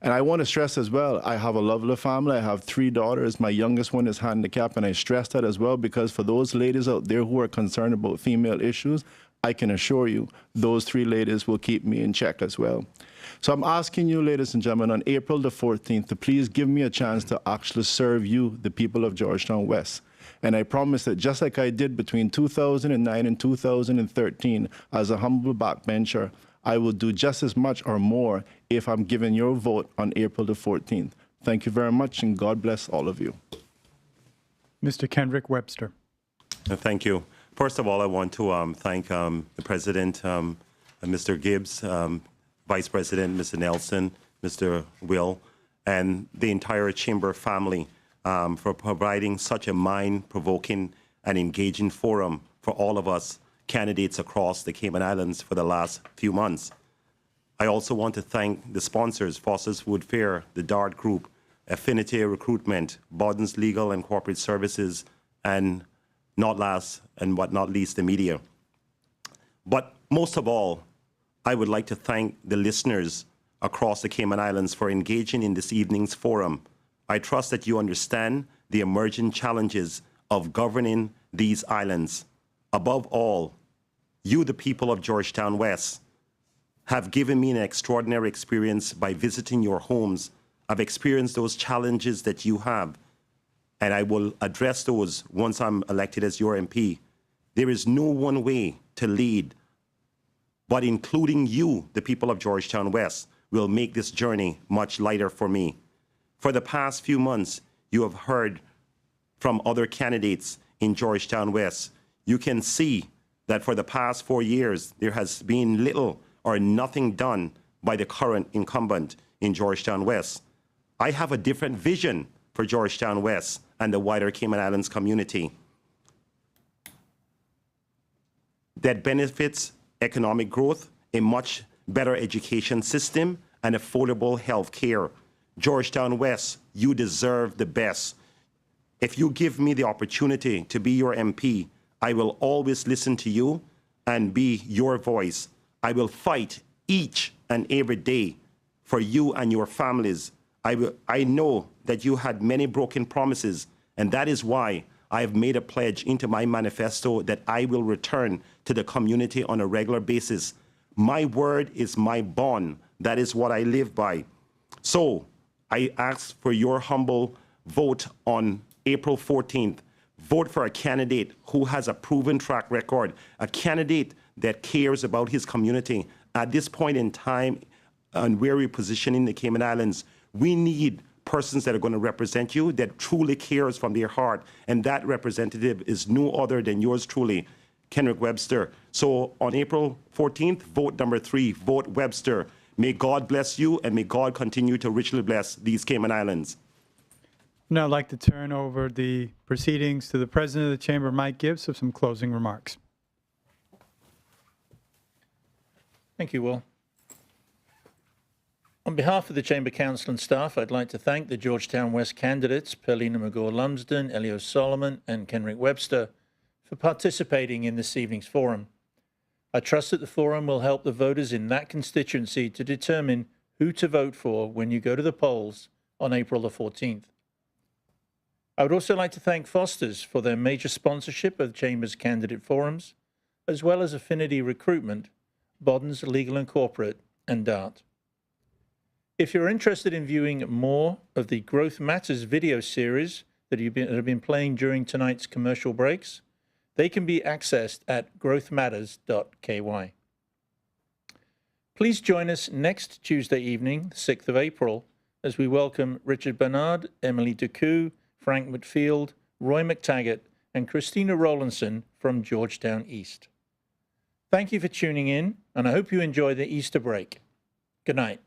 And I want to stress as well, I have a lovely family. I have 3 daughters. My youngest one is handicapped, and I stress that as well because for those ladies out there who are concerned about female issues, I can assure you those 3 ladies will keep me in check as well. So I'm asking you, ladies and gentlemen, on April the 14th, to please give me a chance to actually serve you, the people of Georgetown West. And I promise that just like I did between 2009 and 2013 as a humble backbencher, I will do just as much or more if I'm given your vote on April the 14th. Thank you very much, and God bless all of you. Mr. Kendrick Webster. Thank you. First of all, I want to thank the President, Mr. Gibbs, Vice President, Mr. Nelson, Mr. Will, and the entire Chamber family for providing such a mind-provoking and engaging forum for all of us candidates across the Cayman Islands for the last few months. I also want to thank the sponsors, Foster's Wood Fair, the DART Group, Affinity Recruitment, Borden's Legal and Corporate Services, and not last and but not least, the media. But most of all, I would like to thank the listeners across the Cayman Islands for engaging in this evening's forum. I trust that you understand the emerging challenges of governing these islands. Above all, you, the people of Georgetown West, have given me an extraordinary experience by visiting your homes. I've experienced those challenges that you have. and I will address those once I'm elected as your MP. There is no one way to lead, but including you, the people of Georgetown West, will make this journey much lighter for me. For the past few months, you have heard from other candidates in Georgetown West. You can see that for the past 4 years, there has been little or nothing done by the current incumbent in Georgetown West. I have a different vision for Georgetown West and the wider Cayman Islands community that benefits economic growth, a much better education system, and affordable health care. Georgetown West, you deserve the best. If you give me the opportunity to be your MP, I will always listen to you and be your voice. I will fight each and every day for you and your families. I know that you had many broken promises, and that is why I have made a pledge into my manifesto that I will return to the community on a regular basis. My word is my bond. That is what I live by. So I ask for your humble vote on April 14th. Vote for a candidate who has a proven track record, a candidate that cares about his community. At this point in time, and where we're positioning the Cayman Islands, we need persons that are going to represent you, that truly cares from their heart. And that representative is no other than yours truly, Kenrick Webster. So on April 14th, vote number 3, vote Webster. May God bless you, and may God continue to richly bless these Cayman Islands. Now I'd like to turn over the proceedings to the President of the Chamber, Mike Gibbs, for some closing remarks. Thank you, Will. On behalf of the Chamber Council and staff, I'd like to thank the Georgetown West candidates, Perlina McGaw-Lumsden, Elio Solomon, and Kenrick Webster, for participating in this evening's forum. I trust that the forum will help the voters in that constituency to determine who to vote for when you go to the polls on April the 14th. I would also like to thank Foster's for their major sponsorship of the Chamber's candidate forums, as well as Affinity Recruitment, Bodden's Legal and Corporate, and DART. If you're interested in viewing more of the Growth Matters video series that have been playing during tonight's commercial breaks, they can be accessed at growthmatters.ky. Please join us next Tuesday evening, 6th of April, as we welcome Richard Bernard, Emily Ducoup, Frank McField, Roy McTaggart, and Christina Rowlandson from Georgetown East. Thank you for tuning in, and I hope you enjoy the Easter break. Good night.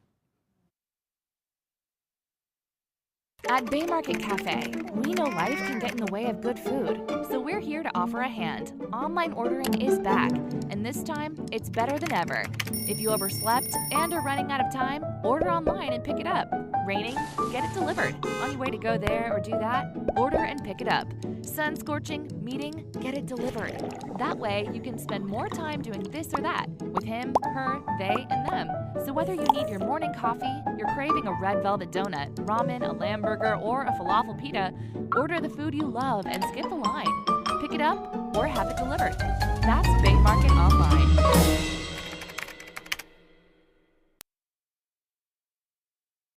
At Baymarket Cafe, we know life can get in the way of good food, so we're here to offer a hand. Online ordering is back, and this time, it's better than ever. If you overslept and are running out of time, order online and pick it up. Raining? Get it delivered. On your way to go there or do that, order and pick it up. Sun scorching? Meeting? Get it delivered. That way, you can spend more time doing this or that with him, her, they, and them. So whether you need your morning coffee, you're craving a red velvet donut, ramen, a lamb burger, or a falafel pita, order the food you love and skip the line. Pick it up or have it delivered. That's Baymarket Online.